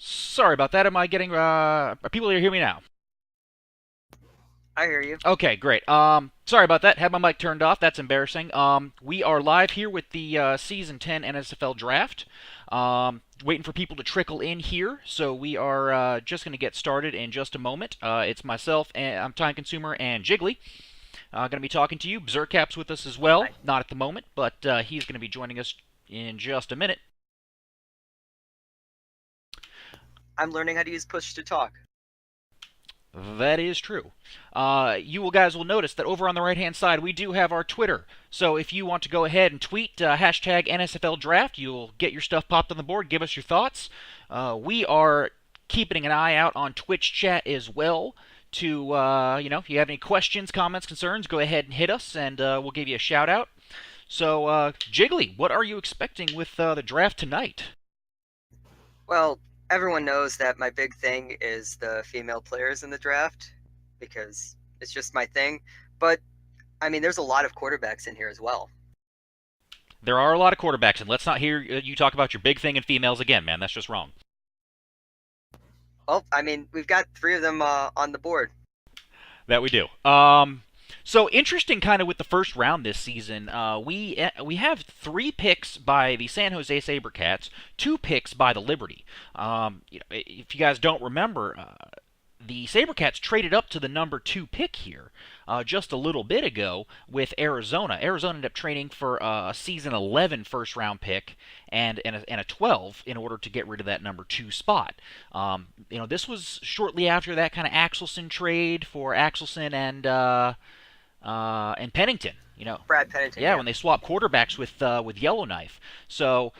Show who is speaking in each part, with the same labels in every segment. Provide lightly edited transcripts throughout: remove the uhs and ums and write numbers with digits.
Speaker 1: Sorry about that. Am I getting? Are people able to hear me now?
Speaker 2: I hear you.
Speaker 1: Okay, great. Sorry about that. Had my mic turned off. That's embarrassing. We are live here with the Season 10 NSFL Draft. Waiting for people to trickle in here, so we are just going to get started in just a moment. It's myself, and I'm Time Consumer, and Jiggly. Going to be talking to you. Berserkcap's with us as well.
Speaker 2: Hi.
Speaker 1: Not at the moment, but he's going to be joining us in just a minute.
Speaker 2: I'm learning how to use push to talk.
Speaker 1: That is true. You guys will notice that over on the right-hand side, we do have our Twitter. So if you want to go ahead and tweet hashtag NSFL Draft, you'll get your stuff popped on the board. Give us your thoughts. We are keeping an eye out on Twitch chat as well. To if you have any questions, comments, concerns, go ahead and hit us, and we'll give you a shout out. So, Jiggly, what are you expecting with the draft tonight?
Speaker 2: Well, everyone knows that my big thing is the female players in the draft because it's just my thing. But I mean, there's a lot of quarterbacks in here as well.
Speaker 1: There are a lot of quarterbacks, and let's not hear you talk about your big thing in females again, man. That's just wrong.
Speaker 2: Well, I mean, we've got three of them on the board.
Speaker 1: That we do. So interesting, kind of with the first round this season. We have 3 picks by the San Jose SaberCats, 2 picks by the Liberty. If you guys don't remember, the SaberCats traded up to the number 2 pick here just a little bit ago with Arizona. Arizona ended up trading for a season 11 first round pick and a 12 in order to get rid of that number 2 spot. This was shortly after that kind of Axelson trade for Axelson and Pennington.
Speaker 2: Brad Pennington,
Speaker 1: Yeah,
Speaker 2: yeah.
Speaker 1: when they swapped quarterbacks with Yellowknife. So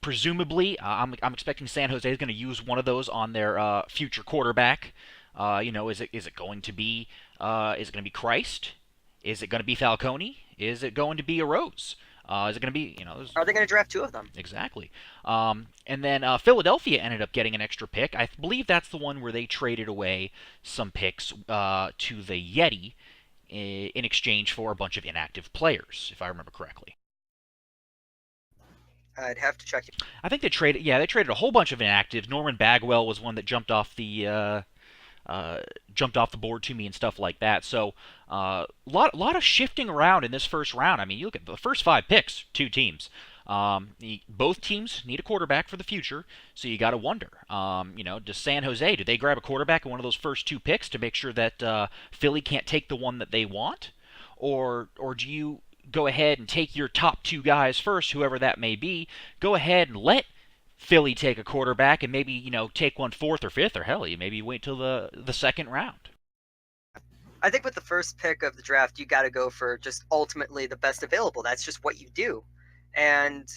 Speaker 1: presumably, I'm expecting San Jose is going to use one of those on their future quarterback. Is it going to be Christ? Is it going to be Falcone? Is it going to be a Rose? Is it going to be
Speaker 2: Are they going to draft two of them?
Speaker 1: exactly? And then Philadelphia ended up getting an extra pick. I believe that's the one where they traded away some picks to the Yeti in exchange for a bunch of inactive players, if I remember correctly.
Speaker 2: I'd have to check.
Speaker 1: I think they traded. Yeah, they traded a whole bunch of inactives. Norman Bagwell was one that jumped off the board to me and stuff like that. So lot of shifting around in this first round. I mean, you look at the first 5 picks, 2 teams. Both teams need a quarterback for the future, so you got to wonder. Does San Jose, do they grab a quarterback in one of those first 2 picks to make sure that Philly can't take the one that they want, or do you go ahead and take your top 2 guys first, whoever that may be? Go ahead and let Philly take a quarterback and maybe take one fourth or fifth, or hell, you maybe wait till the second round.
Speaker 2: I think with the first pick of the draft, you got to go for just ultimately the best available. That's just what you do. And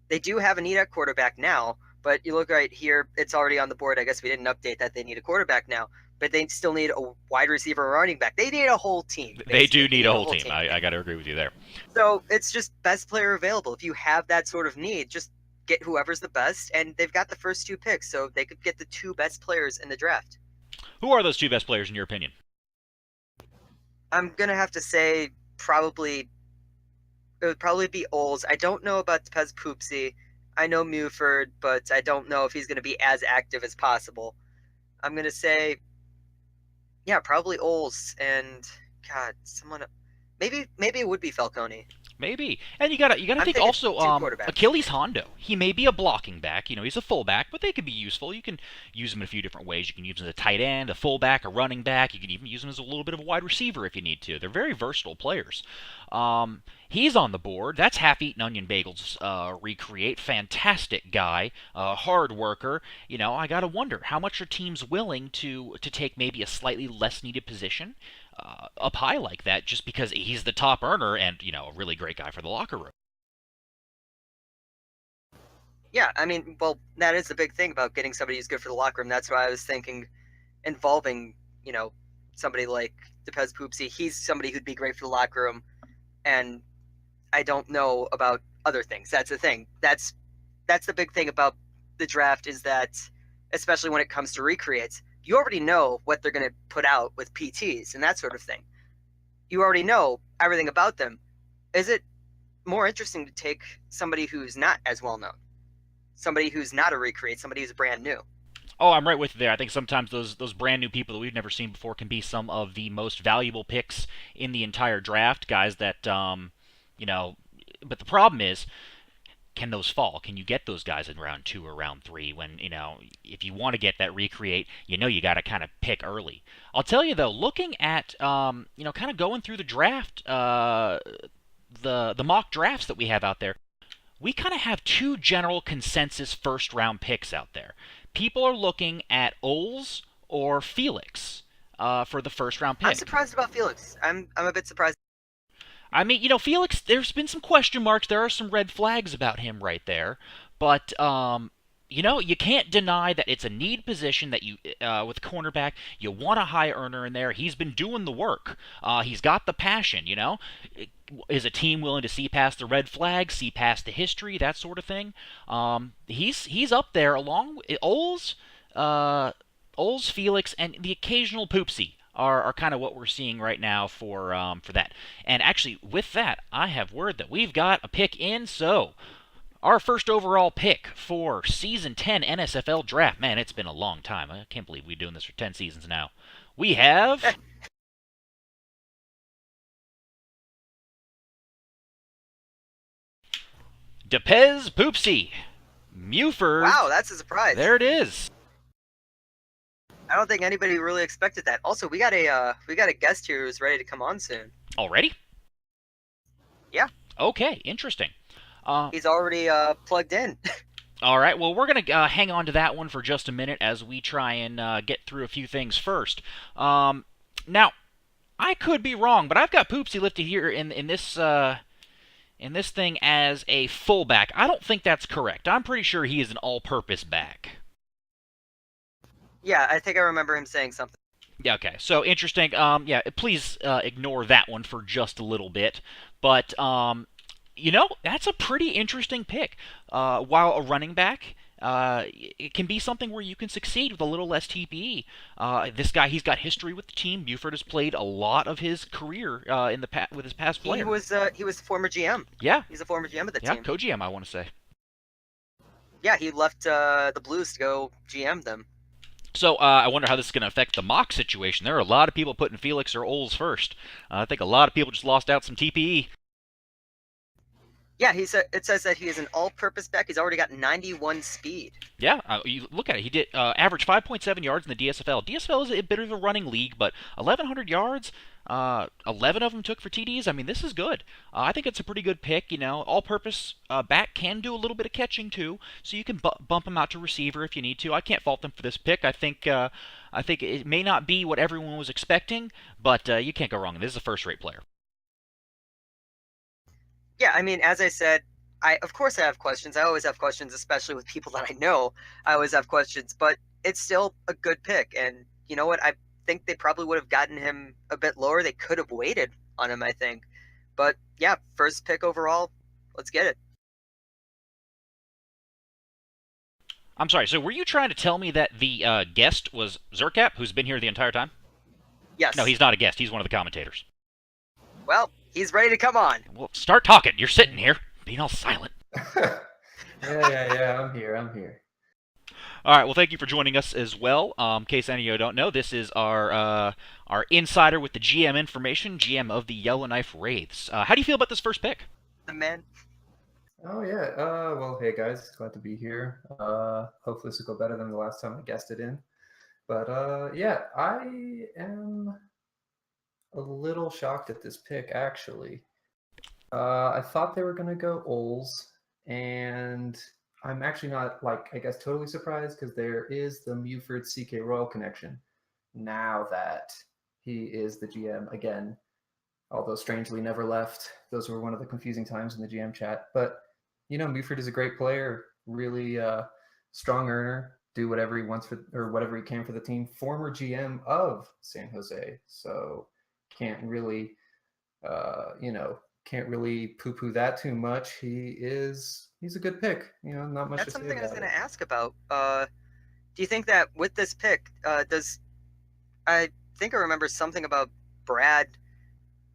Speaker 2: they do have a need at quarterback now, but you look right here, it's already on the board. I guess we didn't update that they need a quarterback now, but they still need a wide receiver or running back. They need a whole team,
Speaker 1: They do
Speaker 2: basically. They
Speaker 1: need a
Speaker 2: need a
Speaker 1: whole
Speaker 2: whole
Speaker 1: team.
Speaker 2: team.
Speaker 1: I got to agree with you there.
Speaker 2: So it's just best player available. If you have that sort of need, just get whoever's the best, and they've got the first 2 picks, so they could get the 2 best players in the draft.
Speaker 1: Who are those 2 best players in your opinion?
Speaker 2: I'm gonna have to say probably it would probably be Oles. I don't know about Pez Poopsie. I know Muford, but I don't know if he's gonna be as active as possible. I'm gonna say, yeah, probably Oles and God, someone maybe it would be Falcone.
Speaker 1: Maybe. And you gotta
Speaker 2: I'm
Speaker 1: think
Speaker 2: thinking
Speaker 1: also
Speaker 2: two quarterbacks.
Speaker 1: Achilles Hondo. He may be a blocking back. He's a fullback, but they could be useful. You can use him in a few different ways. You can use him as a tight end, a fullback, a running back. You can even use him as a little bit of a wide receiver if you need to. They're very versatile players. He's on the board. That's half-eaten onion bagels recreate. Fantastic guy, hard worker. I gotta wonder how much are teams willing to take maybe a slightly less needed position up high like that just because he's the top earner and a really great guy for the locker room.
Speaker 2: Yeah, I mean, well, that is the big thing about getting somebody who's good for the locker room. That's why I was thinking involving, somebody like Depez Poopsie. He's somebody who'd be great for the locker room, and I don't know about other things. That's the thing. That's the big thing about the draft is that, especially when it comes to recreates, you already know what they're going to put out with PTs and that sort of thing. You already know everything about them. Is it more interesting to take somebody who's not as well known? somebody who's not a recreate, somebody who's brand new.
Speaker 1: Oh, I'm right with you there. I think sometimes those brand new people that we've never seen before can be some of the most valuable picks in the entire draft. Guys that you know, but the problem is, can those fall? Can you get those guys in round 2 or round 3 when, if you want to get that recreate, you got to kind of pick early. I'll tell you though, looking at, kind of going through the draft, the mock drafts that we have out there, we kind of have two general consensus first round picks out there. People are looking at Oles or Felix for the first round
Speaker 2: I'm
Speaker 1: pick.
Speaker 2: surprised about Felix. I'm a bit surprised.
Speaker 1: I mean, Felix, there's been some question marks. There are some red flags about him right there. But, you can't deny that it's a need position that with cornerback, you want a high earner in there. He's been doing the work. He's got the passion. Is a team willing to see past the red flags, see past the history, that sort of thing? He's up there along with Oles, Felix, and the occasional Poopsie are kind of what we're seeing right now for that. And actually, with that, I have word that we've got a pick in. So, our first overall pick for Season 10 NSFL Draft. Man, it's been a long time. I can't believe we're doing this for 10 seasons now. We have Depez Poopsie. Muford.
Speaker 2: Wow, that's a surprise.
Speaker 1: There it is.
Speaker 2: I don't think anybody really expected that. Also, we got a guest here who's ready to come on soon.
Speaker 1: Already?
Speaker 2: Yeah.
Speaker 1: Okay, interesting.
Speaker 2: He's already plugged in.
Speaker 1: All right, well, we're going to hang on to that one for just a minute as we try and get through a few things first. Now, I could be wrong, but I've got Poopsie listed here in this thing as a fullback. I don't think that's correct. I'm pretty sure he is an all-purpose back.
Speaker 2: Yeah, I think I remember him saying something.
Speaker 1: Yeah, okay. So, interesting. Yeah, please ignore that one for just a little bit. But, that's a pretty interesting pick. While a running back, it can be something where you can succeed with a little less TPE. This guy, he's got history with the team. Buford has played a lot of his career with his past player.
Speaker 2: He was former GM.
Speaker 1: Yeah.
Speaker 2: He's a former GM of the
Speaker 1: team.
Speaker 2: team.
Speaker 1: Yeah, co-GM, I want to say.
Speaker 2: Yeah, he left the Blues to go GM them.
Speaker 1: So I wonder how this is going to affect the mock situation. There are a lot of people putting Felix or Oles first. I think a lot of people just lost out some TPE.
Speaker 2: Yeah, it says that he is an all-purpose back. He's already got 91 speed.
Speaker 1: Yeah, you look at it. He did average 5.7 yards in the DSFL. DSFL is a bit of a running league, but 1,100 yards, 11 of them took for TDs. I mean, this is good. I think it's a pretty good pick. All-purpose back can do a little bit of catching too, so you can bump him out to receiver if you need to. I can't fault them for this pick. I think it may not be what everyone was expecting, but you can't go wrong. This is a first-rate player.
Speaker 2: Yeah, I mean, as I said, of course I have questions. I always have questions, especially with people that I know. I always have questions, but it's still a good pick. And you know what? I think they probably would have gotten him a bit lower. They could have waited on him, I think. But yeah, first pick overall. Let's get it.
Speaker 1: I'm sorry, so were you trying to tell me that the guest was Zerkap, who's been here the entire time?
Speaker 2: Yes.
Speaker 1: No, he's not a guest. He's one of the commentators.
Speaker 2: Well, he's ready to come on.
Speaker 1: Well, start talking. You're sitting here, being all silent.
Speaker 3: Yeah, I'm here.
Speaker 1: All right, well, thank you for joining us as well. In case any of you don't know, this is our insider with the GM information, GM of the Yellowknife Wraiths. How do you feel about this first pick?
Speaker 2: The man.
Speaker 3: Oh, yeah. Well, hey, guys. Glad to be here. Hopefully this will go better than the last time I guessed it in. But, yeah, I am a little shocked at this pick, actually. I thought they were going to go Oles, and I'm actually not, totally surprised because there is the Muford CK Royal connection now that he is the GM again, although strangely never left. Those were one of the confusing times in the GM chat. But, Muford is a great player, really strong earner, do whatever he wants or whatever he can for the team, former GM of San Jose. So can't really, can't really poo-poo that too much. He's a good pick. Not much.
Speaker 2: That's
Speaker 3: to say
Speaker 2: something I was
Speaker 3: about
Speaker 2: going
Speaker 3: it.
Speaker 2: to ask about. Do you think that with this pick, I think I remember something about Brad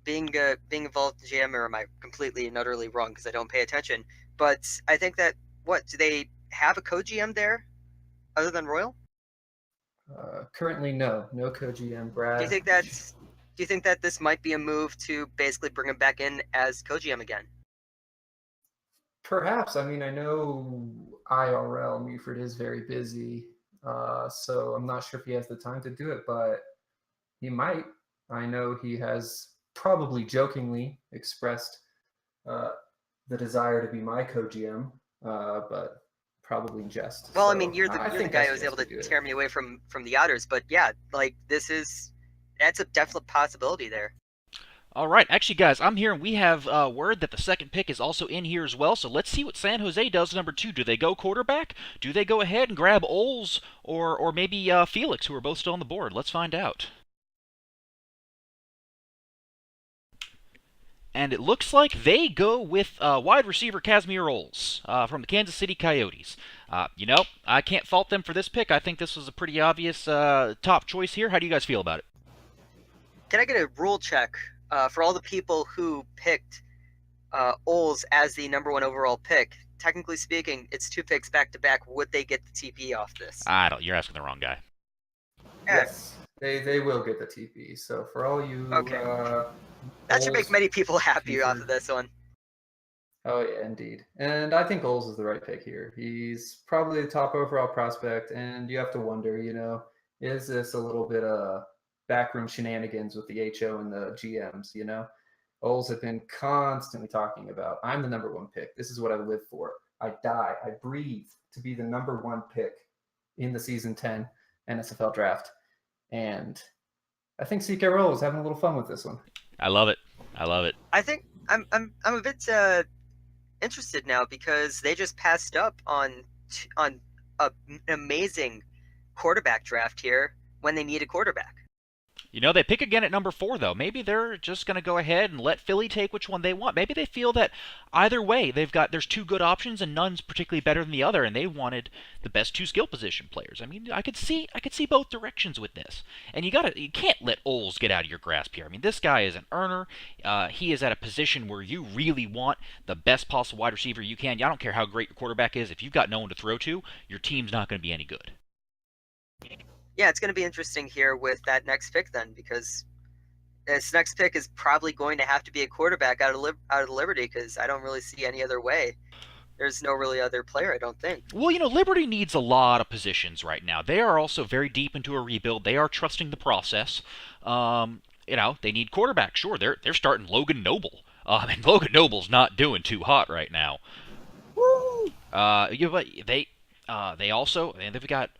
Speaker 2: being involved in GM, or am I completely and utterly wrong because I don't pay attention? But I think that do they have a co-GM there other than Royal?
Speaker 3: Currently, no co-GM,
Speaker 2: Do you
Speaker 3: Brad.
Speaker 2: think that's do you think that this might be a move to basically bring him back in as co-GM again?
Speaker 3: Perhaps. I mean, I know IRL Muford is very busy, so I'm not sure if he has the time to do it, but he might. I know he has probably jokingly expressed uh, the desire to be my co-GM, but probably in jest.
Speaker 2: Well, I mean,
Speaker 3: So I
Speaker 2: you're the
Speaker 3: think
Speaker 2: guy who was able
Speaker 3: SGS
Speaker 2: to
Speaker 3: could do it.
Speaker 2: tear me away from the Otters, but yeah, like that's a definite possibility there.
Speaker 1: All right, actually, guys, I'm here, and we have word that the second pick is also in here as well. So let's see what San Jose does. Number 2, do they go quarterback? Do they go ahead and grab Oles or maybe Felix, who are both still on the board? Let's find out. And it looks like they go with wide receiver Casimir Oles from the Kansas City Coyotes. I can't fault them for this pick. I think this was a pretty obvious top choice here. How do you guys feel about it?
Speaker 2: Can I get a rule check for all the people who picked Oles as the number 1 overall pick? Technically speaking, it's 2 picks back to back. Would they get the TP off this?
Speaker 1: You're asking the wrong guy.
Speaker 3: Yes, they will get the TP. So for all you,
Speaker 2: Okay. That should make many people happy off of this one.
Speaker 3: Oh yeah, indeed. And I think Oles is the right pick here. He's probably the top overall prospect, and you have to wonder, is this a little bit of backroom shenanigans with the HO and the GMs? Oles have been constantly talking about, I'm the number 1 pick. This is what I live for. I die, I breathe to be the number 1 pick in the season 10 NSFL draft. And I think CK Roll is having a little fun with this one.
Speaker 1: I love it.
Speaker 2: I think I'm a bit interested now because they just passed up on an amazing quarterback draft here when they need a quarterback.
Speaker 1: They pick again at number 4, though. Maybe they're just going to go ahead and let Philly take which one they want. Maybe they feel that either way, there's 2 good options and none's particularly better than the other, and they wanted the best 2 skill position players. I mean, I could see both directions with this. And you can't let Oles get out of your grasp here. I mean, this guy is an earner. He is at a position where you really want the best possible wide receiver you can. I don't care how great your quarterback is. If you've got no one to throw to, your team's not going to be any good.
Speaker 2: Yeah, it's going to be interesting here with that next pick then, because this next pick is probably going to have to be a quarterback out of Liberty, because I don't really see any other way. There's no really other player, I don't think.
Speaker 1: Well, Liberty needs a lot of positions right now. They are also very deep into a rebuild. They are trusting the process. They need quarterback. Sure, they're starting Logan Noble. And Logan Noble's not doing too hot right now.
Speaker 2: Woo!
Speaker 1: But they've got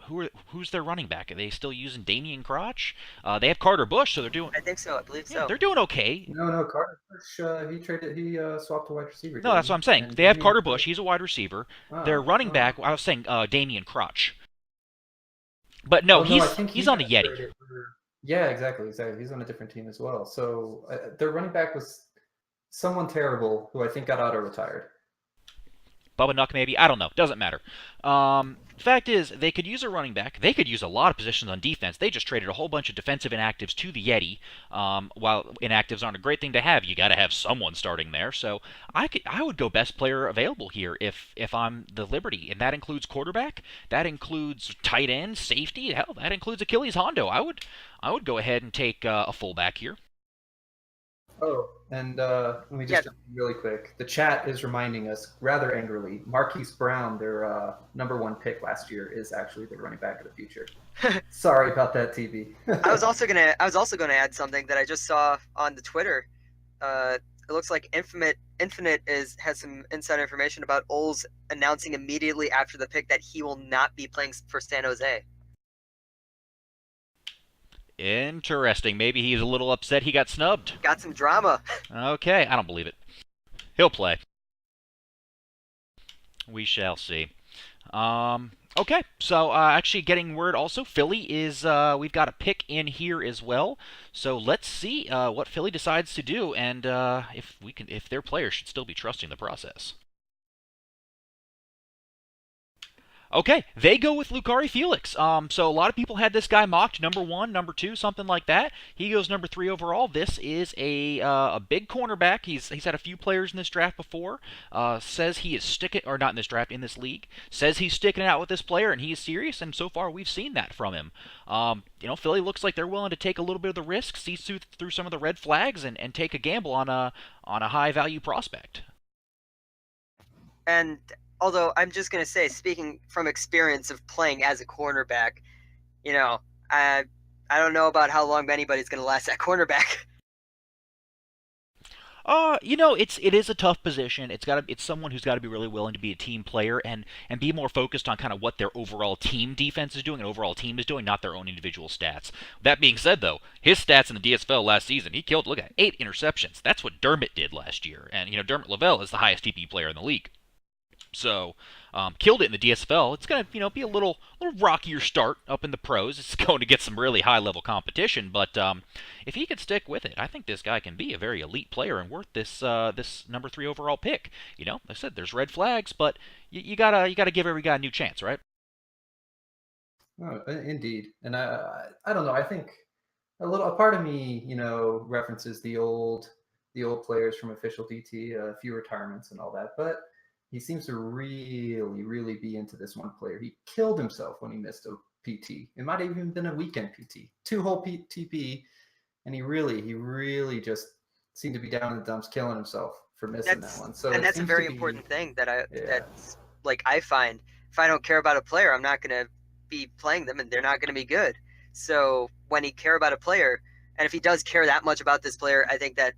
Speaker 1: who's their running back? Are they still using Damian Crotch? They have Carter Bush, so they're doing.
Speaker 2: I think so. I believe so.
Speaker 1: They're doing okay.
Speaker 3: No, Carter Bush. He swapped to wide receiver.
Speaker 1: No, that's what I'm saying. They have Carter Bush. He's a wide receiver. Their running back. I was saying Damian Crotch. But no, he's on the Yeti.
Speaker 3: Yeah, exactly. He's on a different team as well. So their running back was someone terrible who I think got auto-retired.
Speaker 1: Bubba Nuck, maybe. I don't know. Doesn't matter. Fact is, they could use a running back. They could use a lot of positions on defense. They just traded a whole bunch of defensive inactives to the Yeti. While inactives aren't a great thing to have, you got to have someone starting there. So I would go best player available here if I'm the Liberty, and that includes quarterback. That includes tight end, safety. Hell, that includes Achilles Hondo. I would go ahead and take a fullback here.
Speaker 3: Oh, and let me just really quick. The chat is reminding us rather angrily. Marquise Brown, their number 1 pick last year, is actually the running back of the future. Sorry about that, TV.
Speaker 2: I was also gonna add something that I just saw on the Twitter. It looks like Infinite has some inside information about Oles announcing immediately after the pick that he will not be playing for San Jose.
Speaker 1: Interesting. Maybe he's a little upset he got snubbed.
Speaker 2: Got some drama.
Speaker 1: Okay, I don't believe it. He'll play. We shall see. Okay, so actually getting word also, Philly is, we've got a pick in here as well. So let's see what Philly decides to do, and if their players should still be trusting the process. Okay, they go with Lucari Felix. So a lot of people had this guy mocked number 1, number 2, something like that. He goes number 3 overall. This is a big cornerback. He's had a few players in this draft before. Says he is sticking, or not in this draft, in this league. Says he's sticking it out with this player, and he is serious. And so far, we've seen that from him. Philly looks like they're willing to take a little bit of the risk, see through some of the red flags, and take a gamble on a high value prospect.
Speaker 2: And although I'm just going to say, speaking from experience of playing as a cornerback, you know, I I don't know about how long anybody's going to last at cornerback.
Speaker 1: It is a tough position. It's someone who's got to be really willing to be a team player and be more focused on kind of what their overall team defense is doing and overall team is doing, not their own individual stats. That being said, though, his stats in the DSFL last season, he killed. Look at 8 interceptions. That's what Dermott did last year, and Dermott Lavelle is the highest TP player in the league. So, killed it in the DSFL. It's going to be a little rockier start up in the pros. It's going to get some really high level competition, but if he can stick with it, I think this guy can be a very elite player and worth this number 3 overall pick. Like I said, there's red flags, but you gotta give every guy a new chance, right?
Speaker 3: Oh, indeed. And I don't know. I think a part of me, references the old players from official DT, a few retirements and all that. But he seems to really, really be into this one player. He killed himself when he missed a PT. It might have even been a weekend PT, 2 whole TP, and he really just seemed to be down in the dumps, killing himself for missing that one. So
Speaker 2: and that's a very important thing that's like I find. If I don't care about a player, I'm not going to be playing them, and they're not going to be good. So when he care about a player, and if he does care that much about this player, I think that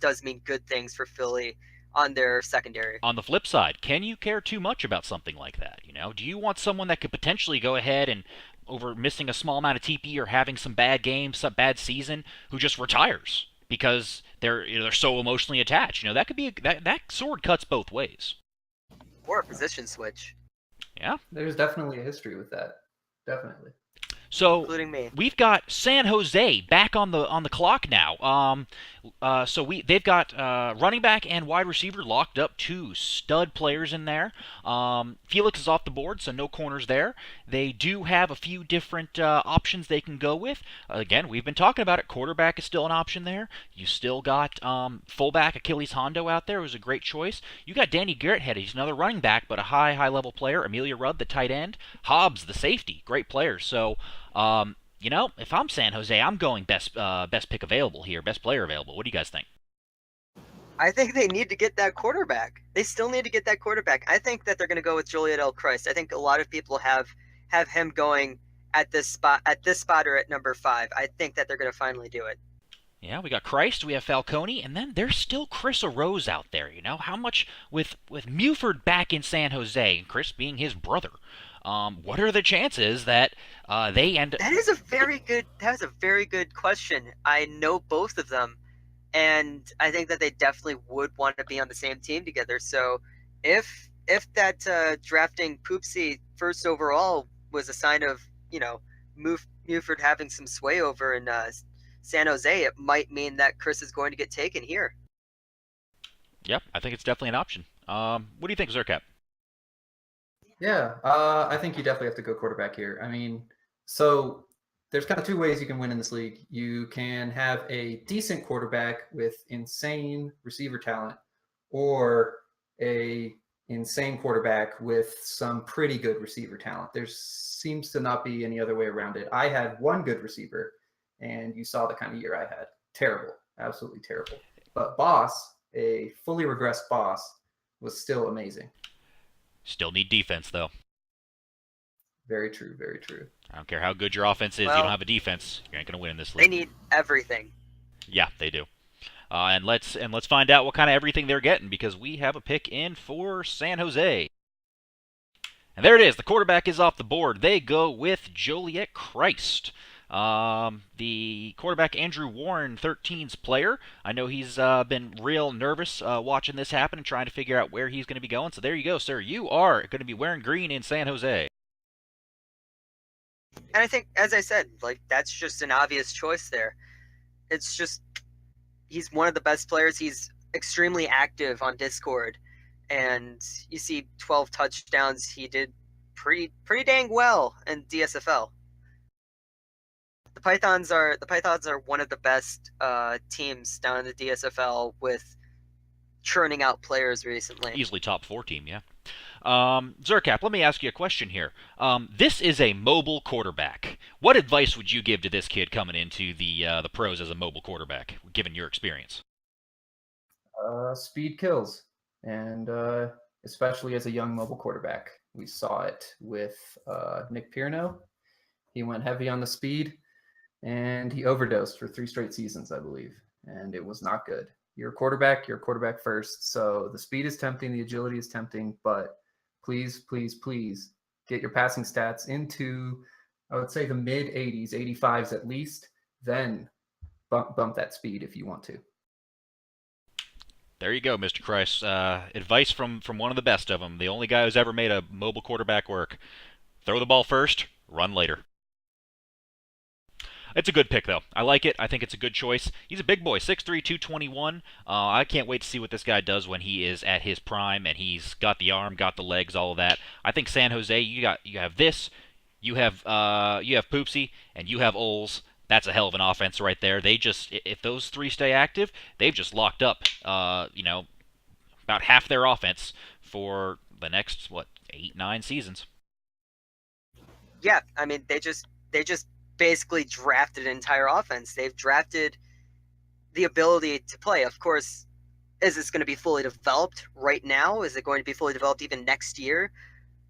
Speaker 2: does mean good things for Philly on their secondary.
Speaker 1: On the flip side, can you care too much about something like that? Do you want someone that could potentially go ahead and, over missing a small amount of TP or having some bad games, some bad season, who just retires because they're so emotionally attached? That could be that sword cuts both ways.
Speaker 2: Or a position switch.
Speaker 1: Yeah,
Speaker 3: there's definitely a history with that. Definitely.
Speaker 1: So
Speaker 2: including me.
Speaker 1: We've got San Jose back on the clock now. They've got running back and wide receiver locked up, 2 stud players in there. Felix is off the board, so no corners there. They do have a few different options they can go with. Again, we've been talking about it. Quarterback is still an option there. You still got fullback Achilles Hondo out there, who's a great choice. You got Danny Garrett-Head. He's another running back, but a high level player. Amelia Rudd, the tight end. Hobbs, the safety. Great player. So, if I'm San Jose, I'm going best pick available here, best player available. What do you guys think?
Speaker 2: I think they need to get that quarterback. They still need to get that quarterback. I think that they're going to go with Juliet L. Christ. I think a lot of people have him going at this spot or at number 5. I think that they're going to finally do it.
Speaker 1: Yeah, we got Christ, we have Falcone, and then there's still Chris Arose out there. How much with Muford back in San Jose, and Chris being his brother. What are the chances that they end?
Speaker 2: That is a very good question. I know both of them, and I think that they definitely would want to be on the same team together. So, if that drafting Poopsie first overall was a sign of Muford having some sway over in San Jose, it might mean that Chris is going to get taken here.
Speaker 1: Yep, I think it's definitely an option. What do you think, Zerkat?
Speaker 3: Yeah, I think you definitely have to go quarterback here. I mean, so there's kind of 2 ways you can win in this league. You can have a decent quarterback with insane receiver talent, or a insane quarterback with some pretty good receiver talent. There seems to not be any other way around it. I had one good receiver, and you saw the kind of year I had. Terrible, absolutely terrible. But Boss, a fully regressed Boss, was still amazing.
Speaker 1: Still need defense, though.
Speaker 3: Very true, very true.
Speaker 1: I don't care how good your offense is, you don't have a defense, you ain't gonna win in this league.
Speaker 2: They need everything.
Speaker 1: Yeah, they do. And let's find out what kind of everything they're getting, because we have a pick in for San Jose. And there it is. The quarterback is off the board. They go with Joliet Christ. The quarterback, Andrew Warren, 13's player. I know he's been real nervous watching this happen and trying to figure out where he's going to be going. So there you go, sir. You are going to be wearing green in San Jose.
Speaker 2: And I think, as I said, that's just an obvious choice there. It's just, he's one of the best players. He's extremely active on Discord. And you see 12 touchdowns. He did pretty dang well in DSFL. The Pythons are one of the best teams down in the DSFL with churning out players recently.
Speaker 1: Easily top 4 team, yeah. Zerkap, let me ask you a question here. This is a mobile quarterback. What advice would you give to this kid coming into the pros as a mobile quarterback, given your experience?
Speaker 3: Speed kills, and especially as a young mobile quarterback, we saw it with Nick Pierno. He went heavy on the speed, and he overdosed for 3 straight seasons, I believe, and it was not good. You're a quarterback first. So the speed is tempting, the agility is tempting, but please, please, please get your passing stats into, I would say, the mid 80s, 85s at least. Then bump that speed if you want to.
Speaker 1: There you go, Mr. Kreis. Advice from one of the best of them. The only guy who's ever made a mobile quarterback work. Throw the ball first, run later. It's a good pick, though. I like it. I think it's a good choice. He's a big boy, 6'3", 221. I can't wait to see what this guy does when he is at his prime and he's got the arm, got the legs, all of that. I think San Jose, you have this, you have Poopsie, and you have Oles. That's a hell of an offense right there. They just, if those 3 stay active, they've just locked up, about half their offense for the next 8, 9 seasons.
Speaker 2: Yeah, I mean they just basically drafted an entire offense. They've drafted the ability to play. Of course, is this going to be fully developed right now? Is it going to be fully developed even next year?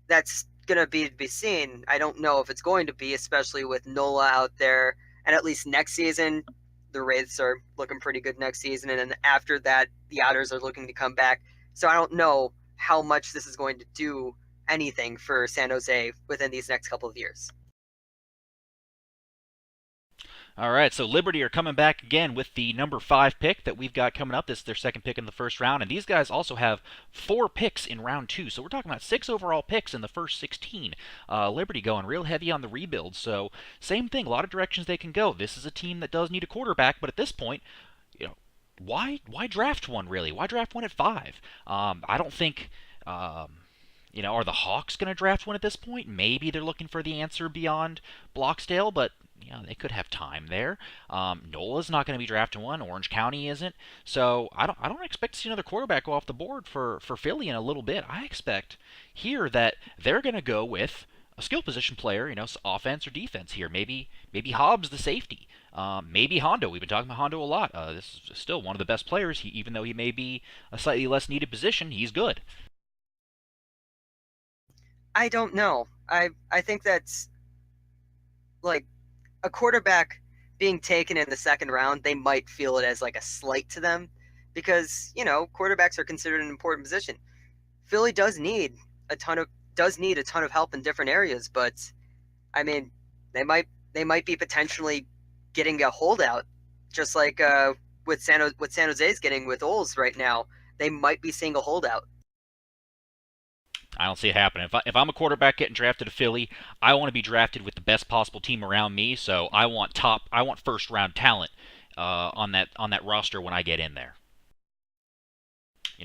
Speaker 2: That's going to be seen. I don't know if it's going to be, especially with Nola out there. And at least next season, the Wraiths are looking pretty good next season. And then after that, the Outers are looking to come back. So I don't know how much this is going to do anything for San Jose within these next couple of years.
Speaker 1: All right, so Liberty are coming back again with the number 5 pick that we've got coming up. This is their second pick in the first round, and these guys also have 4 picks in round 2. So we're talking about 6 overall picks in the first 16. Liberty going real heavy on the rebuild, so same thing, a lot of directions they can go. This is a team that does need a quarterback, but at this point, why draft one really? Why draft one at 5? I don't think. Are the Hawks going to draft one at this point? Maybe they're looking for the answer beyond Bloxdale, but they could have time there. Nola's not going to be drafting one. Orange County isn't. So I don't expect to see another quarterback go off the board for Philly in a little bit. I expect here that they're going to go with a skill position player, offense or defense here. Maybe Hobbs the safety. Maybe Hondo. We've been talking about Hondo a lot. This is still one of the best players. Even though he may be a slightly less needed position, he's good.
Speaker 2: I don't know. I think that's like a quarterback being taken in the second round. They might feel it as like a slight to them because quarterbacks are considered an important position. Philly does need a ton of help in different areas, but I mean they might be potentially getting a holdout, just like what San Jose's getting with Oles right now. They might be seeing a holdout.
Speaker 1: I don't see it happening. If I'm a quarterback getting drafted to Philly, I want to be drafted with the best possible team around me. So I want first round talent on that roster when I get in there.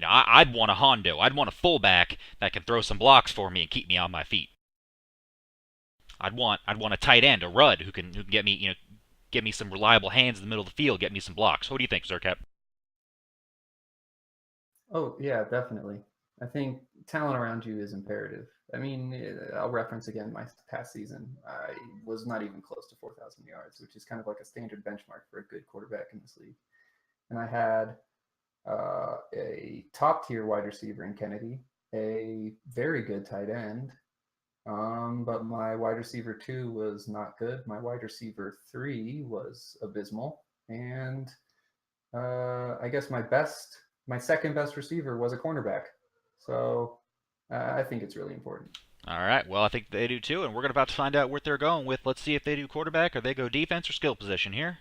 Speaker 1: I'd want a Hondo. I'd want a fullback that can throw some blocks for me and keep me on my feet. I'd want a tight end, a Rudd, who can get me some reliable hands in the middle of the field, get me some blocks. What do you think, Zerkap?
Speaker 3: Oh yeah, definitely. I think talent around you is imperative. I mean, I'll reference again my past season. I was not even close to 4,000 yards, which is kind of like a standard benchmark for a good quarterback in this league. And I had a top tier wide receiver in Kennedy, a very good tight end, but my wide receiver 2 was not good. My wide receiver 3 was abysmal, and I guess my second best receiver was a cornerback. So I think it's really important.
Speaker 1: All right. Well, I think they do too, and we're about to find out what they're going with. Let's see if they do quarterback or they go defense or skill position here.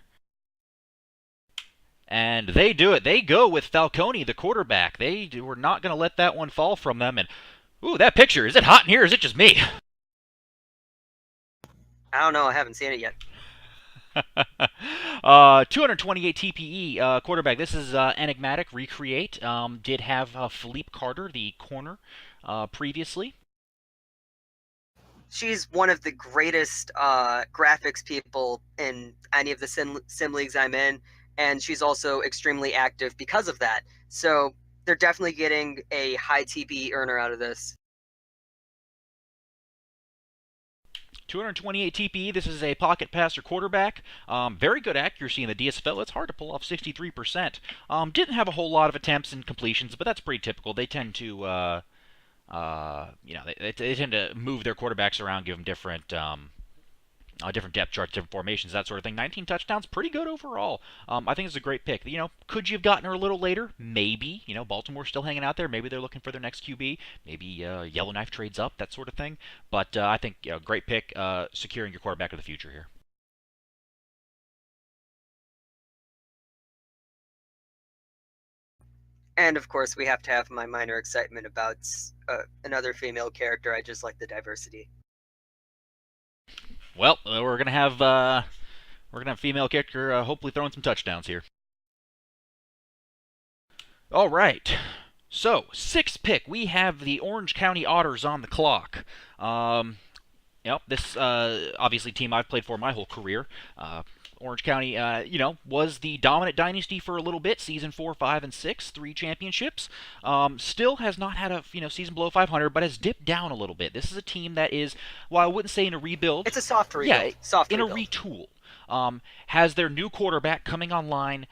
Speaker 1: And they do it. They go with Falcone, the quarterback. They were not going to let that one fall from them. And, ooh, that picture. Is it hot in here or is it just me?
Speaker 2: I don't know. I haven't seen it yet.
Speaker 1: 228 TPE quarterback. This is enigmatic. Recreate. Did have Philippe Carter, the corner, previously.
Speaker 2: she's one of the greatest graphics people in any of the sim leagues I'm in, and she's also extremely active because of that. So they're definitely getting a high TP earner out of this.
Speaker 1: 228 TPE. This is a pocket passer quarterback. Very good accuracy in the DSFL. It's hard to pull off 63%. Didn't have a whole lot of attempts and completions, but that's pretty typical. They tend to, they tend to move their quarterbacks around, give them different depth charts, different formations, that sort of thing. 19 touchdowns, pretty good overall. I think it's a great pick. Could you have gotten her a little later? Maybe. Baltimore's still hanging out there. Maybe they're looking for their next QB. Maybe Yellowknife trades up, that sort of thing. But I think great pick, securing your quarterback of the future here.
Speaker 2: And of course, we have to have my minor excitement about another female character. I just like the diversity.
Speaker 1: Well, we're gonna have female kicker hopefully throwing some touchdowns here. All right. So, sixth pick, we have the Orange County Otters on the clock. This obviously team I've played for my whole career. Orange County, was the dominant dynasty for a little bit. Season 4, 5, and 6, 3 championships. Still has not had a season below 500, but has dipped down a little bit. This is a team that is, well, I wouldn't say in a rebuild.
Speaker 2: It's a soft rebuild.
Speaker 1: Yeah,
Speaker 2: soft
Speaker 1: in
Speaker 2: rebuild.
Speaker 1: a retool. Has their new quarterback coming online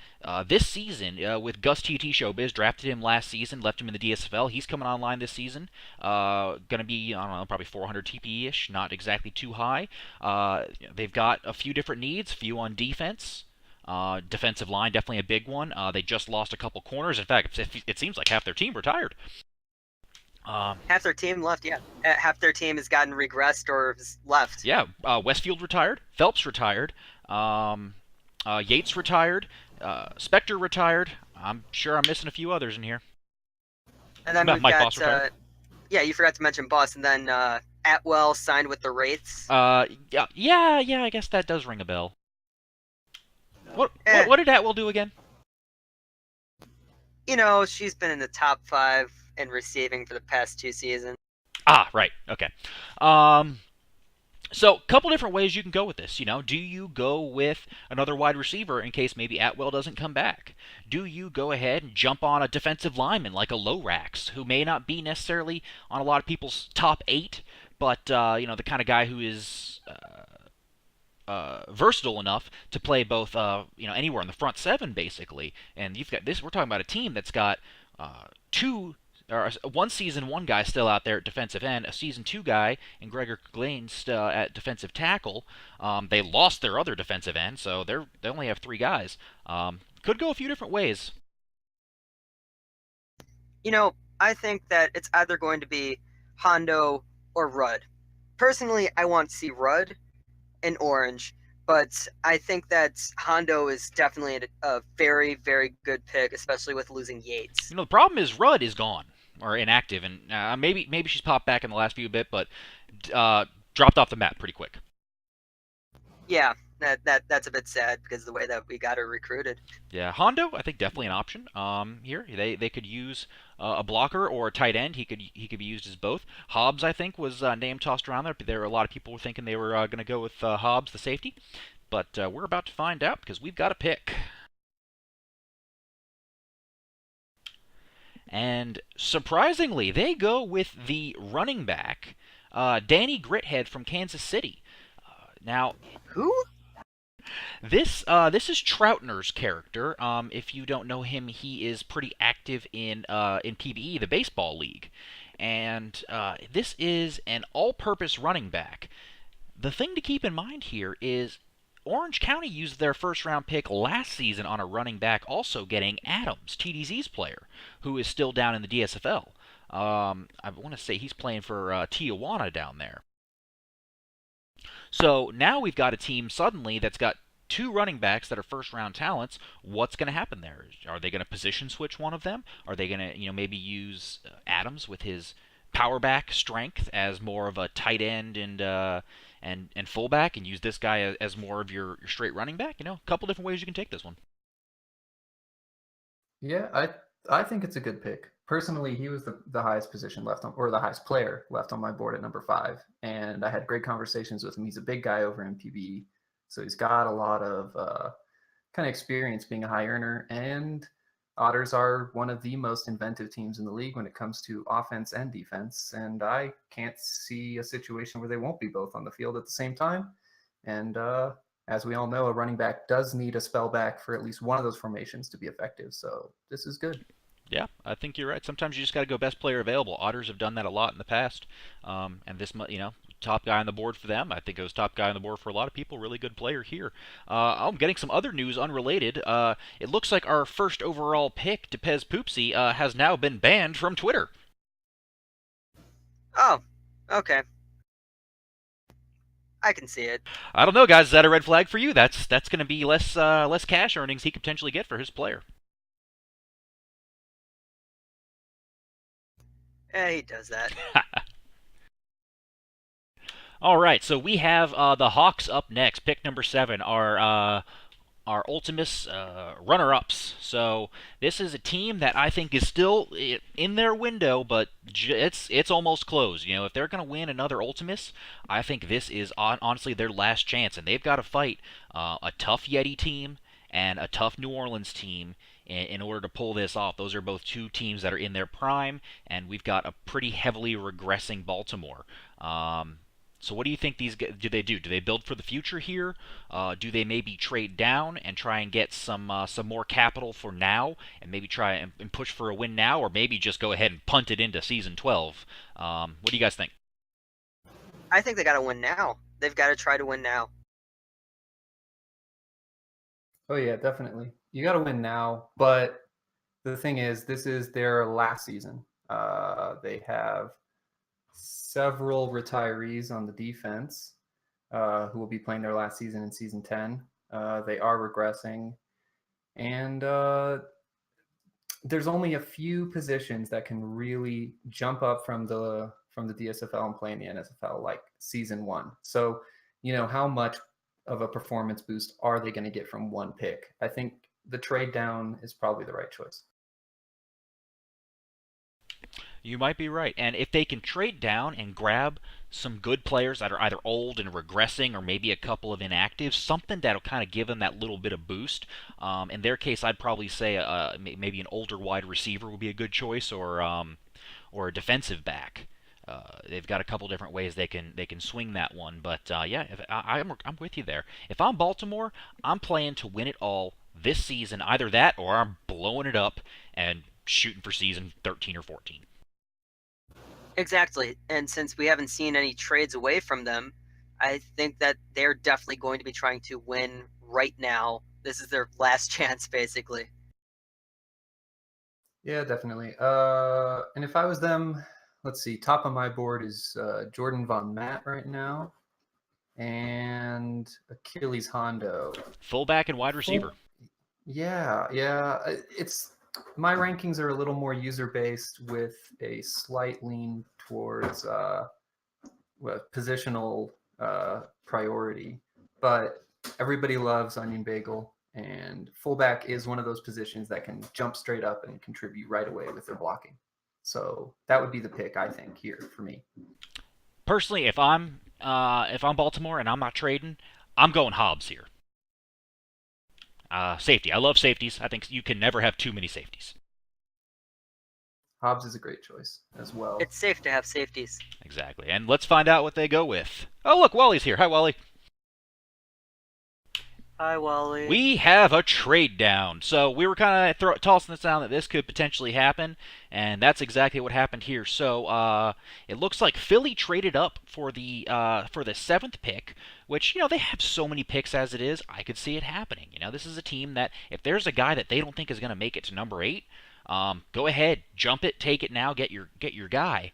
Speaker 1: this season with Gus TT Showbiz. Drafted him last season, left him in the DSFL. He's coming online this season. Going to be, I don't know, probably 400 TPE-ish, not exactly too high. They've got a few different needs, few on defense. Defensive line, definitely a big one. They just lost a couple corners. In fact, it seems like half their team retired.
Speaker 2: Half their team left, yeah. Half their team has gotten regressed or left.
Speaker 1: Yeah, Westfield retired. Phelps retired. Yates retired. Spector retired. I'm sure I'm missing a few others in here.
Speaker 2: And then we've
Speaker 1: Mike
Speaker 2: got,
Speaker 1: Boss retired.
Speaker 2: Yeah, you forgot to mention Boss. And then Atwell signed with the Wraiths.
Speaker 1: Yeah, I guess that does ring a bell. What did Atwell do again?
Speaker 2: She's been in the top 5 in receiving for the past 2 seasons.
Speaker 1: Ah, right. Okay. So, a couple different ways you can go with this. Do you go with another wide receiver in case maybe Atwell doesn't come back? Do you go ahead and jump on a defensive lineman like a Lorax, who may not be necessarily on a lot of people's top 8, but the kind of guy who is versatile enough to play both, anywhere in the front 7 basically. And you've got this. We're talking about a team that's got one season 1 guy still out there at defensive end, a season 2 guy, and Gregor Glains at defensive tackle. They lost their other defensive end, so they only have 3 guys. Could go a few different ways.
Speaker 2: I think that it's either going to be Hondo or Rudd. Personally, I want to see Rudd in orange, but I think that Hondo is definitely a very, very good pick, especially with losing Yates.
Speaker 1: The problem is Rudd is gone or inactive, and maybe she's popped back in the last few bit, but dropped off the map pretty quick.
Speaker 2: Yeah, that's a bit sad because of the way that we got her recruited.
Speaker 1: Yeah, Hondo, I think definitely an option. Here they could use a blocker or a tight end. He could be used as both. Hobbs, I think, was name tossed around there. There were a lot of people who were thinking they were going to go with Hobbs, the safety, but we're about to find out because we've got a pick. And surprisingly, they go with the running back, Danny Grithead from Kansas City. Now,
Speaker 2: who?
Speaker 1: This is Troutner's character. If you don't know him, he is pretty active in PBE, the baseball league, and this is an all-purpose running back. The thing to keep in mind here is Orange County used their first-round pick last season on a running back, also getting Adams, TDZ's player, who is still down in the DSFL. I want to say he's playing for Tijuana down there. So now we've got a team suddenly that's got 2 running backs that are first-round talents. What's going to happen there? Are they going to position switch one of them? Are they going to, maybe use Adams with his power back strength as more of a tight end and fullback, and use this guy as more of your straight running back? A couple different ways you can take this one.
Speaker 3: Yeah, I think it's a good pick. personally, he was the highest position left on, or the highest player left on my board at number 5. And I had great conversations with him. He's a big guy over in PBE, so he's got a lot of kind of experience being a high earner. And Otters are one of the most inventive teams in the league when it comes to offense and defense. And I can't see a situation where they won't be both on the field at the same time. And as we all know, a running back does need a spell back for at least one of those formations to be effective. So this is good.
Speaker 1: Yeah, I think you're right. Sometimes you just got to go best player available. Otters have done that a lot in the past, and this, top guy on the board for them. I think it was top guy on the board for a lot of people. Really good player here. I'm getting some other news unrelated. It looks like our first overall pick, Depez Poopsie, has now been banned from Twitter.
Speaker 2: Oh, okay. I can see it.
Speaker 1: I don't know, guys. Is that a red flag for you? That's going to be less cash earnings he could potentially get for his player.
Speaker 2: He does that.
Speaker 1: All right, so we have the Hawks up next. Pick number 7, our Ultimus runner-ups. So this is a team that I think is still in their window, but it's almost closed. If they're going to win another Ultimus, I think this is honestly their last chance, and they've got to fight a tough Yeti team and a tough New Orleans team in order to pull this off. Those are both two teams that are in their prime, and we've got a pretty heavily regressing Baltimore. So what do you think these do? They do? Do they build for the future here? Do they maybe trade down and try and get some more capital for now, and maybe try and push for a win now, or maybe just go ahead and punt it into season 12? What do you guys think?
Speaker 2: I think they got to win now. They've got to try to win now.
Speaker 3: Oh yeah, definitely. You got to win now, but the thing is, this is their last season. They have several retirees on the defense who will be playing their last season in season 10. They are regressing, and there's only a few positions that can really jump up from the DSFL and play in the NSFL, like season 1. So, how much of a performance boost are they going to get from one pick? I think the trade down is probably the right choice.
Speaker 1: You might be right. And if they can trade down and grab some good players that are either old and regressing, or maybe a couple of inactives, something that'll kind of give them that little bit of boost. In their case, I'd probably say maybe an older wide receiver would be a good choice, or a defensive back. They've got a couple different ways they can swing that one, but yeah, I'm with you there. If I'm Baltimore, I'm playing to win it all this season. Either that, or I'm blowing it up and shooting for season 13 or 14.
Speaker 2: Exactly. And since we haven't seen any trades away from them, I think that they're definitely going to be trying to win right now. This is their last chance, basically.
Speaker 3: Yeah, definitely. And if I was them, let's see, top of my board is Jordan Von Matt right now, and Achilles Hondo.
Speaker 1: Fullback and wide receiver.
Speaker 3: Yeah. It's my rankings are a little more user-based with a slight lean towards positional priority, but everybody loves Onion Bagel, and fullback is one of those positions that can jump straight up and contribute right away with their blocking. So that would be the pick, I think, here for me.
Speaker 1: Personally, if I'm Baltimore and I'm not trading, I'm going Hobbs here. Safety. I love safeties. I think you can never have too many safeties.
Speaker 3: Hobbs is a great choice as well.
Speaker 2: It's safe to have safeties.
Speaker 1: Exactly. And let's find out what they go with. Oh, look, Wally's here. Hi, Wally.
Speaker 2: Hi, Wally.
Speaker 1: We have a trade down. So we were kind of tossing this down that this could potentially happen, and that's exactly what happened here. So it looks like Philly traded up for the 7th pick, which, they have so many picks as it is. I could see it happening. This is a team that if there's a guy that they don't think is going to make it to number 8, go ahead, jump it, take it now, get your guy.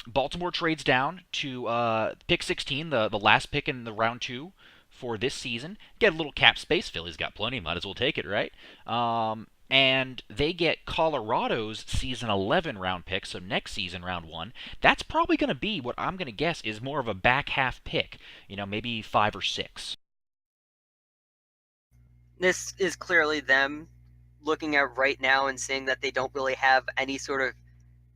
Speaker 1: Baltimore trades down to pick 16, the last pick in the round 2 for this season. Get a little cap space. Philly's got plenty. Might as well take it, right? And they get Colorado's season 11 round pick, so next season, round 1. That's probably going to be what I'm going to guess is more of a back half pick, maybe 5 or 6.
Speaker 2: This is clearly them looking at right now and seeing that they don't really have any sort of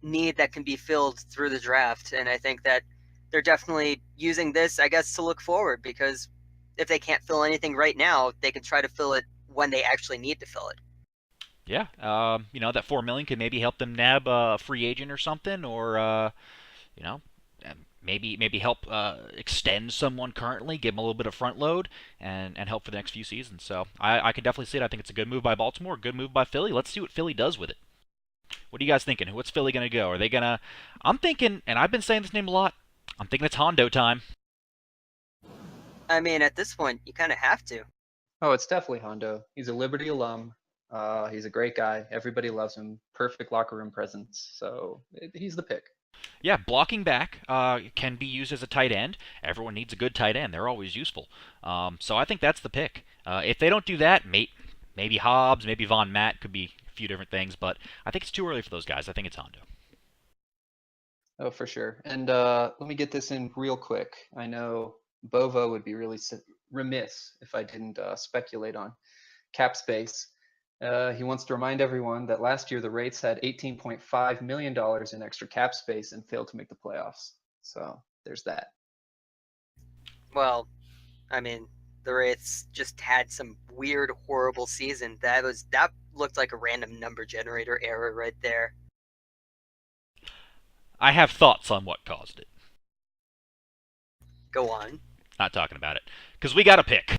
Speaker 2: need that can be filled through the draft. And I think that they're definitely using this, I guess, to look forward, because if they can't fill anything right now, they can try to fill it when they actually need to fill it.
Speaker 1: Yeah, that $4 million could maybe help them nab a free agent or something, or you know, maybe help extend someone currently, give them a little bit of front load, and help for the next few seasons. So I can definitely see it. I think it's a good move by Baltimore, a good move by Philly. Let's see what Philly does with it. What are you guys thinking? What's Philly going to go? Are they going to? I'm thinking, and I've been saying this name a lot. I'm thinking it's Hondo time.
Speaker 2: I mean, at this point, you kind of have to.
Speaker 3: Oh, it's definitely Hondo. He's a Liberty alum. He's a great guy. Everybody loves him. Perfect locker room presence. So he's the pick.
Speaker 1: Yeah, blocking back can be used as a tight end. Everyone needs a good tight end. They're always useful. So I think that's the pick. If they don't do that, maybe Hobbs, maybe Von Matt could be a few different things, but I think it's too early for those guys. I think it's Hondo.
Speaker 3: Oh, for sure. And let me get this in real quick. I know Bovo would be really remiss if I didn't speculate on cap space. He wants to remind everyone that last year the Rates had $18.5 million in extra cap space and failed to make the playoffs. So there's that.
Speaker 2: Well, I mean, the Wraiths just had some weird, horrible season. That looked like a random number generator error right there.
Speaker 1: I have thoughts on what caused it.
Speaker 2: Go on.
Speaker 1: Not talking about it. Because we got a pick.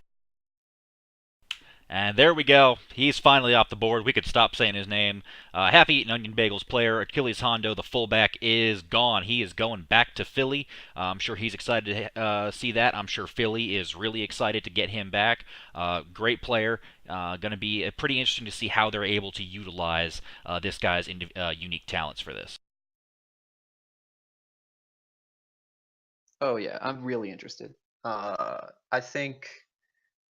Speaker 1: And there we go. He's finally off the board. We could stop saying his name. Happy Eating Onion Bagels player Achilles Hondo, the fullback, is gone. He is going back to Philly. I'm sure he's excited to see that. I'm sure Philly is really excited to get him back. Great player. Going to be pretty interesting to see how they're able to utilize this guy's unique talents for this.
Speaker 3: Oh, yeah. I'm really interested. I think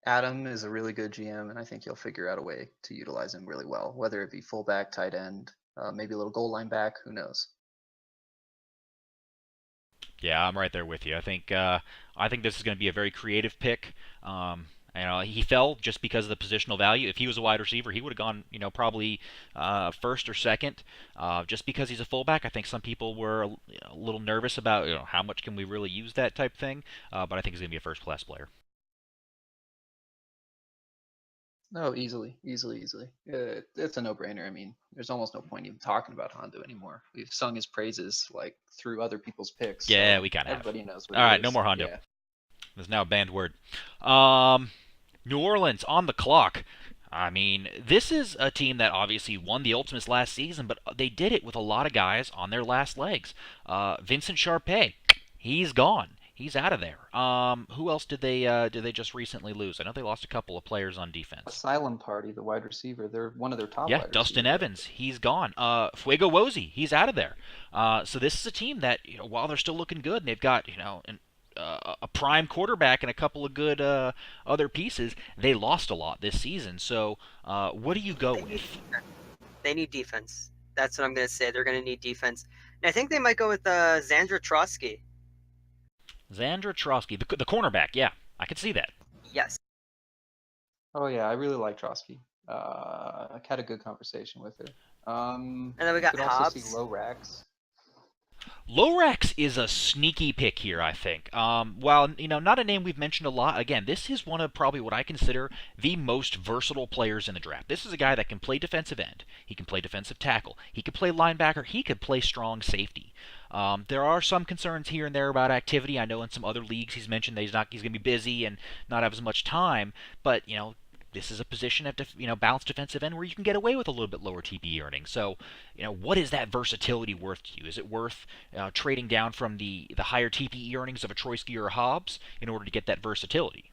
Speaker 3: Adam is a really good GM, and I think he'll figure out a way to utilize him really well, whether it be fullback, tight end, maybe a little goal line back. Who knows?
Speaker 1: Yeah, I'm right there with you. I think this is going to be a very creative pick. He fell just because of the positional value. If he was a wide receiver, he would have gone, probably first or second. Just because he's a fullback, I think some people were a little nervous about, how much can we really use that type thing. But I think he's going to be a first-class player.
Speaker 3: No, easily. It's a no-brainer. I mean, there's almost no point even talking about Hondo anymore. We've sung his praises like through other people's picks.
Speaker 1: Yeah,
Speaker 3: so
Speaker 1: we kind of have.
Speaker 3: everybody knows what
Speaker 1: All
Speaker 3: it
Speaker 1: right,
Speaker 3: is.
Speaker 1: no more Hondo.
Speaker 3: Yeah.
Speaker 1: There's now a banned word. New Orleans on the clock. I mean, this is a team that obviously won the Ultimates last season, but they did it with a lot of guys on their last legs. Vincent Sharpay, he's gone. He's out of there. Who else did they just recently lose? I know they lost a couple of players on defense.
Speaker 3: Asylum Party, the wide receiver. They're one of their top.
Speaker 1: Yeah,
Speaker 3: wide
Speaker 1: Dustin
Speaker 3: receivers.
Speaker 1: Evans, he's gone. Fuego Wozy, he's out of there. So this is a team that, while they're still looking good, and they've got, a prime quarterback and a couple of good other pieces, they lost a lot this season. So what do you go with?
Speaker 2: They need defense. That's what I'm going to say. They're going to need defense. And I think they might go with Zandra Trotsky.
Speaker 1: Zandra Trotsky, the cornerback, yeah, I can see that.
Speaker 2: Yes.
Speaker 3: Oh yeah, I really like Trotsky. I had a good conversation with her.
Speaker 2: And then we got
Speaker 3: could also
Speaker 2: Hobbs.
Speaker 3: see Low Racks.
Speaker 1: Lorax is a sneaky pick here, I think. While, not a name we've mentioned a lot, again, this is one of probably what I consider the most versatile players in the draft. This is a guy that can play defensive end. He can play defensive tackle. He can play linebacker. He could play strong safety. There are some concerns here and there about activity. I know in some other leagues he's mentioned that he's going to be busy and not have as much time, but, this is a position at balanced defensive end where you can get away with a little bit lower TPE earnings. So, what is that versatility worth to you? Is it worth trading down from the higher TPE earnings of a Troitsky or a Hobbs in order to get that versatility?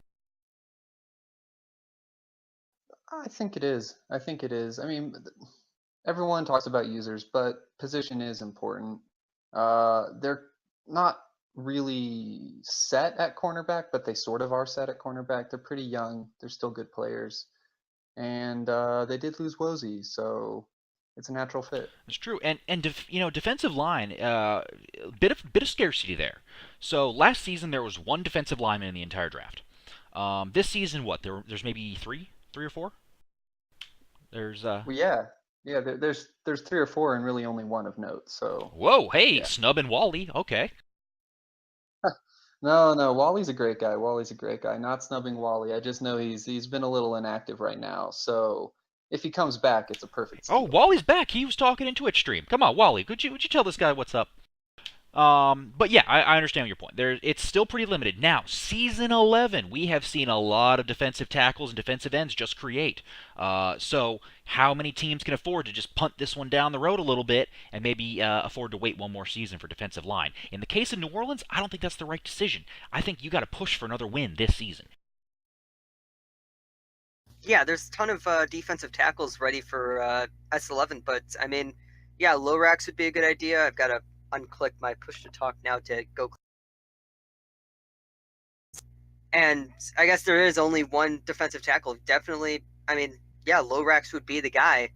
Speaker 3: I think it is. I mean, everyone talks about users, but position is important. They're not really set at cornerback, but they sort of are set at cornerback. They're pretty young. They're still good players, and they did lose Wozy, so it's a natural fit.
Speaker 1: It's true, and defensive line, bit of scarcity there. So last season there was one defensive lineman in the entire draft. This season, what there's maybe three or four. There's
Speaker 3: Well, yeah, yeah. There's three or four and really only one of note. So
Speaker 1: whoa, hey,
Speaker 3: yeah.
Speaker 1: Snub and Wally. Okay.
Speaker 3: No, no. Wally's a great guy. Wally's a great guy. Not snubbing Wally. I just know he's been a little inactive right now. So if he comes back, it's a perfect
Speaker 1: Oh,
Speaker 3: steal.
Speaker 1: Wally's back. He was talking in Twitch stream. Come on, Wally. Would you tell this guy what's up? But yeah, I understand your point. It's still pretty limited. Now, season 11, we have seen a lot of defensive tackles and defensive ends just create. So how many teams can afford to just punt this one down the road a little bit and maybe afford to wait one more season for defensive line? In the case of New Orleans, I don't think that's the right decision. I think you got to push for another win this season.
Speaker 2: Yeah, there's a ton of defensive tackles ready for S11, but I mean, yeah, low racks would be a good idea. I've got to unclick my push to talk now to go. And I guess there is only one defensive tackle. Definitely, I mean, yeah, low racks would be the guy.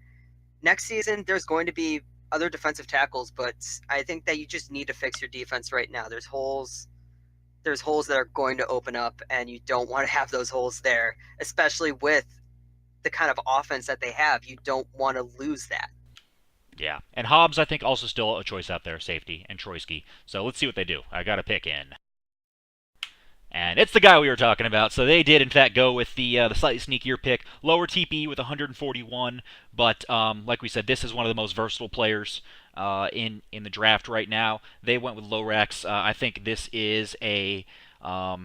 Speaker 2: Next season, there's going to be other defensive tackles, but I think that you just need to fix your defense right now. There's holes. There's holes that are going to open up, and you don't want to have those holes there, especially with the kind of offense that they have. You don't want to lose that.
Speaker 1: Yeah. And Hobbs, I think, also still a choice out there, safety, and Troyski. So let's see what they do. I got to pick in. And it's the guy we were talking about. So they did, in fact, go with the slightly sneakier pick, lower TP with 141. But like we said, this is one of the most versatile players in the draft right now. They went with Lorax. I think this is a I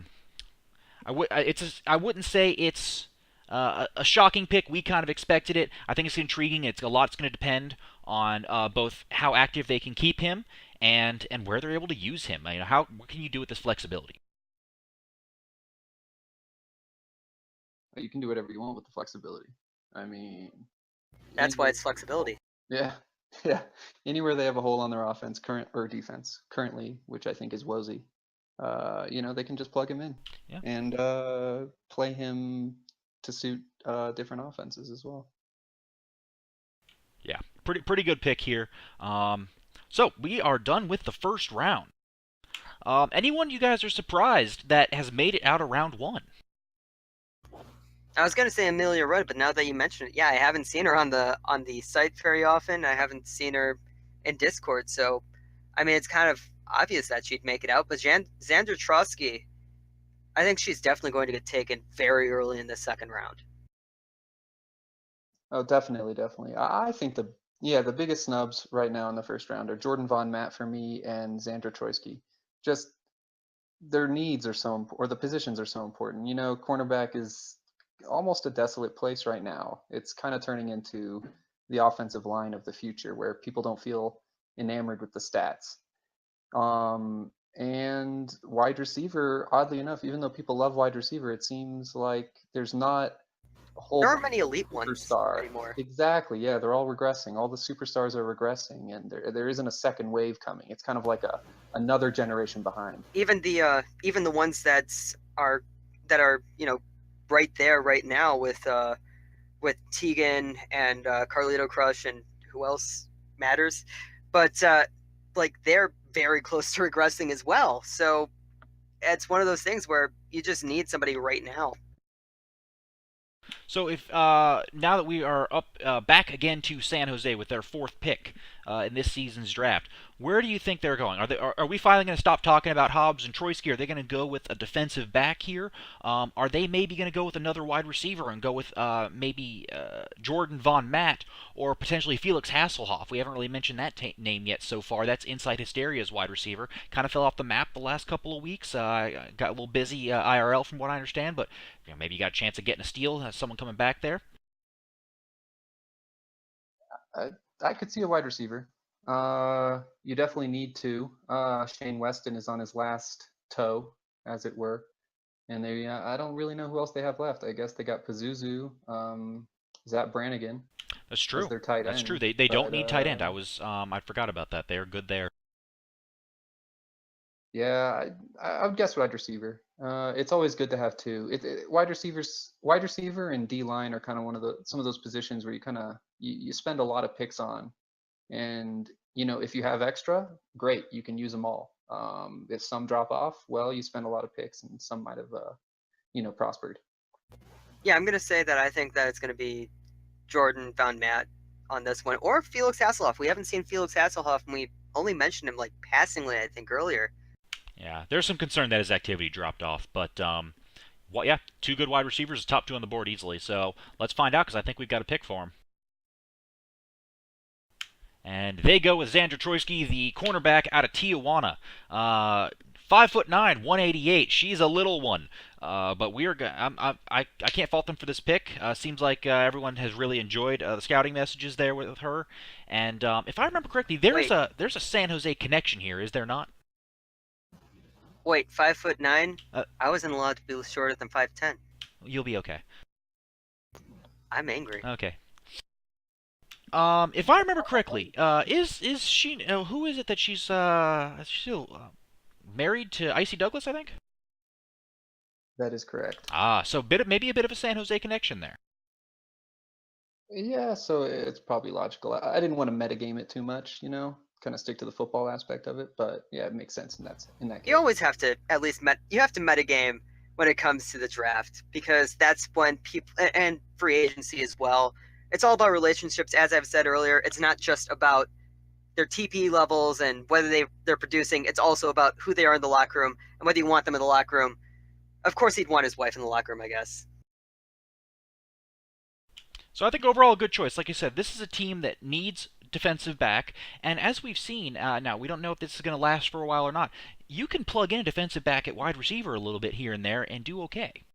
Speaker 1: wouldn't say it's a shocking pick. We kind of expected it. I think it's intriguing. It's a lot's going to depend on both how active they can keep him and where they're able to use him. You know, what can you do with this flexibility?
Speaker 3: You can do whatever you want with the flexibility. I mean,
Speaker 2: That's why it's flexibility.
Speaker 3: Yeah, yeah. Anywhere they have a hole on their offense, current or defense, currently, which I think is Wozy, they can just plug him in
Speaker 1: Yeah.
Speaker 3: and play him to suit different offenses as well.
Speaker 1: Yeah, pretty good pick here. So we are done with the first round. Anyone you guys are surprised that has made it out of round one?
Speaker 2: I was gonna say Amelia Rudd, but now that you mention it, yeah, I haven't seen her on the site very often. I haven't seen her in Discord, so I mean it's kind of obvious that she'd make it out. But Xander Trotsky, I think she's definitely going to get taken very early in the second round.
Speaker 3: Oh, definitely, definitely. I think the biggest snubs right now in the first round are Jordan Von Matt for me and Xander Troitsky. Just their needs are so or the positions are so important. Cornerback is almost a desolate place right now. It's kind of turning into the offensive line of the future where people don't feel enamored with the stats. And wide receiver, oddly enough, even though people love wide receiver, it seems like there's not a whole
Speaker 2: There aren't many elite
Speaker 3: superstar
Speaker 2: ones anymore.
Speaker 3: Exactly. Yeah, they're all regressing. All the superstars are regressing, and there isn't a second wave coming. It's kind of like another generation behind.
Speaker 2: Even the ones that are right there right now with Tegan and Carlito Crush and who else matters, but like they're very close to regressing as well. So it's one of those things where you just need somebody right now.
Speaker 1: So if now that we are up back again to San Jose with their fourth pick in this season's draft, where do you think they're going? Are we finally going to stop talking about Hobbs and Troyski? Are they going to go with a defensive back here? Are they maybe going to go with another wide receiver and go with maybe Jordan Von Matt or potentially Felix Hasselhoff? We haven't really mentioned that name yet so far. That's Inside Hysteria's wide receiver. Kind of fell off the map the last couple of weeks. Got a little busy IRL from what I understand, but maybe you got a chance of getting a steal. Someone coming back there.
Speaker 3: I could see a wide receiver. You definitely need to. Shane Weston is on his last toe, as it were, and I don't really know who else they have left. I guess they got Pazuzu, Zach Brannigan.
Speaker 1: That's true.
Speaker 3: Their tight
Speaker 1: That's
Speaker 3: end,
Speaker 1: true. They don't need tight end. I forgot about that. They're good there.
Speaker 3: Yeah, I would guess wide receiver. It's always good to have two. Wide receiver and D line are kind of some of those positions where you spend a lot of picks on, and if you have extra, great, you can use them all. If some drop off, well, you spend a lot of picks, and some might have prospered.
Speaker 2: Yeah, I'm gonna say that I think that it's gonna be Jordan Von Matt on this one, or Felix Hasselhoff. We haven't seen Felix Hasselhoff, and we only mentioned him like passingly, I think, earlier.
Speaker 1: Yeah, there's some concern that his activity dropped off, but well, yeah, two good wide receivers, top two on the board easily. So let's find out because I think we've got a pick for him. And they go with Xander Troisky, the cornerback out of Tijuana. 5'9", 188. She's a little one, but we are. I can't fault them for this pick. Seems like everyone has really enjoyed the scouting messages there with her. And if I remember correctly, there's a San Jose connection here, is there not?
Speaker 2: Wait, 5'9"? I wasn't allowed to be shorter than 5'10".
Speaker 1: You'll be okay.
Speaker 2: I'm angry.
Speaker 1: Okay. If I remember correctly, is she? Who is it that she's still married to? Icy Douglas, I think.
Speaker 3: That is correct.
Speaker 1: So maybe a bit of a San Jose connection there.
Speaker 3: Yeah, so it's probably logical. I didn't want to metagame it too much, kind of stick to the football aspect of it. But yeah, it makes sense in that case.
Speaker 2: You always have to at least you have to metagame when it comes to the draft, because that's when people, and free agency as well. It's all about relationships, as I've said earlier. It's not just about their TP levels and whether they're producing. It's also about who they are in the locker room and whether you want them in the locker room. Of course, he'd want his wife in the locker room, I guess.
Speaker 1: So I think overall a good choice. Like I said, this is a team that needs defensive back, and as we've seen, now we don't know if this is going to last for a while or not. You can plug in a defensive back at wide receiver a little bit here and there and do okay.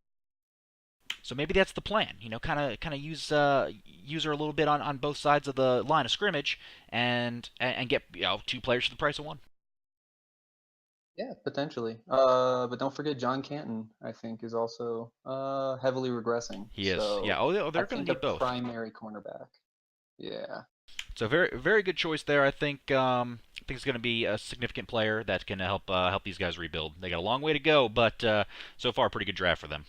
Speaker 1: So maybe that's the plan. Kind of use her a little bit on both sides of the line of scrimmage, and get two players for the price of one.
Speaker 3: Yeah, potentially. But don't forget John Canton, I think, is also heavily regressing.
Speaker 1: He is.
Speaker 3: So
Speaker 1: Yeah. They're going to need both.
Speaker 3: Primary cornerback. Yeah. So
Speaker 1: very, very good choice there. I think it's going to be a significant player that can help these guys rebuild. They got a long way to go, but so far, pretty good draft for them.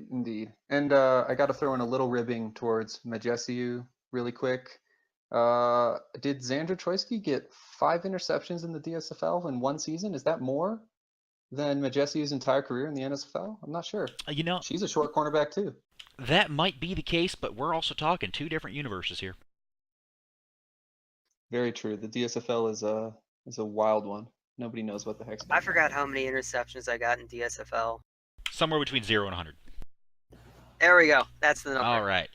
Speaker 3: Indeed. And I got to throw in a little ribbing towards Majesiu really quick. Did Xander Troisky get 5 interceptions in the DSFL in one season? Is that more than Majesiu's entire career in the NSFL? I'm not sure. She's a short cornerback too.
Speaker 1: That might be the case, but we're also talking two different universes here.
Speaker 3: Very true. The DSFL is a wild one. Nobody knows what the heck's going on.
Speaker 2: I forgot how many interceptions I got in DSFL.
Speaker 1: Somewhere between 0 and 100.
Speaker 2: There we go. That's the number.
Speaker 1: All right.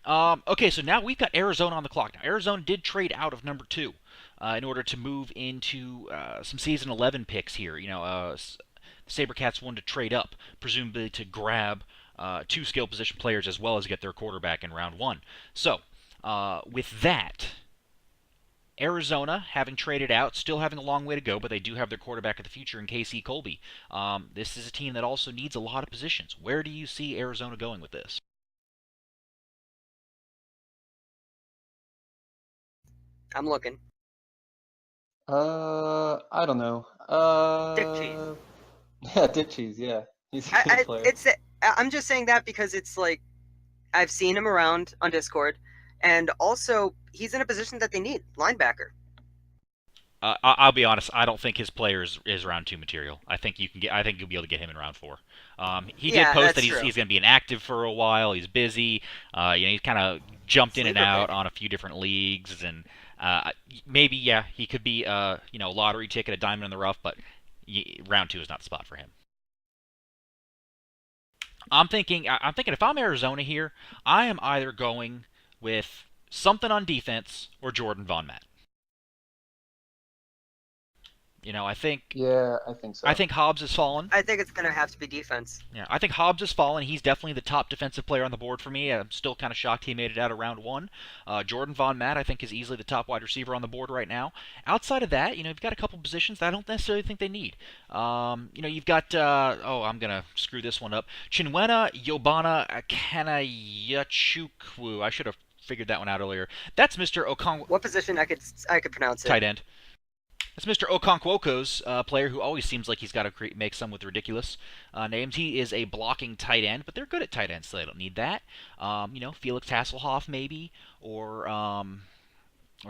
Speaker 1: Okay, so now we've got Arizona on the clock. Now, Arizona did trade out of number 2 in order to move into some Season 11 picks here. SaberCats wanted to trade up, presumably to grab 2 skill position players as well as get their quarterback in round 1. So, with that, Arizona, having traded out, still having a long way to go, but they do have their quarterback of the future in KC Colby. This is a team that also needs a lot of positions. Where do you see Arizona going with this?
Speaker 2: I'm looking.
Speaker 3: I don't know.
Speaker 2: Dick Cheese.
Speaker 3: Yeah, Dick Cheese. Yeah, he's a good player.
Speaker 2: I'm just saying that because it's like I've seen him around on Discord, and also he's in a position that they need, linebacker.
Speaker 1: I'll be honest. I don't think his player is round 2 material. I think you'll be able to get him in round 4. He did post that he's going to be inactive for a while. He's busy. He's kind of jumped in and out on a few different leagues, and maybe he could be a lottery ticket, a diamond in the rough. But round 2 is not the spot for him. I'm thinking if I'm Arizona here, I am either going with something on defense or Jordan Von Matt. I think.
Speaker 3: Yeah, I think so.
Speaker 1: I think Hobbs has fallen.
Speaker 2: I think it's going to have to be defense.
Speaker 1: Yeah, I think Hobbs has fallen. He's definitely the top defensive player on the board for me. I'm still kind of shocked he made it out of round 1. Jordan Von Matt, I think, is easily the top wide receiver on the board right now. Outside of that, you've got a couple positions that I don't necessarily think they need. You've got, I'm going to screw this one up. Chinwena Yobana Kanayachukwu. I should have figured that one out earlier. That's Mr. Okonkwo.
Speaker 2: What position I could pronounce it?
Speaker 1: Tight end. That's Mr. Okonkwo's player who always seems like he's got to make some with ridiculous names. He is a blocking tight end, but they're good at tight ends, so they don't need that. Felix Hasselhoff maybe, or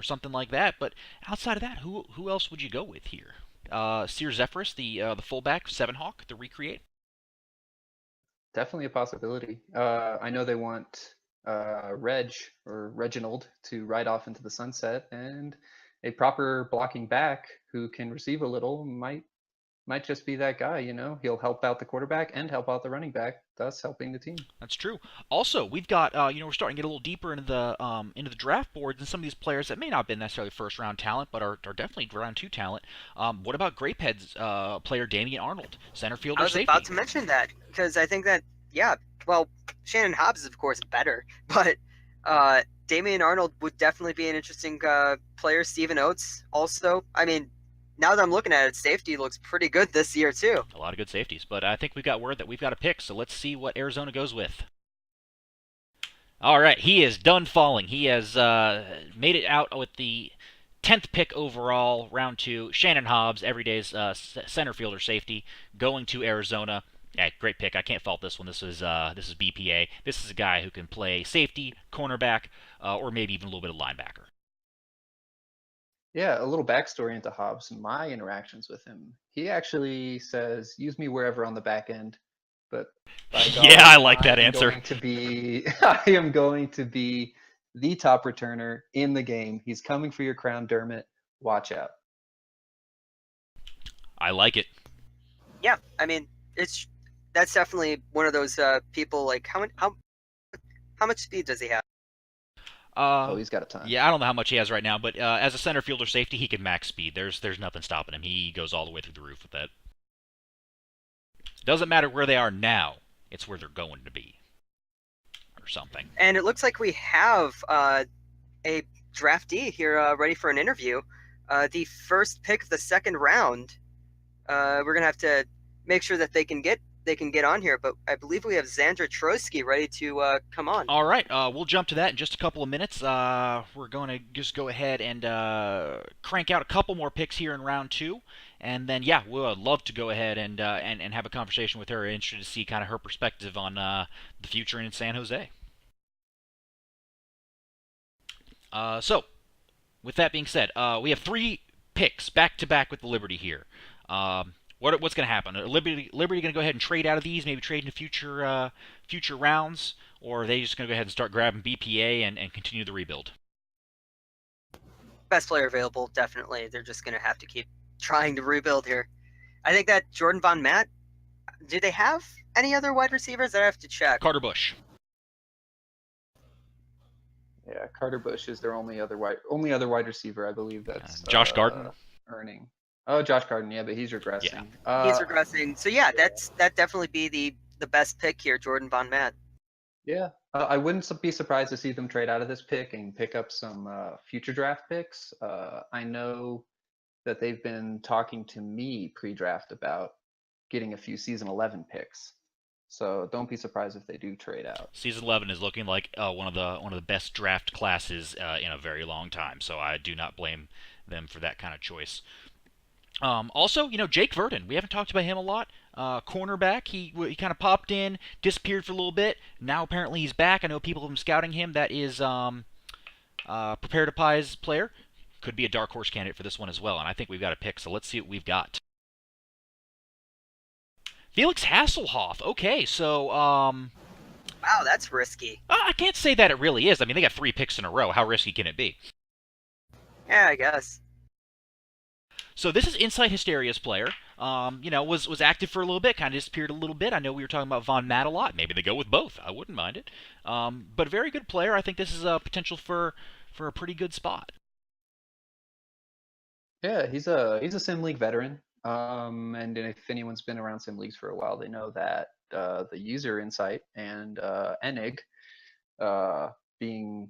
Speaker 1: something like that. But outside of that, who else would you go with here? Sear Zephyrus, the fullback, 7-Hawk, the recreate.
Speaker 3: Definitely a possibility. I know they want Reginald to ride off into the sunset, and a proper blocking back who can receive a little might just be that guy. He'll help out the quarterback and help out the running back, thus helping the team.
Speaker 1: That's true. Also, we've got we're starting to get a little deeper into the draft boards and some of these players that may not have been necessarily first round talent, but are definitely round 2 talent. What about Grapehead's player Damian Arnold, center fielder
Speaker 2: I was
Speaker 1: safety?
Speaker 2: about to mention that because I think that well, Shannon Hobbs is of course better, but Damian Arnold would definitely be an interesting player. Stephen Oates also. I mean, now that I'm looking at it, safety looks pretty good this year too.
Speaker 1: A lot of good safeties, but I think we've got word that we've got a pick, so let's see what Arizona goes with. All right, he is done falling. He has made it out with the 10th pick overall, round 2. Shannon Hobbs, everyday's center fielder safety, going to Arizona. Yeah, great pick. I can't fault this one. This is BPA. This is a guy who can play safety, cornerback, or maybe even a little bit of linebacker.
Speaker 3: Yeah, a little backstory into Hobbs. My interactions with him, he actually says, "Use me wherever on the back end." But by golly,
Speaker 1: Yeah, I like that answer.
Speaker 3: I am going to be the top returner in the game. He's coming for your crown, Dermot. Watch out.
Speaker 1: I like it.
Speaker 2: Yeah, I mean, that's definitely one of those people. Like, how much speed does he have?
Speaker 3: He's got a ton.
Speaker 1: Yeah, I don't know how much he has right now, but as a center fielder safety, he can max speed. There's nothing stopping him. He goes all the way through the roof with that. Doesn't matter where they are now. It's where they're going to be. Or something.
Speaker 2: And it looks like we have a draftee here ready for an interview. The first pick of the second round. We're going to have to make sure that they can get on here, but I believe we have Xander Trotsky ready to come on.
Speaker 1: All right, we'll jump to that in just a couple of minutes. We're going to just go ahead and crank out a couple more picks here in round 2, and then we'd love to go ahead and have a conversation with her. Interested to see kind of her perspective on the future in San Jose. So, with that being said, we have 3 picks back to back with the Liberty here. What's going to happen? Are Liberty going to go ahead and trade out of these, maybe trade into future rounds, or are they just going to go ahead and start grabbing BPA and continue the rebuild?
Speaker 2: Best player available, definitely. They're just going to have to keep trying to rebuild here. I think that Jordan Von Matt. Do they have any other wide receivers? I have to check.
Speaker 1: Carter Bush.
Speaker 3: Yeah, Carter Bush is their only other wide receiver, I believe. That's
Speaker 1: Josh Garden
Speaker 3: earning. Oh, Josh Garden, yeah, but he's regressing.
Speaker 2: Yeah. He's regressing. So that definitely be the best pick here, Jordan Von Matt.
Speaker 3: Yeah, I wouldn't be surprised to see them trade out of this pick and pick up some future draft picks. I know that they've been talking to me pre-draft about getting a few season 11 picks. So don't be surprised if they do trade out.
Speaker 1: Season 11 is looking like one of the best draft classes in a very long time. So I do not blame them for that kind of choice. Also, Jake Verdon. We haven't talked about him a lot. Cornerback. He kind of popped in, disappeared for a little bit. Now apparently he's back. I know people have been scouting him. That is Prepare to Pie's player. Could be a dark horse candidate for this one as well. And I think we've got a pick. So let's see what we've got. Felix Hasselhoff. Okay, so
Speaker 2: wow, that's risky.
Speaker 1: I can't say that it really is. I mean, they got 3 picks in a row. How risky can it be?
Speaker 2: Yeah, I guess.
Speaker 1: So this is Inside Hysteria's player. Was active for a little bit, kind of disappeared a little bit. I know we were talking about Von Matt a lot. Maybe they go with both. I wouldn't mind it. But very good player. I think this is a potential for a pretty good spot.
Speaker 3: Yeah, he's a Sim League veteran. And if anyone's been around Sim Leagues for a while, they know that the user Insight and Enig, being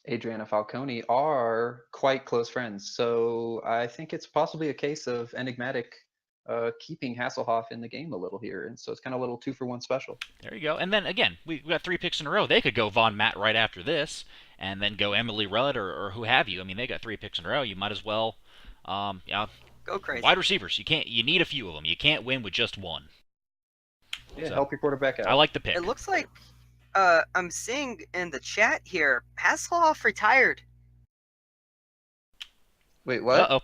Speaker 3: Adriana Falcone, are quite close friends. So I think it's possibly a case of Enigmatic keeping Hasselhoff in the game a little here. And so it's kind of a little 2-for-1 special.
Speaker 1: There you go. And then, again, we've got 3 picks in a row. They could go Von Matt right after this and then go Emily Rudd or who have you. I mean, they got 3 picks in a row. You might as well,
Speaker 2: go crazy.
Speaker 1: Wide receivers. You need a few of them. You can't win with just one.
Speaker 3: Yeah, so, help your quarterback out.
Speaker 1: I like the pick.
Speaker 2: It looks like I'm seeing in the chat here, Hasselhoff retired.
Speaker 3: Wait, what?
Speaker 1: Uh-oh.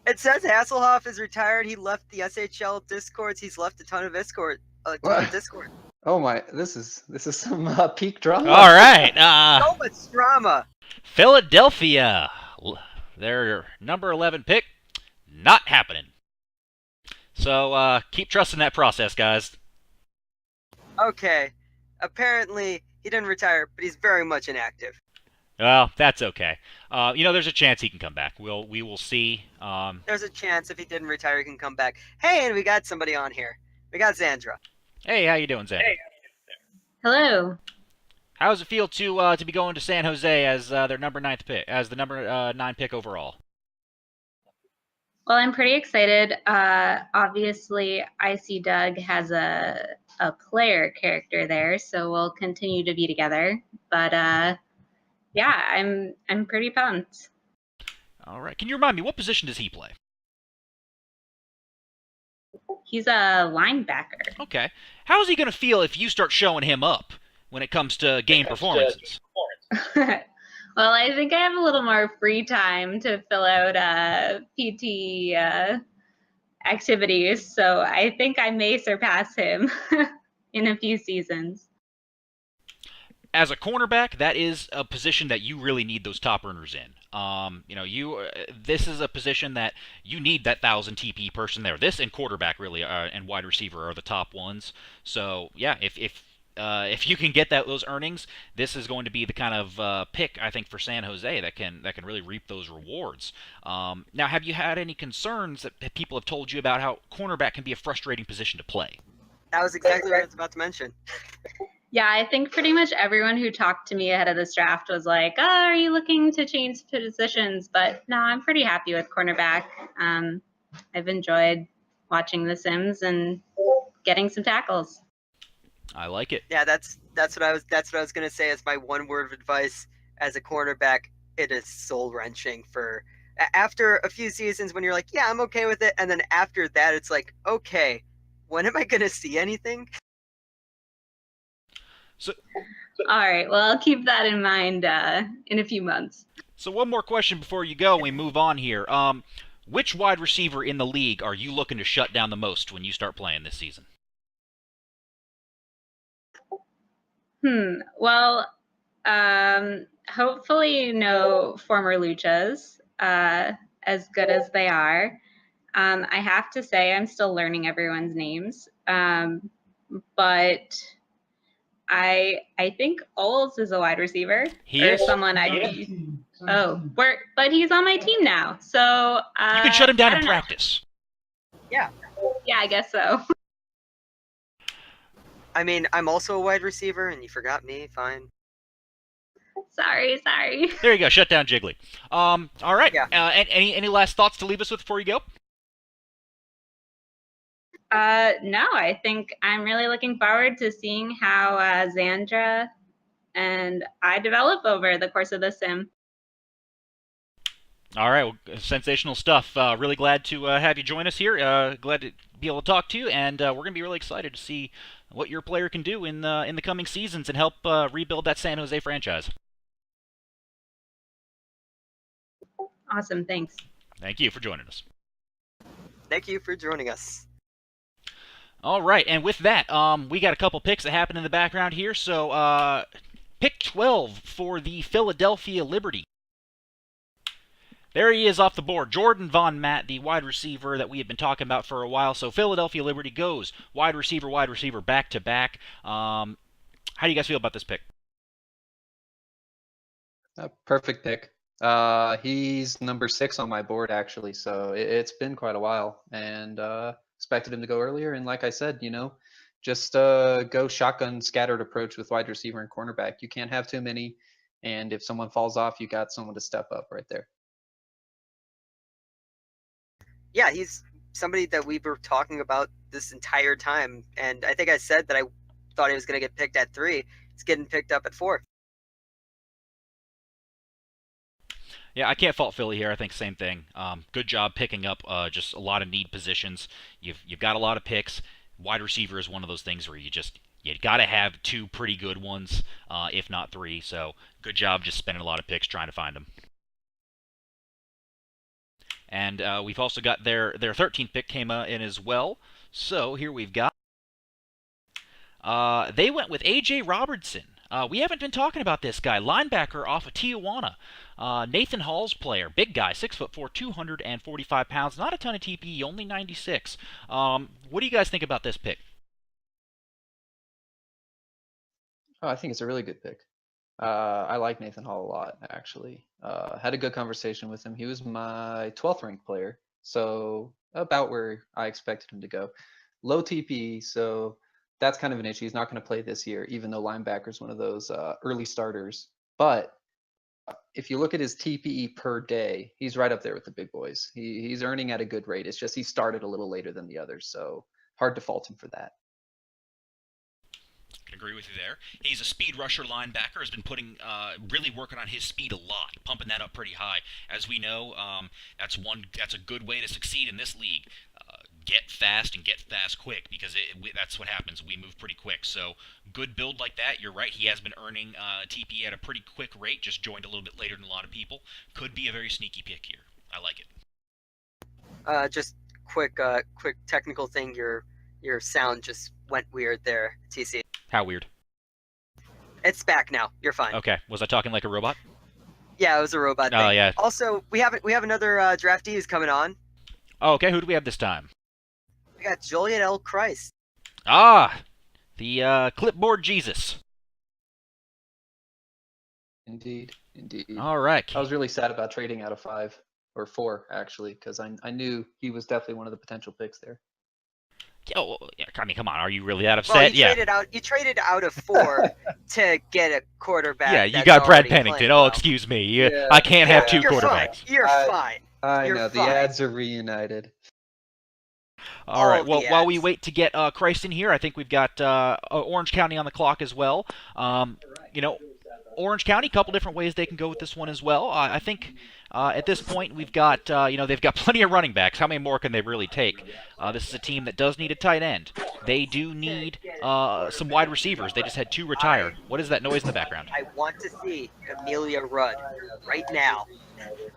Speaker 2: It says Hasselhoff is retired. He left the SHL Discords. He's left a ton of Discord.
Speaker 4: Oh my, this is some peak drama.
Speaker 1: All right.
Speaker 2: So much drama.
Speaker 1: Philadelphia. Their number 11 pick. Not happening. So keep trusting that process, guys.
Speaker 2: Okay. Apparently, he didn't retire, but he's very much inactive.
Speaker 1: Well, that's okay. There's a chance he can come back. We will see.
Speaker 2: There's a chance if he didn't retire, he can come back. Hey, and we got somebody on here. We got Xandra.
Speaker 1: Hey, how you doing, Zan?
Speaker 5: Hey.
Speaker 6: Hello.
Speaker 1: How does it feel to be going to San Jose as their number 9th pick, as the number 9 pick overall?
Speaker 6: Well, I'm pretty excited. Obviously, I see Doug has a player character there, so we'll continue to be together. But yeah, I'm pretty pumped.
Speaker 1: All right. Can you remind me, what position does he play?
Speaker 6: He's a linebacker.
Speaker 1: Okay. How is he going to feel if you start showing him up when it comes to game performances?
Speaker 6: Well, I think I have a little more free time to fill out PT activities, so I think I may surpass him in a few seasons.
Speaker 1: As a cornerback, that is a position that you really need those top earners in. This is a position that you need that 1,000 TP person there. This and quarterback really, and wide receiver are the top ones. So yeah, if you can get those earnings, this is going to be the kind of pick I think for San Jose that can really reap those rewards. Now, have you had any concerns that people have told you about how cornerback can be a frustrating position to play?
Speaker 2: That was exactly what I was about to mention.
Speaker 6: Yeah, I think pretty much everyone who talked to me ahead of this draft was like, "Oh, are you looking to change positions?" But no, I'm pretty happy with cornerback. I've enjoyed watching The Sims and getting some tackles.
Speaker 1: I like it.
Speaker 2: Yeah, that's what I was gonna say as my one word of advice as a cornerback. It is soul wrenching for after a few seasons when you're like, yeah, I'm okay with it, and then after that, it's like, okay, when am I gonna see anything?
Speaker 1: So,
Speaker 6: All right, well, I'll keep that in mind in a few months.
Speaker 1: So one more question before you go and we move on here. Which wide receiver in the league are you looking to shut down the most when you start playing this season?
Speaker 6: Well, hopefully no former Luchas, as good as they are. I have to say I'm still learning everyone's names, but I think Oles is a wide receiver.
Speaker 1: He is?
Speaker 6: Someone but he's on my team now, so
Speaker 1: you can shut him down in practice.
Speaker 2: Yeah,
Speaker 6: I guess so.
Speaker 2: I mean, I'm also a wide receiver, and you forgot me. Fine.
Speaker 6: Sorry.
Speaker 1: There you go. Shut down Jiggly. All right.
Speaker 2: Yeah.
Speaker 1: Any last thoughts to leave us with before you go?
Speaker 6: No, I think I'm really looking forward to seeing how Xandra and I develop over the course of the sim.
Speaker 1: All right, well, sensational stuff. Really glad to have you join us here. Glad to be able to talk to you, and we're going to be really excited to see what your player can do in the coming seasons and help rebuild that San Jose franchise.
Speaker 6: Awesome, thanks.
Speaker 1: Thank you for joining us.
Speaker 2: Thank you for joining us.
Speaker 1: All right, and with that, we got a couple picks that happened in the background here. So, pick 12 for the Philadelphia Liberty. There he is off the board, Jordan Von Matt, the wide receiver that we have been talking about for a while. So Philadelphia Liberty goes wide receiver, back to back. How do you guys feel about this pick?
Speaker 4: Perfect pick. He's number 6 on my board, actually, so it's been quite a while, and expected him to go earlier. And like I said, just go shotgun scattered approach with wide receiver and cornerback. You can't have too many, and if someone falls off, you got someone to step up right there.
Speaker 2: Yeah, he's somebody that we were talking about this entire time, and I think I said that I thought he was going to get picked at 3. He's getting picked up at 4.
Speaker 1: Yeah, I can't fault Philly here. I think same thing. Good job picking up just a lot of need positions. You've got a lot of picks. Wide receiver is one of those things where you got to have 2 pretty good ones, if not 3. So good job just spending a lot of picks trying to find them. And we've also got their 13th pick came in as well. So here we've got They went with A.J. Robertson. We haven't been talking about this guy, linebacker off of Tijuana. Nathan Hall's player, big guy, 6'4", 245 pounds, not a ton of TPE, only 96. What do you guys think about this pick?
Speaker 4: Oh, I think it's a really good pick. I like Nathan Hall a lot, actually. Had a good conversation with him. He was my 12th ranked player, so about where I expected him to go. Low TPE, so that's kind of an issue. He's not going to play this year, even though linebacker is one of those early starters. But if you look at his TPE per day, he's right up there with the big boys. He's earning at a good rate. It's just he started a little later than the others, so hard to fault him for that.
Speaker 1: I can agree with you there. He's a speed rusher linebacker, has been really working on his speed a lot, pumping that up pretty high. As we know, that's a good way to succeed in this league. Get fast and get fast quick, because that's what happens. We move pretty quick. So good build like that. You're right. He has been earning TP at a pretty quick rate. Just joined a little bit later than a lot of people. Could be a very sneaky pick here. I like it.
Speaker 2: Just quick technical thing. Your sound just went weird there, TC.
Speaker 1: How weird?
Speaker 2: It's back now. You're fine.
Speaker 1: Okay. Was I talking like a robot?
Speaker 2: Yeah, it was a robot thing.
Speaker 1: Oh, yeah.
Speaker 2: Also, we have another draftee who's coming on.
Speaker 1: Oh, okay. Who do we have this time?
Speaker 2: We got Julian L. Christ.
Speaker 1: Ah, the clipboard Jesus.
Speaker 4: Indeed.
Speaker 1: All right.
Speaker 4: I was really sad about trading out of 5 or 4, actually, because I knew he was definitely one of the potential picks there.
Speaker 1: Oh, I mean, come on. Are you really that upset?
Speaker 2: Well, you traded out of 4 to get a quarterback.
Speaker 1: Yeah, you
Speaker 2: that's
Speaker 1: got Brad
Speaker 2: already
Speaker 1: Pennington.
Speaker 2: playing
Speaker 1: Oh,
Speaker 2: well.
Speaker 1: excuse me.
Speaker 4: Yeah.
Speaker 1: I can't have 2
Speaker 2: You're
Speaker 1: quarterbacks.
Speaker 2: Fine. You're fine.
Speaker 4: I
Speaker 2: You're
Speaker 4: know, the
Speaker 2: fine.
Speaker 4: ads are reunited.
Speaker 1: All right.
Speaker 2: All
Speaker 1: Well,
Speaker 2: the
Speaker 1: while we
Speaker 2: ads.
Speaker 1: wait to get Christ in here, I think we've got Orange County on the clock as well. Orange County, a couple different ways they can go with this one as well. I think at this point we've got, they've got plenty of running backs. How many more can they really take? This is a team that does need a tight end. They do need some wide receivers. They just had 2 retire. What is that noise in the background?
Speaker 2: I want to see Amelia Rudd right now.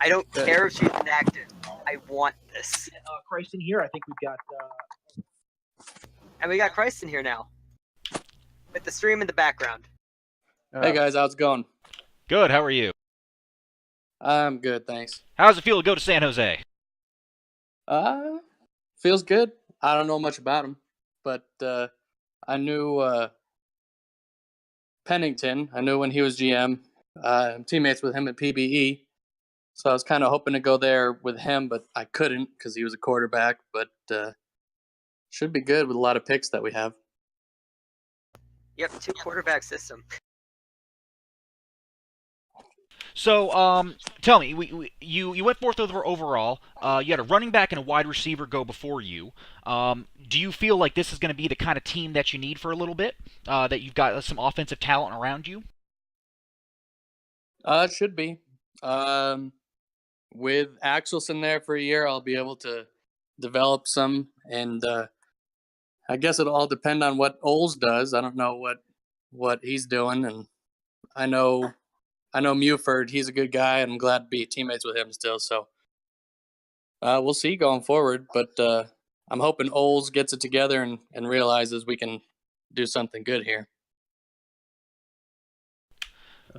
Speaker 2: I don't care if she's inactive. I want this.
Speaker 1: Christ in here, I think we've got...
Speaker 2: And we got Christ in here now. With the stream in the background.
Speaker 5: Hey guys, how's it going?
Speaker 1: Good, how are you?
Speaker 5: I'm good, thanks.
Speaker 1: How does it feel to go to San Jose?
Speaker 5: Feels good. I don't know much about him, but I knew Pennington. I knew when he was GM. I'm teammates with him at PBE, so I was kind of hoping to go there with him, but I couldn't because he was a quarterback. But should be good with a lot of picks that we have.
Speaker 2: Yep, 2 quarterback system.
Speaker 1: So, tell me, you went 4th overall. You had a running back and a wide receiver go before you. Do you feel like this is going to be the kind of team that you need for a little bit? That you've got some offensive talent around you?
Speaker 5: It should be. With Axelson there for a year, I'll be able to develop some, and I guess it'll all depend on what Oles does. I don't know what he's doing, and I know Muford. He's a good guy, and I'm glad to be teammates with him still. So we'll see going forward, but I'm hoping Oles gets it together and realizes we can do something good here.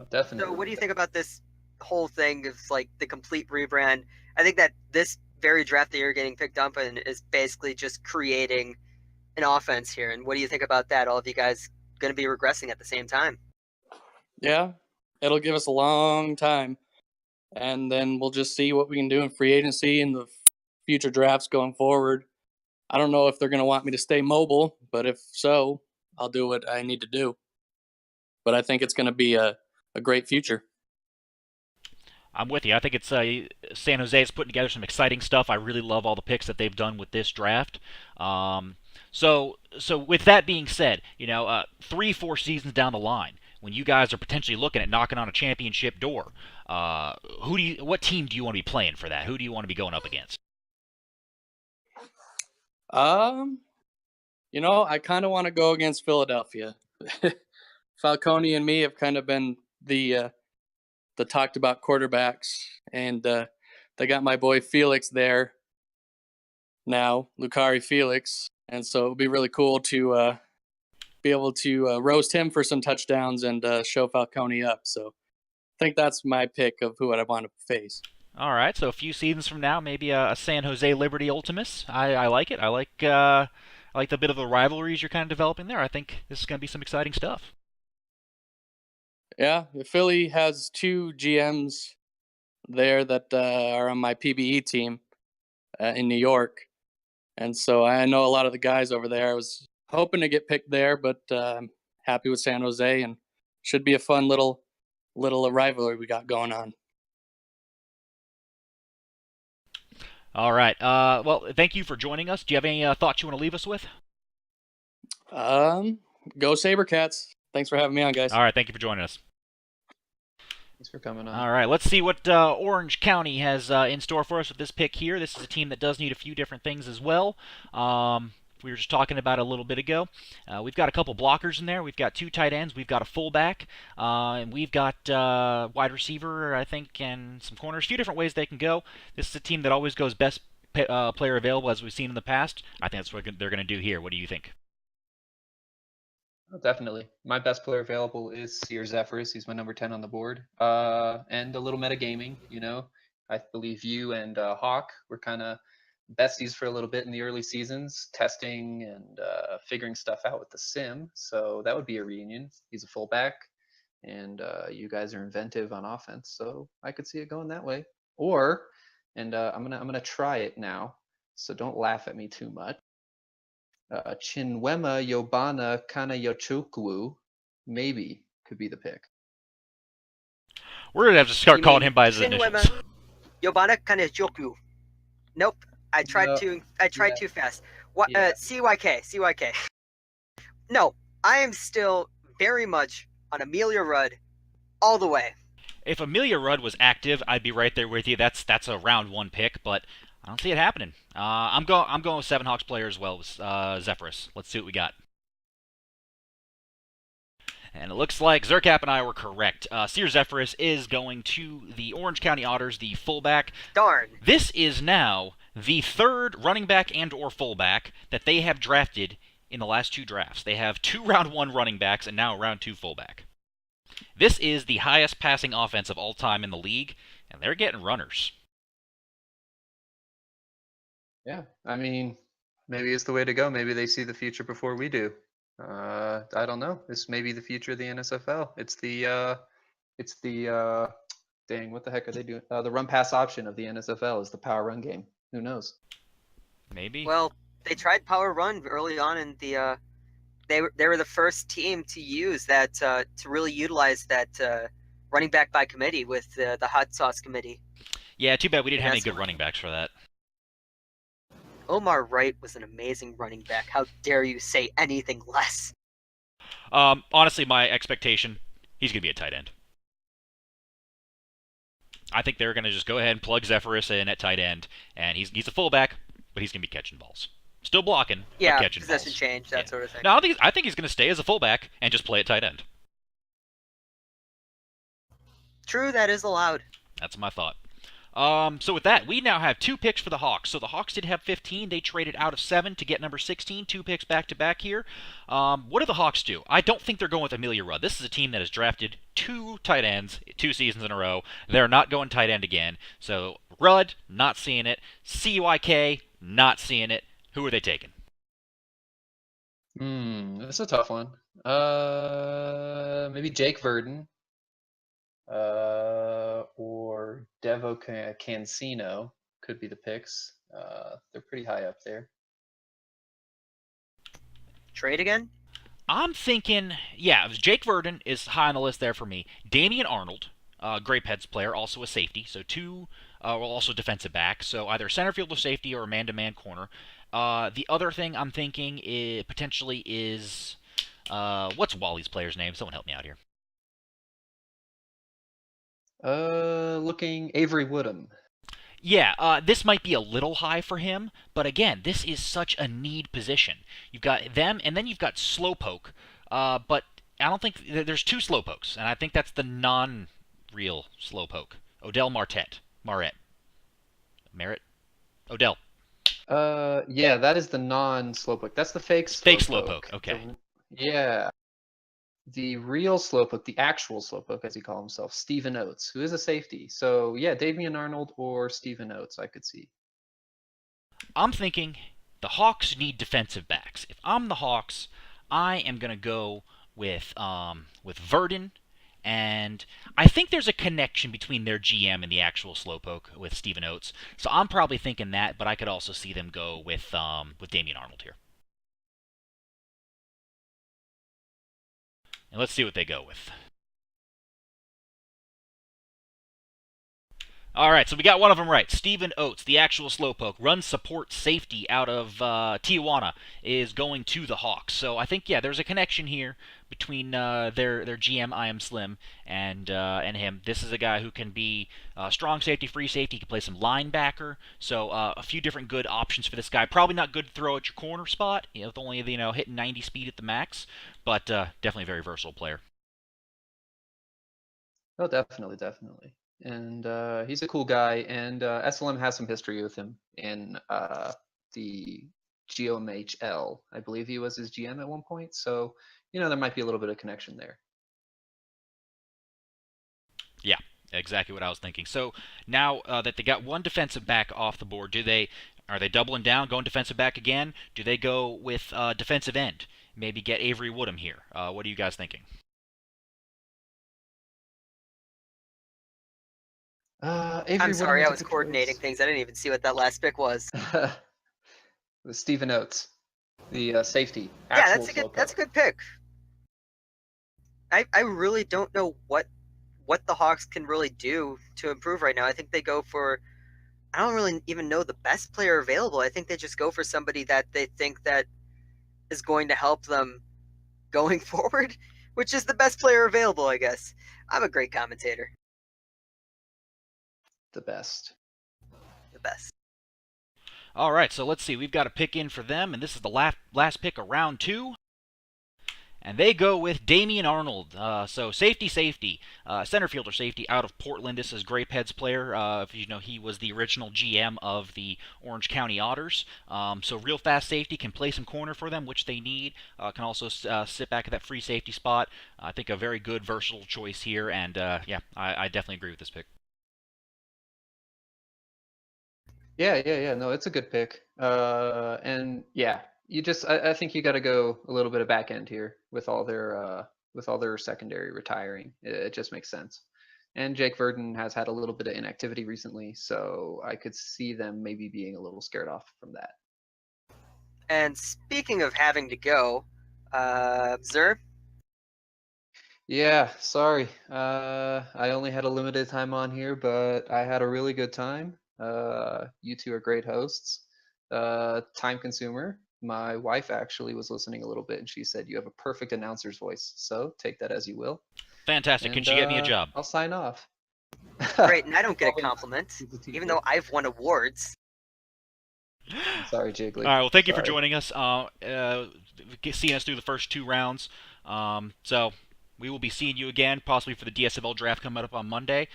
Speaker 4: Definitely.
Speaker 2: So what do you think about this whole thing of like the complete rebrand? I think that this very draft that you're getting picked up in is basically just creating an offense here. And what do you think about that? All of you guys going to be regressing at the same time?
Speaker 5: Yeah, it'll give us a long time, and then we'll just see what we can do in free agency and the future drafts going forward. I don't know if they're going to want me to stay mobile, but if so, I'll do what I need to do. But I think it's going to be a great future.
Speaker 1: I'm with you. I think it's San Jose is putting together some exciting stuff. I really love all the picks that they've done with this draft. So with that being said, 3-4 seasons down the line, when you guys are potentially looking at knocking on a championship door, what team do you want to be playing for that? Who do you want to be going up against?
Speaker 5: I kind of want to go against Philadelphia. Falcone and me have kind of been the talked about quarterbacks, and they got my boy Felix there now, Lucari Felix, and so it would be really cool to be able to roast him for some touchdowns and show Falcone up. So I think that's my pick of who I want to face.
Speaker 1: All right, so a few seasons from now, maybe a San Jose Liberty Ultimus. I like it. I like the bit of the rivalries you're kind of developing there. I think this is going to be some exciting stuff.
Speaker 5: Yeah, Philly has 2 GMs there that are on my PBE team in New York. And so I know a lot of the guys over there. I was hoping to get picked there, but I'm happy with San Jose, and should be a fun little rivalry we got going on.
Speaker 1: All right. Well, thank you for joining us. Do you have any thoughts you want to leave us with?
Speaker 5: Go Sabercats. Thanks for having me on, guys.
Speaker 1: All right. Thank you for joining us.
Speaker 4: Thanks for coming on.
Speaker 1: All right. Let's see what Orange County has in store for us with this pick here. This is a team that does need a few different things as well. We were just talking about it a little bit ago. We've got a couple blockers in there. We've got 2 tight ends. We've got a fullback. And we've got wide receiver, I think, and some corners. A few different ways they can go. This is a team that always goes best player available, as we've seen in the past. I think that's what they're going to do here. What do you think?
Speaker 4: Oh, definitely. My best player available is Sear Zephyrus. He's my number 10 on the board. And a little metagaming, you know. I believe you and Hawk were kind of besties for a little bit in the early seasons, testing and figuring stuff out with the sim. So that would be a reunion. He's a fullback, and you guys are inventive on offense. So I could see it going that way. Or, and I'm gonna try it now. So don't laugh at me too much. Chinwema Yobana Kanayochukwu maybe could be the pick.
Speaker 1: We're going to have to start
Speaker 2: You
Speaker 1: calling
Speaker 2: mean
Speaker 1: him by his
Speaker 2: Chinwema
Speaker 1: initials.
Speaker 2: Yobana Kanejoku. Nope. I tried
Speaker 4: No.
Speaker 2: too fast. What
Speaker 4: Yeah.
Speaker 2: CYK. No, I am still very much on Amelia Rudd all the way.
Speaker 1: If Amelia Rudd was active, I'd be right there with you. That's a round 1 pick, but I don't see it happening. I'm going with 7 Hawks player as well, Zephyrus. Let's see what we got. And it looks like Zerkap and I were correct. Sear Zephyrus is going to the Orange County Otters, the fullback.
Speaker 2: Darn.
Speaker 1: This is now the 3rd running back and or fullback that they have drafted in the last 2 drafts. They have 2 round 1 running backs and now a round 2 fullback. This is the highest passing offense of all time in the league, and they're getting runners.
Speaker 4: Yeah, I mean, maybe it's the way to go. Maybe they see the future before we do. I don't know. This may be the future of the NSFL. It's the dang, what the heck are they doing? The run pass option of the NSFL is the power run game. Who knows?
Speaker 1: Maybe.
Speaker 2: Well, they tried power run early on in the. They were the first team to use that to really utilize that running back by committee with the hot sauce committee.
Speaker 1: Yeah, too bad we didn't have any
Speaker 2: That's
Speaker 1: good
Speaker 2: why.
Speaker 1: running backs for that.
Speaker 2: Omar Wright was an amazing running back. How dare you say anything less?
Speaker 1: Honestly, my expectation, he's going to be a tight end. I think they're going to just go ahead and plug Zephyrus in at tight end, and he's a fullback, but he's going to be catching balls. Still blocking,
Speaker 2: Yeah,
Speaker 1: but catching
Speaker 2: possession
Speaker 1: balls.
Speaker 2: change, that
Speaker 1: Yeah.
Speaker 2: sort of thing.
Speaker 1: No, I think he's going to stay as a fullback and just play at tight end.
Speaker 2: True, that is allowed.
Speaker 1: That's my thought. So with that, we now have 2 picks for the Hawks. So the Hawks did have 15. They traded out of 7 to get number 16. 2 picks back-to-back here. What do the Hawks do? I don't think they're going with Amelia Rudd. This is a team that has drafted 2 tight ends 2 seasons in a row. They're not going tight end again. So Rudd, not seeing it. CYK, not seeing it. Who are they taking?
Speaker 4: That's a tough one. Maybe Jake Verdon. Or Devo Cancino could be the picks. They're pretty high up there.
Speaker 2: Trade again?
Speaker 1: I'm thinking, yeah, Jake Verdon is high on the list there for me. Damian Arnold, Grapehead's player, also a safety, so 2, also defensive back, so either center field or safety or a man-to-man corner. The other thing I'm thinking potentially is, what's Wally's player's name? Someone help me out here.
Speaker 4: Looking Avery Woodham.
Speaker 1: Yeah, this might be a little high for him, but again, this is such a need position. You've got them, and then you've got Slowpoke, but I don't think there's 2 Slowpokes, and I think that's the non-real Slowpoke. Odell Marrett. Odell.
Speaker 4: Yeah, that is the non-Slowpoke. That's the fake Slowpoke.
Speaker 1: Fake Slowpoke, okay.
Speaker 4: yeah, the real slowpoke, the actual slowpoke, as he calls himself, Stephen Oates, who is a safety. So yeah, Damian Arnold or Stephen Oates, I could see.
Speaker 1: I'm thinking the Hawks need defensive backs. If I'm the Hawks, I am going to go with Verdon, and I think there's a connection between their GM and the actual slowpoke with Stephen Oates. So I'm probably thinking that, but I could also see them go with Damian Arnold here. And let's see what they go with. All right, so we got one of them right. Stephen Oates, the actual slowpoke, run support safety out of Tijuana, is going to the Hawks. So I think, yeah, there's a connection here between their GM, I Am Slim, and him. This is a guy who can be strong safety, free safety. He can play some linebacker. So a few different good options for this guy. Probably not good to throw at your corner spot, with only hitting 90 speed at the max, but definitely a very versatile player.
Speaker 4: Oh, definitely, definitely. And he's a cool guy, and SLM has some history with him in the GMHL. I believe he was his GM at one point, so there might be a little bit of connection there.
Speaker 1: Yeah, exactly what I was thinking. So now that they got one defensive back off the board, are they doubling down, going defensive back again? Do they go with defensive end? Maybe get Avery Woodham here. What are you guys thinking?
Speaker 4: Avery
Speaker 2: I'm sorry, I
Speaker 4: Woodham
Speaker 2: was
Speaker 4: is a good
Speaker 2: coordinating
Speaker 4: choice.
Speaker 2: things. I didn't even see what that last pick was.
Speaker 4: With Stephen Oates, the safety.
Speaker 2: Yeah,
Speaker 4: Actual
Speaker 2: that's a
Speaker 4: slowpoke.
Speaker 2: good pick. I really don't know what the Hawks can really do to improve right now. I think they go for, I don't really even know the best player available. I think they just go for somebody that they think that is going to help them going forward, which is the best player available, I guess. I'm a great commentator.
Speaker 4: The best.
Speaker 2: The best.
Speaker 1: All right, so let's see. We've got a pick in for them, and this is the last pick of round 2. And they go with Damian Arnold. So safety, center fielder safety out of Portland. This is Grapehead's player. If you know, he was the original GM of the Orange County Otters. So real fast safety, can play some corner for them, which they need. Can also sit back at that free safety spot. I think a very good, versatile choice here. And yeah, I definitely agree with this pick.
Speaker 4: Yeah. No, it's a good pick. And yeah, I think you got to go a little bit of back end here with all their secondary retiring. It just makes sense. And Jake Verdon has had a little bit of inactivity recently, so I could see them maybe being a little scared off from that.
Speaker 2: And speaking of having to go, Zer?
Speaker 4: Yeah, sorry. I only had a limited time on here, but I had a really good time. You two are great hosts. Time consumer. My wife actually was listening a little bit, and she said you have a perfect announcer's voice. So take that as you will.
Speaker 1: Fantastic. Can
Speaker 4: And
Speaker 1: she get me a job?
Speaker 4: I'll sign off.
Speaker 2: Great, and I don't get a
Speaker 4: Probably-
Speaker 2: compliment, even though I've won awards.
Speaker 4: I'm sorry, Jiggly.
Speaker 1: All right. Well, thank you for
Speaker 4: Sorry.
Speaker 1: joining us. Seeing us through the first 2 rounds. So we will be seeing you again, possibly for the DSFL draft coming up on Monday.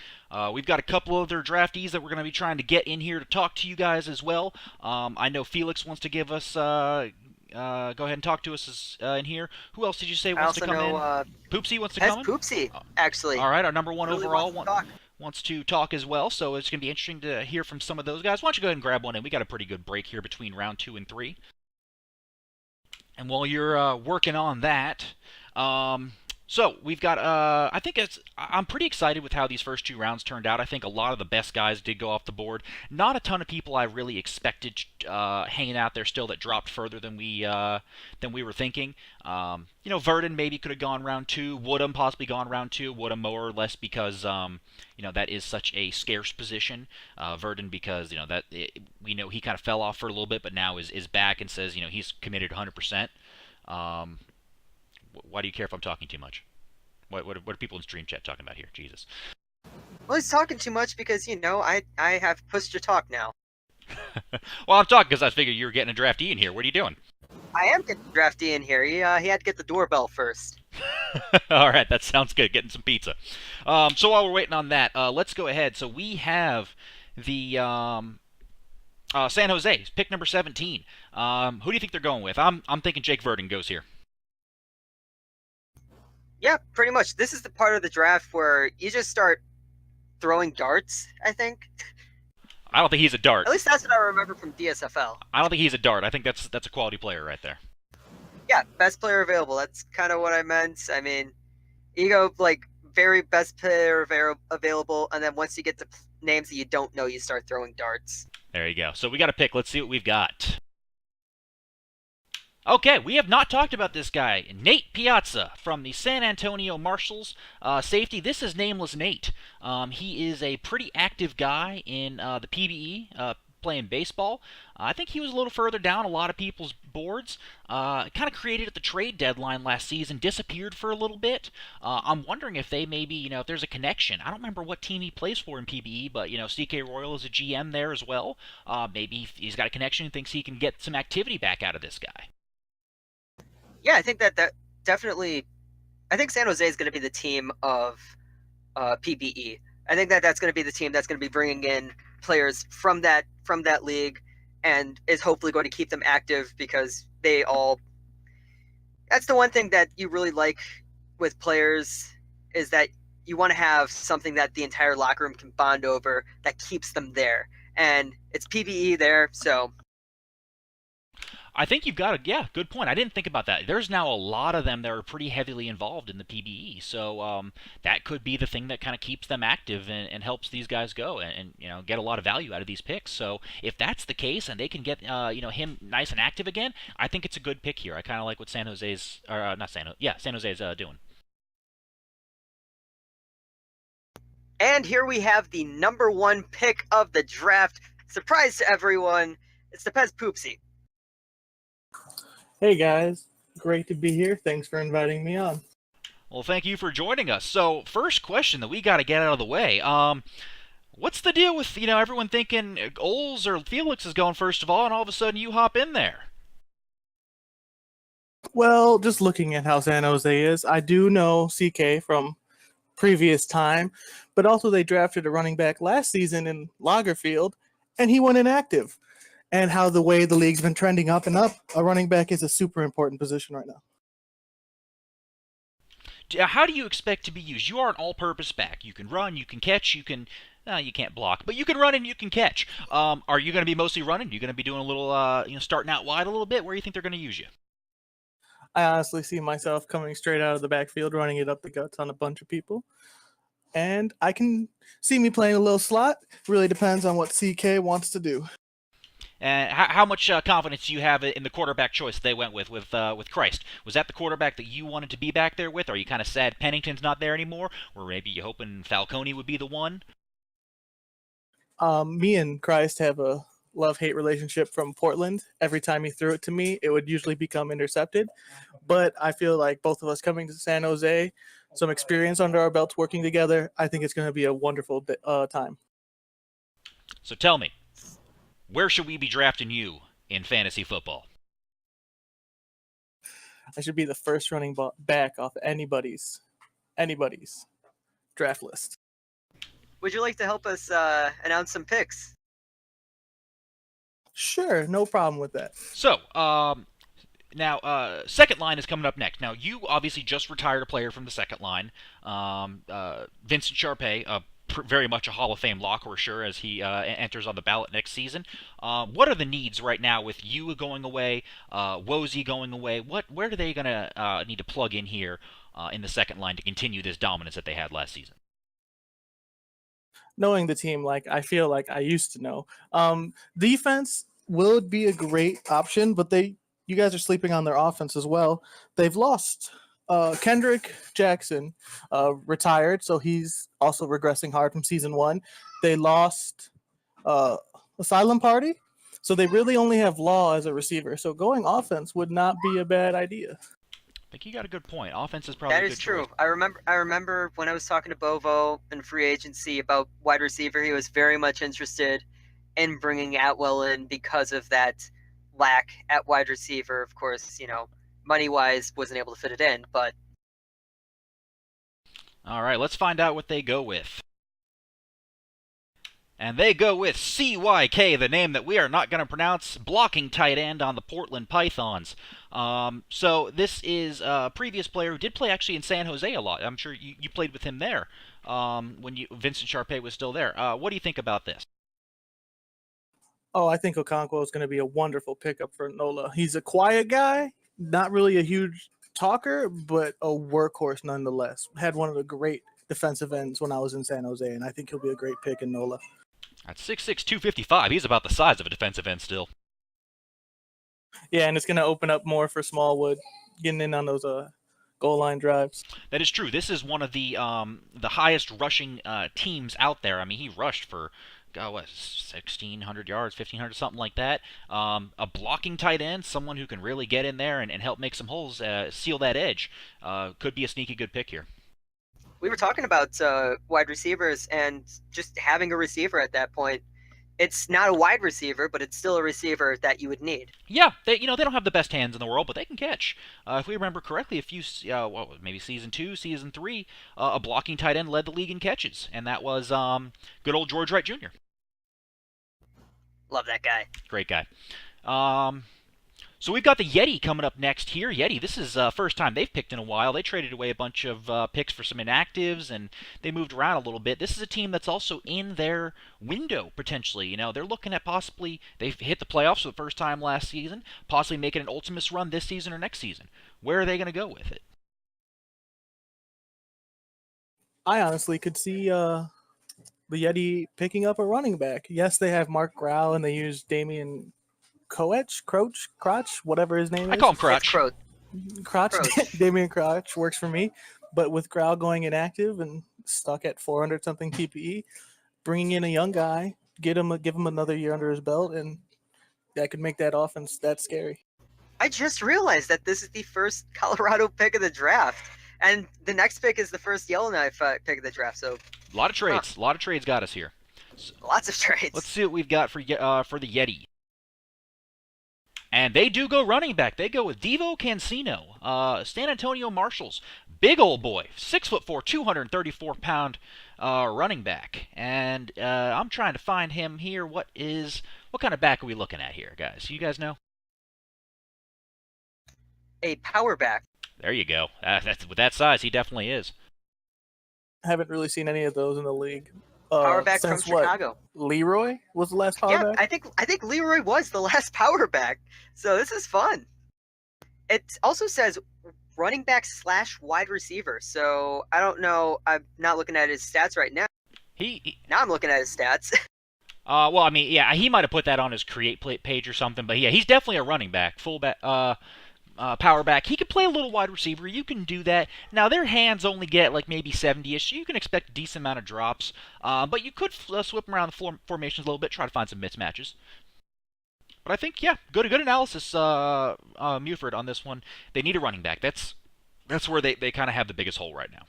Speaker 1: We've got a couple other draftees that we're going to be trying to get in here to talk to you guys as well. I know Felix wants to give us. Go ahead and talk to us in here. Who else did you say
Speaker 2: I
Speaker 1: wants
Speaker 2: also
Speaker 1: to come
Speaker 2: know
Speaker 1: in? Poopsie wants to
Speaker 2: Has
Speaker 1: come in.
Speaker 2: Poopsie, actually.
Speaker 1: All right, our number 1
Speaker 2: really
Speaker 1: overall
Speaker 2: wants
Speaker 1: wants to
Speaker 2: to talk.
Speaker 1: talk as well, so it's going to be interesting to hear from some of those guys. Why don't you go ahead and grab one in? We got a pretty good break here between round 2 and 3. And while you're working on that, so we've got, I'm pretty excited with how these first 2 rounds turned out. I think a lot of the best guys did go off the board. Not a ton of people I really expected hanging out there still that dropped further than we were thinking. Verdon maybe could have gone round 2. Woodham possibly gone round 2. Woodham more or less because, that is such a scarce position. Verdon because, we know he kind of fell off for a little bit, but now is back and says, he's committed 100%. Why do you care if I'm talking too much? What are people in stream chat talking about here? Jesus.
Speaker 2: Well, he's talking too much because, I have pushed to talk now.
Speaker 1: Well, I'm talking because I figured you were getting a draftee in here. What are you doing?
Speaker 2: I am getting draftee in here. He had to get the doorbell first.
Speaker 1: All right, that sounds good. Getting some pizza. So while we're waiting on that, let's go ahead. So we have the San Jose, pick number 17. Who do you think they're going with? I'm thinking Jake Verdon goes here.
Speaker 2: Yeah, pretty much. This is the part of the draft where you just start throwing darts, I think.
Speaker 1: I don't think he's a dart.
Speaker 2: At least that's what I remember from DSFL.
Speaker 1: I don't think he's a dart. I think that's a quality player right there.
Speaker 2: Yeah, best player available. That's kind of what I meant. I mean, you go like very best player available, and then once you get to names that you don't know, you start throwing darts.
Speaker 1: There you go. So we got to pick. Let's see what we've got. Okay, we have not talked about this guy, Nate Piazza from the San Antonio Marshals. Safety, this is nameless Nate. He is a pretty active guy in the PBE, playing baseball. I think he was a little further down a lot of people's boards. Kind of created at the trade deadline last season, disappeared for a little bit. I'm wondering if they maybe, if there's a connection. I don't remember what team he plays for in PBE, but, CK Royal is a GM there as well. Maybe he's got a connection and thinks he can get some activity back out of this guy.
Speaker 2: Yeah, I think that definitely. I think San Jose is going to be the team of PBE. I think that that's going to be the team that's going to be bringing in players from that league, and is hopefully going to keep them active because they all. That's the one thing that you really like with players is that you want to have something that the entire locker room can bond over that keeps them there, and it's PBE there, so.
Speaker 1: I think you've got good point. I didn't think about that. There's now a lot of them that are pretty heavily involved in the PBE, so that could be the thing that kind of keeps them active and helps these guys go and get a lot of value out of these picks. So if that's the case and they can get him nice and active again, I think it's a good pick here. I kind of like what San Jose's doing.
Speaker 2: And here we have the number 1 pick of the draft. Surprise to everyone, it's Tepez Poopsie.
Speaker 7: Hey guys, great to be here. Thanks for inviting me on.
Speaker 1: Well, thank you for joining us. So, first question that we got to get out of the way. What's the deal with, everyone thinking Oles or Felix is going first of all, and all of a sudden you hop in there?
Speaker 7: Well, just looking at how San Jose is, I do know CK from previous time, but also they drafted a running back last season in Lagerfield, and he went inactive. And how the way the league's been trending up and up, a running back is a super important position right now.
Speaker 1: How do you expect to be used? You are an all-purpose back. You can run, you can catch, you can't block, but you can run and you can catch. Are you going to be mostly running? Are you going to be doing a little, starting out wide a little bit? Where do you think they're going to use you?
Speaker 7: I honestly see myself coming straight out of the backfield, running it up the guts on a bunch of people. And I can see me playing a little slot. Really depends on what CK wants to do.
Speaker 1: And how much confidence do you have in the quarterback choice they went with Christ? Was that the quarterback that you wanted to be back there with? Are you kind of sad Pennington's not there anymore? Or maybe you hoping Falcone would be the one?
Speaker 7: Me and Christ have a love-hate relationship from Portland. Every time he threw it to me, it would usually become intercepted. But I feel like both of us coming to San Jose, some experience under our belts working together, I think it's going to be a wonderful time.
Speaker 1: So tell me, where should we be drafting you in fantasy football?
Speaker 7: I should be the first running back off anybody's draft list.
Speaker 2: Would you like to help us announce some picks?
Speaker 7: Sure, no problem with that.
Speaker 1: So, now, second line is coming up next. Now, you obviously just retired a player from the second line, Vincent Sharpe, very much a Hall of Fame lock for sure as he enters on the ballot next season. What are the needs right now with you going away, Wozy going away? Where are they going to need to plug in here in the second line to continue this dominance that they had last season?
Speaker 7: Knowing the team like I feel like I used to know, defense will be a great option, but you guys are sleeping on their offense as well. They've lost Kendrick Jackson, retired, so he's also regressing hard from season 1. They lost Asylum Party, so they really only have Law as a receiver. So going offense would not be a bad idea.
Speaker 1: I think you got a good point. Offense is probably
Speaker 2: That
Speaker 1: a good
Speaker 2: is true.
Speaker 1: choice.
Speaker 2: I remember when I was talking to Bovo in free agency about wide receiver, he was very much interested in bringing Atwell in because of that lack at wide receiver. Of course, money-wise wasn't able to fit it in, but...
Speaker 1: All right, let's find out what they go with. And they go with CYK, the name that we are not going to pronounce, blocking tight end on the Portland Pythons. So this is a previous player who did play actually in San Jose a lot. I'm sure you played with him there when Vincent Sharpe was still there. What do you think about this?
Speaker 7: Oh, I think Okonkwo is going to be a wonderful pickup for Nola. He's a quiet guy, not really a huge talker, but a workhorse nonetheless. Had one of the great defensive ends when I was in San Jose, and I think he'll be a great pick in Nola.
Speaker 1: At 6'6", 255, he's about the size of a defensive end still.
Speaker 7: Yeah, and it's going to open up more for Smallwood, getting in on those goal line drives.
Speaker 1: That is true. This is one of the highest rushing teams out there. I mean, he rushed for 1,600 yards, 1,500, something like that. A blocking tight end, someone who can really get in there and help make some holes, seal that edge. Could be a sneaky good pick here.
Speaker 2: We were talking about wide receivers and just having a receiver at that point. It's not a wide receiver, but it's still a receiver that you would need.
Speaker 1: Yeah, they don't have the best hands in the world, but they can catch. If we remember correctly, maybe season 2, season 3, a blocking tight end led the league in catches, and that was good old George Wright Jr.
Speaker 2: Love that guy.
Speaker 1: Great guy. So we've got the Yeti coming up next here. Yeti, this is first time they've picked in a while. They traded away a bunch of picks for some inactives, and they moved around a little bit. This is a team that's also in their window, potentially. They're looking at possibly, they've hit the playoffs for the first time last season, possibly making an Ultimus run this season or next season. Where are they going to go with it?
Speaker 7: I honestly could see the Yeti picking up a running back. Yes, they have Mark Grau, and they use Damian Crotch, whatever his name is.
Speaker 1: I call him Crotch.
Speaker 7: Crotch. Damian Crotch works for me. But with Grau going inactive and stuck at 400-something PPE, bringing in a young guy, give him another year under his belt, and that could make that offense that scary.
Speaker 2: I just realized that this is the first Colorado pick of the draft, and the next pick is the first Yellowknife pick of the draft. So
Speaker 1: a lot of trades. A lot of trades got us here.
Speaker 2: Lots of trades.
Speaker 1: Let's see what we've got for the Yeti. And they do go running back. They go with Devo Cancino, San Antonio Marshals. Big old boy, 6'4", 234-pound running back. And I'm trying to find him here. What kind of back are we looking at here, guys? You guys know?
Speaker 2: A power back.
Speaker 1: There you go. With that size, he definitely is.
Speaker 7: Haven't really seen any of those in the league.
Speaker 2: Power back from Chicago.
Speaker 7: Leroy was the last power back?
Speaker 2: I think Leroy was the last power back. So this is fun. It also says running back / wide receiver. So I don't know. I'm not looking at his stats right now. Now I'm looking at his stats.
Speaker 1: Well, I mean, yeah, he might have put that on his create page or something. But yeah, he's definitely a running back, fullback. Power back. He can play a little wide receiver. You can do that. Now, their hands only get like maybe 70-ish, so you can expect a decent amount of drops. But you could swip them around the formations a little bit, try to find some mismatches. But I think, yeah, good analysis, Muford, on this one. They need a running back. That's where they kind of have the biggest hole right now.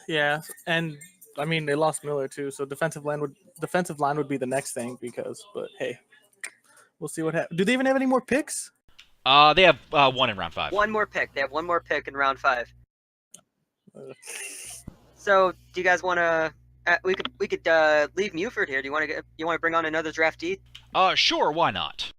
Speaker 7: Yeah, and I mean they lost Miller too, so defensive line would be the next thing but hey. We'll see what happens. Do they even have any more picks?
Speaker 1: They have one in round 5.
Speaker 2: One more pick. They have one more pick in round 5. So, do you guys want to? We could leave Muford here. Do you want to bring on another draftee?
Speaker 1: Sure. Why not?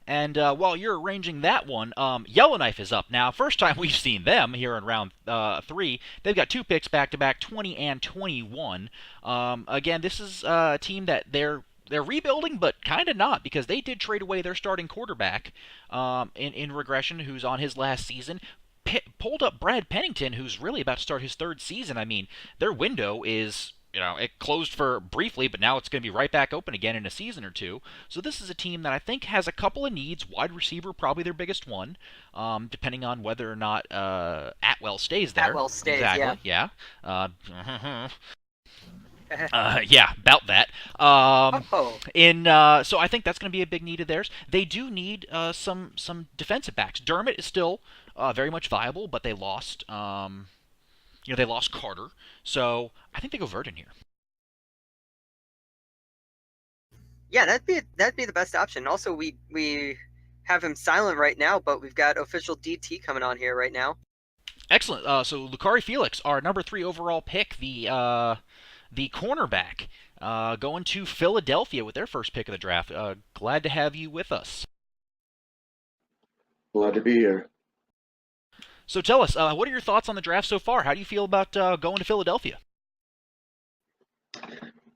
Speaker 1: And while you're arranging that one, Yellowknife is up now. First time we've seen them here in round 3. They've got 2 picks back-to-back, 20 and 21. Again, this is a team that they're rebuilding, but kind of not, because they did trade away their starting quarterback in regression, who's on his last season. Pulled up Brad Pennington, who's really about to start his 3rd season. I mean, their window is... it closed for briefly, but now it's going to be right back open again in a season or 2. So this is a team that I think has a couple of needs. Wide receiver, probably their biggest one, depending on whether or not Atwell stays there.
Speaker 2: Atwell stays,
Speaker 1: exactly. Yeah. Yeah, about that. So I think that's going to be a big need of theirs. They do need some defensive backs. Dermott is still very much viable, but they lost... they lost Carter, so I think they go Verdon here.
Speaker 2: Yeah, that'd be the best option. Also, we have him silent right now, but we've got official DT coming on here right now.
Speaker 1: Excellent. So Lucari Felix, our number 3 overall pick, the cornerback, going to Philadelphia with their first pick of the draft. Glad to have you with us.
Speaker 8: Glad to be here.
Speaker 1: So tell us, what are your thoughts on the draft so far? How do you feel about going to Philadelphia?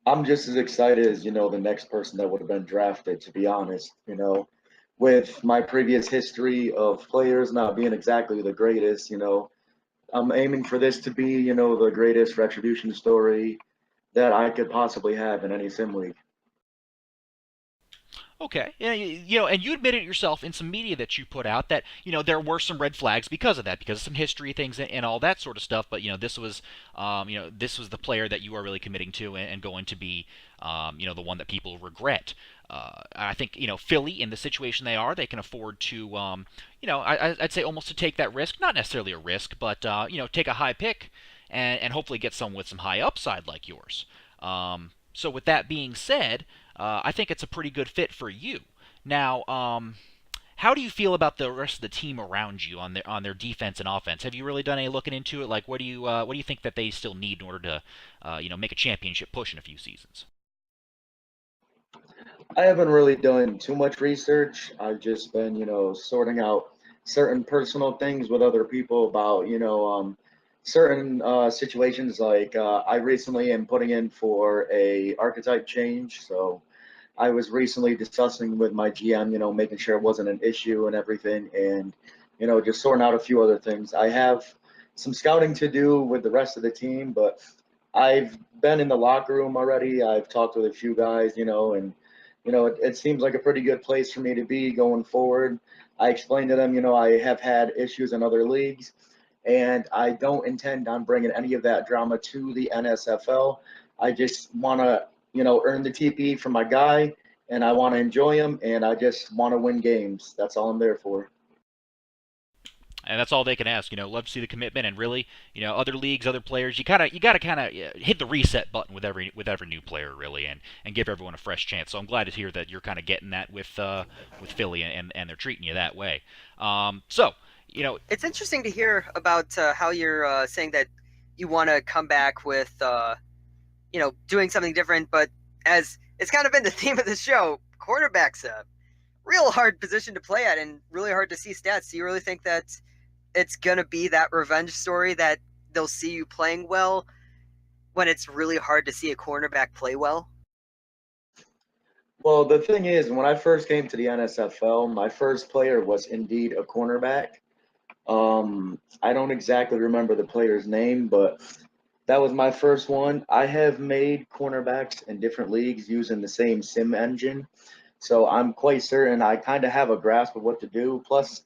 Speaker 8: I'm just as excited as, the next person that would have been drafted, to be honest. With my previous history of players not being exactly the greatest, I'm aiming for this to be, the greatest retribution story that I could possibly have in any sim league.
Speaker 1: Okay, yeah, and you admitted yourself in some media that you put out that there were some red flags because of that, because of some history things and all that sort of stuff. But this was, this was the player that you are really committing to and going to be, the one that people regret. I think Philly in the situation they are, they can afford to, I'd say almost to take that risk, not necessarily a risk, but take a high pick and hopefully get someone with some high upside like yours. So with that being said, I think it's a pretty good fit for you. Now, how do you feel about the rest of the team around you on their defense and offense? Have you really done any looking into it? Like, what do you think that they still need in order to make a championship push in a few seasons?
Speaker 8: I haven't really done too much research. I've just been, sorting out certain personal things with other people about, certain situations. Like I recently am putting in for a archetype change, so I was recently discussing with my GM, making sure it wasn't an issue and everything, and just sorting out a few other things. I have some scouting to do with the rest of the team, but I've been in the locker room already. I've talked with a few guys, and it seems like a pretty good place for me to be going forward. I explained to them, I have had issues in other leagues, and I don't intend on bringing any of that drama to the NSFL. I just want to, earn the TP from my guy, and I want to enjoy him, and I just want to win games. That's all I'm there for.
Speaker 1: And that's all they can ask. Love to see the commitment, and really, other leagues, other players, you got to kind of hit the reset button with every new player, really, and give everyone a fresh chance. So I'm glad to hear that you're kind of getting that with Philly, and they're treating you that way. So
Speaker 2: It's interesting to hear about how you're saying that you want to come back with, doing something different. But as it's kind of been the theme of the show, quarterback's a real hard position to play at and really hard to see stats. Do you really think that it's going to be that revenge story that they'll see you playing well when it's really hard to see a cornerback play well?
Speaker 8: Well, the thing is, when I first came to the NSFL, my first player was indeed a cornerback. I don't exactly remember the player's name, but that was my first one. I have made cornerbacks in different leagues using the same sim engine. So I'm quite certain I kind of have a grasp of what to do. Plus,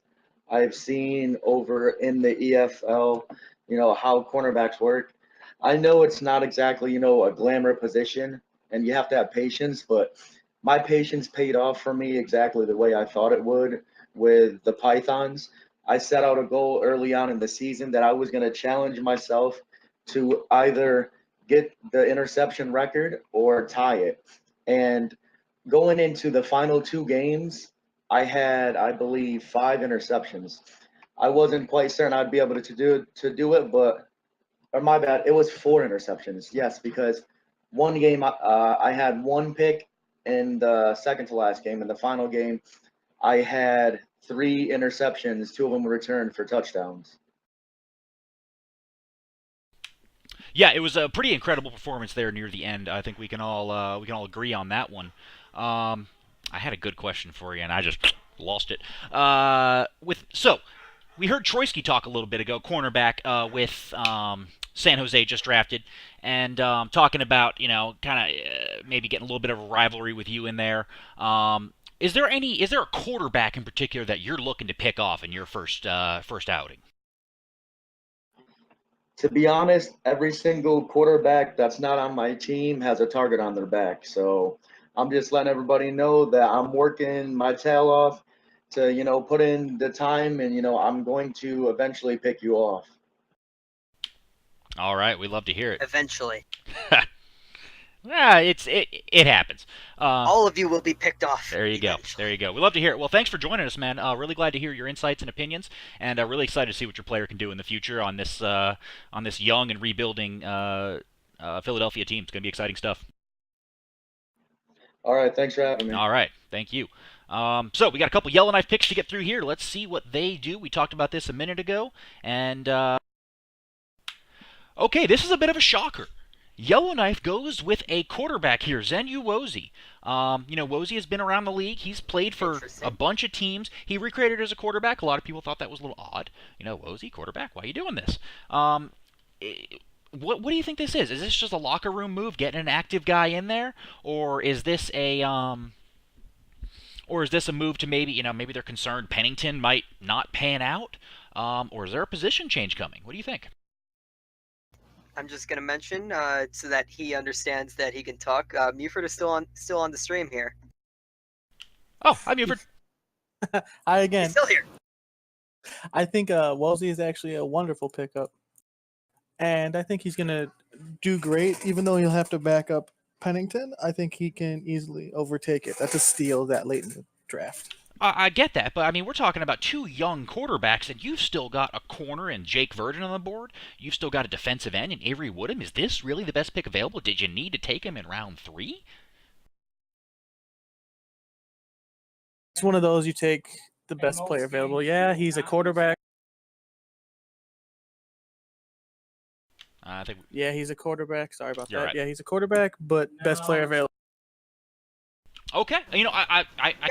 Speaker 8: I've seen over in the EFL, how cornerbacks work. I know it's not exactly, a glamour position and you have to have patience, but my patience paid off for me exactly the way I thought it would with the Pythons. I set out a goal early on in the season that I was going to challenge myself to either get the interception record or tie it. And going into the final 2 games, I had, I believe, 5 interceptions. I wasn't quite certain I'd be able to do it, but or my bad, it was 4 interceptions. Yes, because one game I had one pick in the second to last game. In the final game, I had 3 interceptions. 2 of them were returned for touchdowns.
Speaker 1: yeah, it was a pretty incredible performance there near the end. I think we can all agree on that one. I had a good question for you, and I just lost it. We heard Troisky talk a little bit ago, cornerback with San Jose just drafted, and talking about kind of maybe getting a little bit of a rivalry with you in there. Is there a quarterback in particular that you're looking to pick off in your first outing?
Speaker 8: To be honest, every single quarterback that's not on my team has a target on their back. So I'm just letting everybody know that I'm working my tail off to, put in the time, and, I'm going to eventually pick you off.
Speaker 1: All right, we love to hear it.
Speaker 2: Eventually.
Speaker 1: It happens.
Speaker 2: All of you will be picked off.
Speaker 1: There you go.
Speaker 2: eventually.
Speaker 1: There you go. We love to hear it. Well, thanks for joining us, man. Really glad to hear your insights and opinions, and really excited to see what your player can do in the future on this young and rebuilding Philadelphia team. It's going to be exciting stuff.
Speaker 8: All right, thanks for having me.
Speaker 1: All right, thank you. So we got a couple Yellowknife picks to get through here. Let's see what they do. We talked about this a minute ago, and okay, this is a bit of a shocker. Yellowknife goes with a quarterback here, Zenyu Wozi. Wozi has been around the league. He's played for a bunch of teams. He recreated as a quarterback. A lot of people thought that was a little odd. Wozi, quarterback, why are you doing this? What do you think this is? Is this just a locker room move, getting an active guy in there, or is this a move to maybe they're concerned Pennington might not pan out, or is there a position change coming? What do you think?
Speaker 2: I'm just gonna mention so that he understands that he can talk. Muford is still on the stream here.
Speaker 1: Oh, hi Muford.
Speaker 7: Hi again.
Speaker 2: He's still here.
Speaker 7: I think Wellesley is actually a wonderful pickup, and I think he's gonna do great. Even though he'll have to back up Pennington, I think he can easily overtake it. That's a steal that late in the draft.
Speaker 1: I get that, but I mean, we're talking about two young quarterbacks, and you've still got a corner and Jake Verdon on the board. You've still got a defensive end in Avery Woodham. Is this really the best pick available? Did you need to take him in round 3?
Speaker 7: It's one of those you take the best player available. Yeah, he's a quarterback. Yeah, he's a quarterback. Sorry about that.
Speaker 1: Right.
Speaker 7: Yeah, he's a quarterback, but best player available.
Speaker 1: Okay, I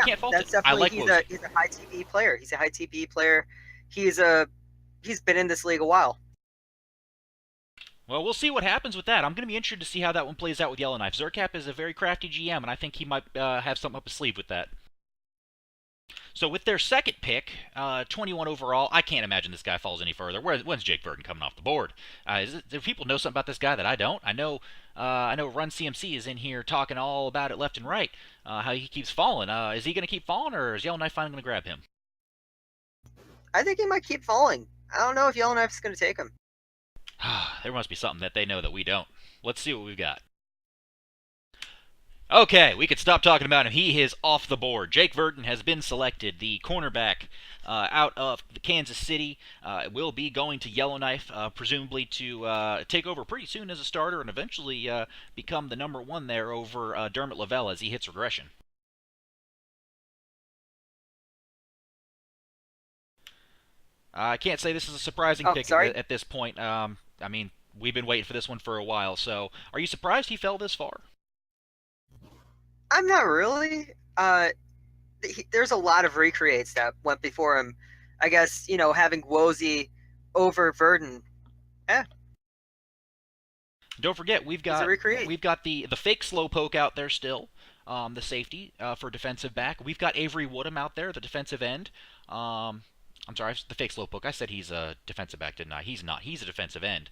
Speaker 1: can't fault
Speaker 2: that's
Speaker 1: it. I like
Speaker 2: definitely he's a high TV player. He's a high TV player. He's been in this league a while.
Speaker 1: Well, we'll see what happens with that. I'm going to be interested to see how that one plays out with Yellowknife. Zerkap is a very crafty GM, and I think he might have something up his sleeve with that. So with their second pick, 21 overall, I can't imagine this guy falls any further. When's Jake Verdon coming off the board? Do people know something about this guy that I don't? I know Run CMC is in here talking all about it left and right, how he keeps falling. Is he going to keep falling, or is Yellowknife finally going to grab him?
Speaker 2: I think he might keep falling. I don't know if Yellowknife's going to take him.
Speaker 1: There must be something that they know that we don't. Let's see what we've got. Okay, we could stop talking about him. He is off the board. Jake Verdon has been selected, the cornerback out of Kansas City. Will be going to Yellowknife, presumably to take over pretty soon as a starter and eventually become the number 1 there over Dermot Lavelle as he hits regression. I can't say this is a surprising pick at this point. I mean, we've been waiting for this one for a while, so are you surprised he fell this far?
Speaker 2: I'm not really. There's a lot of recreates that went before him. I guess, having Wozi over Verdon.
Speaker 1: Don't forget, we've got the fake slowpoke out there still, the safety for defensive back. We've got Avery Woodham out there, the defensive end. I'm sorry, the fake slowpoke. I said he's a defensive back, didn't I? He's not. He's a defensive end.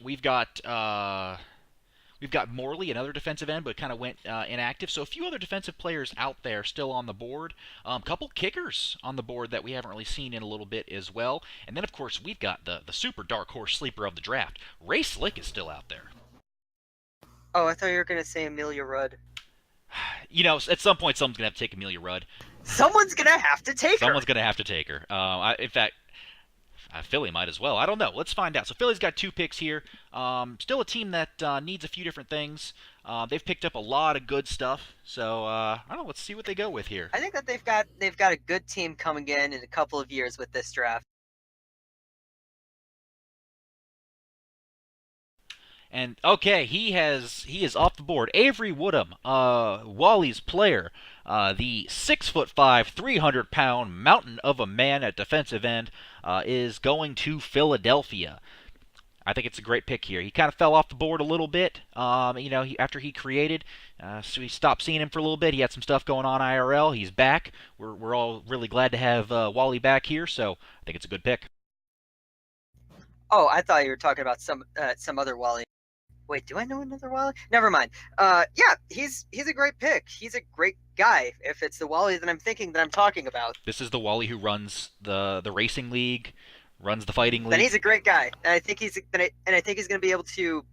Speaker 1: We've got Morley, another defensive end, but kind of went inactive. So a few other defensive players out there still on the board. A couple kickers on the board that we haven't really seen in a little bit as well. And then, of course, we've got the super dark horse sleeper of the draft. Ray Slick is still out there.
Speaker 2: Oh, I thought you were going to say Amelia Rudd.
Speaker 1: At some point, someone's going to have to take Amelia Rudd.
Speaker 2: Someone's going to have to take her.
Speaker 1: Someone's going to have to take her. In fact, Philly might as well. I don't know. Let's find out. So Philly's got 2 picks here. Still a team that needs a few different things. They've picked up a lot of good stuff. So I don't know. Let's see what they go with here.
Speaker 2: I think that they've got a good team coming in a couple of years with this draft.
Speaker 1: And okay, he is off the board. Avery Woodham, Wally's player, the 6'5", 300-pound mountain of a man at defensive end, is going to Philadelphia. I think it's a great pick here. He kind of fell off the board a little bit, after he created, so we stopped seeing him for a little bit. He had some stuff going on IRL. He's back. We're all really glad to have Wally back here, so I think it's a good pick.
Speaker 2: Oh, I thought you were talking about some other Wally. Wait, do I know another Wally? Never mind. Yeah, he's a great pick. He's a great guy. If it's the Wally that I'm thinking that I'm talking about.
Speaker 1: This is the Wally who runs the racing league, runs the fighting league.
Speaker 2: Then he's a great guy, and I think he's going to be able to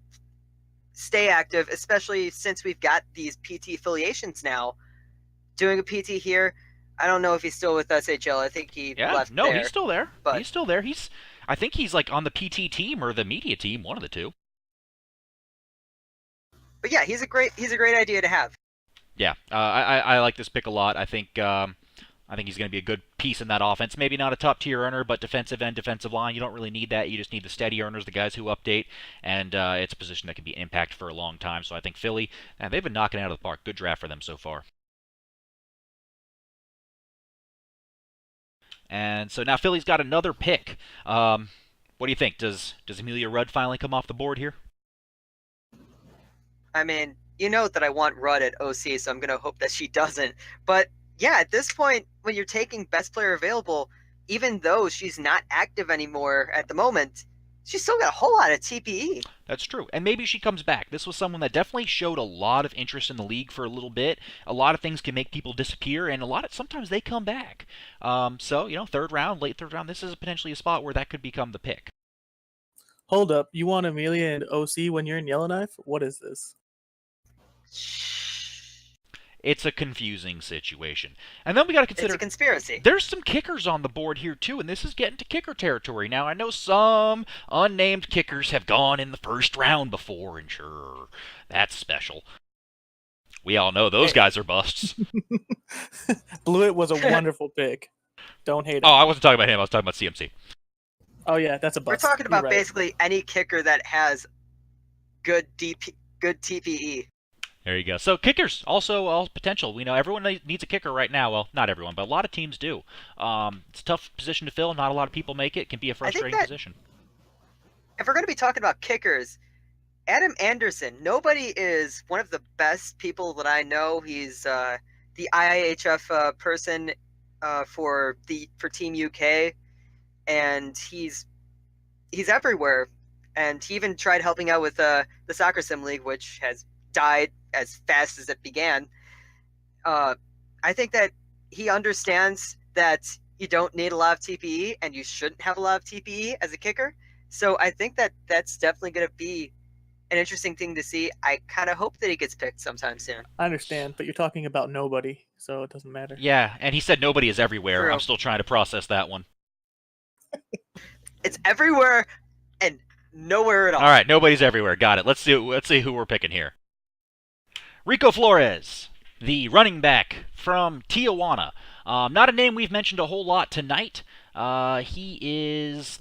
Speaker 2: stay active, especially since we've got these PT affiliations now. Doing a PT here, I don't know if he's still with SHL. I think he left
Speaker 1: no,
Speaker 2: there.
Speaker 1: he's still there.
Speaker 2: But
Speaker 1: He's still there. I think he's like on the PT team or the media team, one of the two.
Speaker 2: But yeah, he's a great idea to have.
Speaker 1: Yeah, I like this pick a lot. I think he's going to be a good piece in that offense. Maybe not a top-tier earner, but defensive end, defensive line, you don't really need that. You just need the steady earners, the guys who update, and it's a position that can be an impact for a long time. So I think Philly, they've been knocking it out of the park. Good draft for them so far. And so now Philly's got another pick. What do you think? Does Amelia Rudd finally come off the board here?
Speaker 2: I mean, you know that I want Rudd at OC, so I'm going to hope that she doesn't. But yeah, at this point, when you're taking best player available, even though she's not active anymore at the moment, she's still got a whole lot of TPE.
Speaker 1: That's true. And maybe she comes back. This was someone that definitely showed a lot of interest in the league for a little bit. A lot of things can make people disappear, and sometimes they come back. So, late third round, this is potentially a spot where that could become the pick.
Speaker 7: Hold up. You want Amelia and OC when you're in Yellowknife? What is this?
Speaker 1: It's a confusing situation. And then we got to consider...
Speaker 2: It's a conspiracy.
Speaker 1: There's some kickers on the board here, too, and this is getting to kicker territory. Now, I know some unnamed kickers have gone in the first round before, and sure, that's special. We all know those guys are busts.
Speaker 7: Blewett was a wonderful pick. Don't hate him.
Speaker 1: Oh, I wasn't talking about him. I was talking about CMC.
Speaker 7: Oh, yeah, that's a bust.
Speaker 2: We're talking about
Speaker 7: You're right.
Speaker 2: basically any kicker that has good TPE.
Speaker 1: There you go. So kickers, also all potential. We know everyone needs a kicker right now. Well, not everyone, but a lot of teams do. It's a tough position to fill. Not a lot of people make it. It can be a frustrating position.
Speaker 2: If we're going to be talking about kickers, Adam Anderson, nobody is one of the best people that I know. He's the IIHF person for Team UK, and he's everywhere. And he even tried helping out with the Soccer Sim League, which has died as fast as it began. I think that he understands that you don't need a lot of TPE, and you shouldn't have a lot of TPE as a kicker. So I think that that's definitely going to be an interesting thing to see. I kind of hope that he gets picked sometime soon.
Speaker 7: I understand, but you're talking about nobody, so it doesn't matter.
Speaker 1: Yeah, and he said nobody is everywhere.
Speaker 2: True.
Speaker 1: I'm still trying to process that one.
Speaker 2: It's everywhere and nowhere at all.
Speaker 1: All right, nobody's everywhere. Got it. Let's see who we're picking here. Rico Flores, the running back from Tijuana. Not a name we've mentioned a whole lot tonight. He is,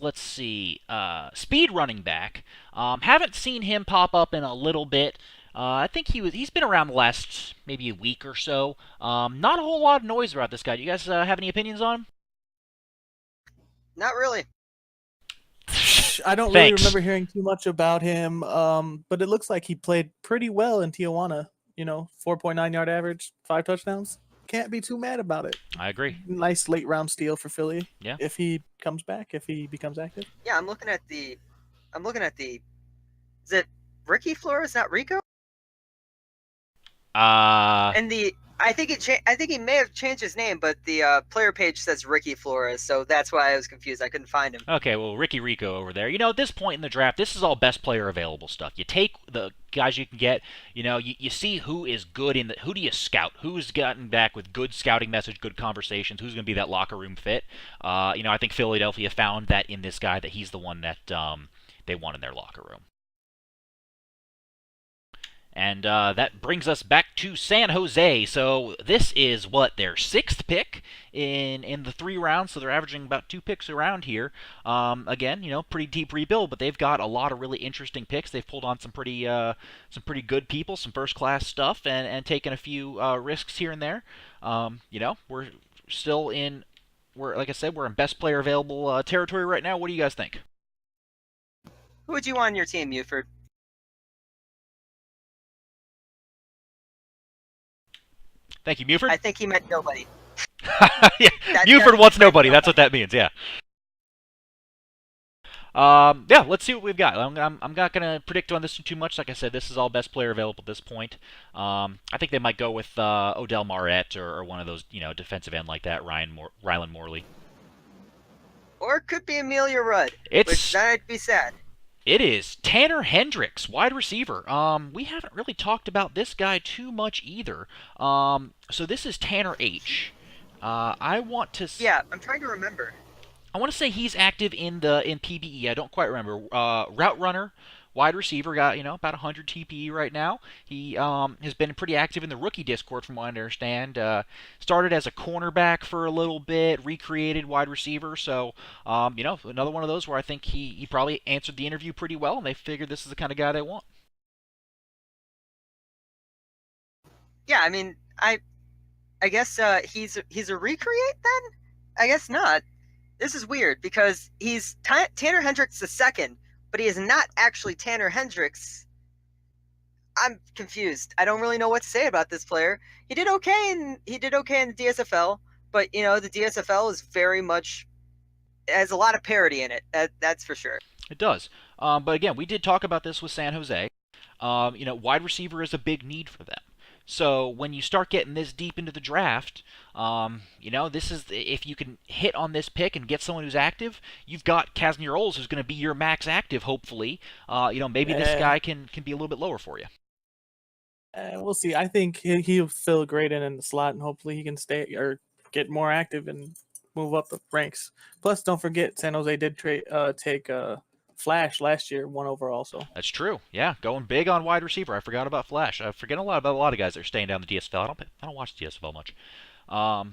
Speaker 1: speed running back. Haven't seen him pop up in a little bit. I think he's been around the last maybe a week or so. Not a whole lot of noise about this guy. Do you guys have any opinions on him?
Speaker 2: Not really.
Speaker 7: I don't really remember hearing too much about him, but it looks like he played pretty well in Tijuana. 4.9 yard average, 5 touchdowns. Can't be too mad about it.
Speaker 1: I agree.
Speaker 7: Nice late round steal for Philly.
Speaker 1: Yeah.
Speaker 7: If he comes back, if he becomes active.
Speaker 2: Yeah, I'm looking at the. Is it Ricky Flores, not Rico? And I think he may have changed his name, but the player page says Ricky Flores, so that's why I was confused. I couldn't find him.
Speaker 1: Okay, well, Ricky Rico over there. At this point in the draft, this is all best player available stuff. You take the guys you can get. You see who is good who do you scout? Who's gotten back with good scouting message, good conversations? Who's going to be that locker room fit? I think Philadelphia found that in this guy, that he's the one that they want in their locker room. And that brings us back to San Jose. So this is their 6th pick in the 3 rounds. So they're averaging about 2 picks around here. Again, pretty deep rebuild, but they've got a lot of really interesting picks. They've pulled on some pretty good people, some first-class stuff, and taken a few risks here and there. We're still like I said, we're in best player available territory right now. What do you guys think?
Speaker 2: Who would you want on your team, Buford?
Speaker 1: Thank you, Buford.
Speaker 2: I think he meant nobody.
Speaker 1: Yeah, Buford wants nobody. That's what that means. Yeah. Let's see what we've got. I'm not gonna predict on this too much. Like I said, this is all best player available at this point. I think they might go with Odell Marrette or one of those defensive end like that, Rylan Morley.
Speaker 2: Or it could be Amelia Rudd. Which I'd be sad.
Speaker 1: It is Tanner Hendricks, wide receiver. We haven't really talked about this guy too much either. So this is Tanner H. I want to.
Speaker 2: Yeah, I'm trying to remember.
Speaker 1: I want to say he's active in PBE. I don't quite remember. Route runner, wide receiver, got about 100 TPE right now. He has been pretty active in the rookie Discord, from what I understand. Started as a cornerback for a little bit, recreated wide receiver. So another one of those where I think he probably answered the interview pretty well, and they figured this is the kind of guy they want.
Speaker 2: Yeah, I mean, I guess he's a recreate then. I guess not. This is weird because he's Tanner Hendricks the second, but he is not actually Tanner Hendricks. I'm confused. I don't really know what to say about this player. He did okay in the DSFL, but the DSFL is very much has a lot of parity in it. That's for sure.
Speaker 1: It does. But again, we did talk about this with San Jose. Wide receiver is a big need for them. So when you start getting this deep into the draft, this is if you can hit on this pick and get someone who's active, you've got Kaznier Oles, who's going to be your max active. Hopefully, maybe this guy can be a little bit lower for you.
Speaker 7: We'll see. I think he'll fill great in the slot, and hopefully he can stay or get more active and move up the ranks. Plus, don't forget San Jose did take Flash last year, 1 overall. So
Speaker 1: that's true. Yeah, going big on wide receiver. I forgot about Flash. I forget about a lot of guys that are staying down the DSFL. I don't watch the DSFL much. So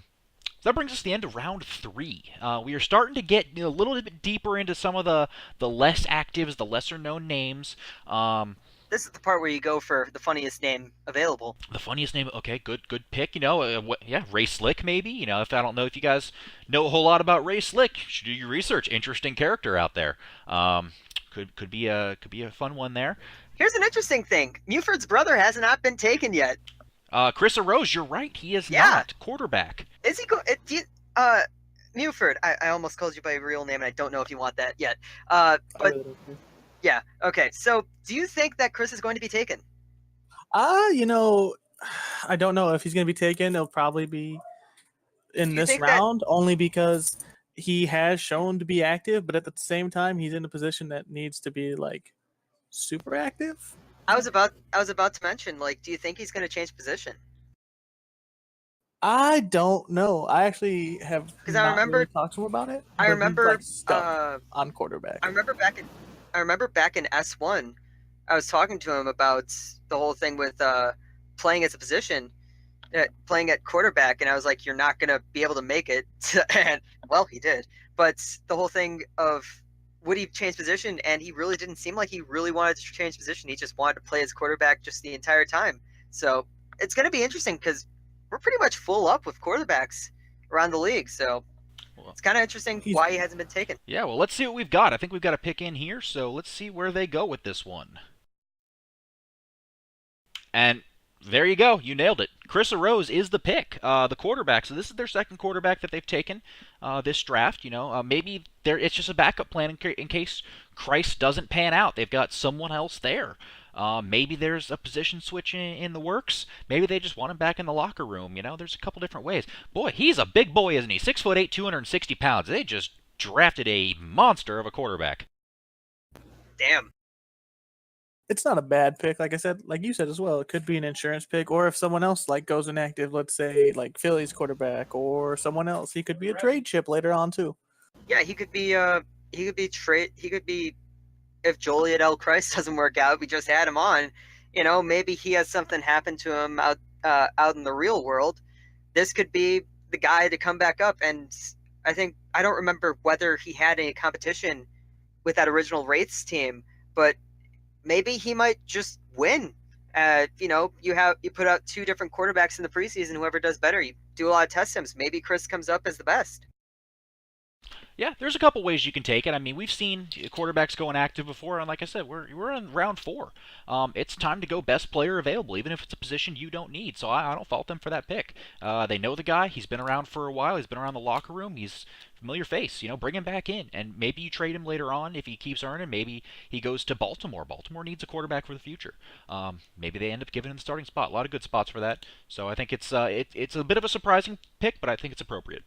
Speaker 1: that brings us to the end of round 3. We are starting to get a little bit deeper into some of the less actives, the lesser known names.
Speaker 2: This is the part where you go for the funniest name available.
Speaker 1: The funniest name. Okay, good pick. Ray Slick maybe. If I don't know if you guys know a whole lot about Ray Slick, you should do your research. Interesting character out there. Could be a fun one there.
Speaker 2: Here's an interesting thing. Muford's brother has not been taken yet.
Speaker 1: Chris Arose, you're right. He is not quarterback.
Speaker 2: Is he? Muford. I almost called you by your real name, and I don't know if you want that yet. But. Yeah. Okay. So, do you think that Chris is going to be taken?
Speaker 7: I don't know if he's going to be taken. It'll probably be in this round, only because he has shown to be active, but at the same time, he's in a position that needs to be like super active.
Speaker 2: I was about to mention, do you think he's going to change position?
Speaker 7: I don't know. I actually have
Speaker 2: because I remember
Speaker 7: really talked to him about it.
Speaker 2: I remember
Speaker 7: on quarterback.
Speaker 2: I remember back in S1, I was talking to him about the whole thing with playing as a position, playing at quarterback, and I was like, "You're not going to be able to make it." And well, he did. But the whole thing of would he change position, and he really didn't seem like he really wanted to change position. He just wanted to play as quarterback just the entire time. So it's going to be interesting because we're pretty much full up with quarterbacks around the league. So. It's kind of interesting why he hasn't been taken.
Speaker 1: Yeah, well, let's see what we've got. I think we've got a pick in here, so let's see where they go with this one. And there you go. You nailed it. Chris Arose is the pick, the quarterback. So this is their second quarterback that they've taken this draft. Maybe it's just a backup plan in case Christ doesn't pan out. They've got someone else there. Maybe there's a position switch in the works. Maybe they just want him back in the locker room. There's a couple different ways. Boy, he's a big boy, isn't he? 6'8", 260 pounds. They just drafted a monster of a quarterback.
Speaker 2: Damn.
Speaker 7: It's not a bad pick, like I said, like you said as well. It could be an insurance pick, or if someone else goes inactive, let's say Philly's quarterback or someone else, he could be a trade chip later on too.
Speaker 2: Yeah, he could be if Joliet L. Christ doesn't work out, we just had him on. Maybe he has something happen to him out in the real world. This could be the guy to come back up. And I don't remember whether he had any competition with that original Wraiths team, but maybe he might just win. You put out 2 different quarterbacks in the preseason. Whoever does better, you do a lot of test sims. Maybe Chris comes up as the best.
Speaker 1: Yeah, there's a couple ways you can take it. I mean, we've seen quarterbacks going active before, and like I said, we're in round 4. It's time to go best player available, even if it's a position you don't need. So I don't fault them for that pick. They know the guy. He's been around for a while. He's been around the locker room. He's a familiar face. Bring him back in, and maybe you trade him later on if he keeps earning. Maybe he goes to Baltimore. Baltimore needs a quarterback for the future. Maybe they end up giving him the starting spot. A lot of good spots for that. So I think it's a bit of a surprising pick, but I think it's appropriate.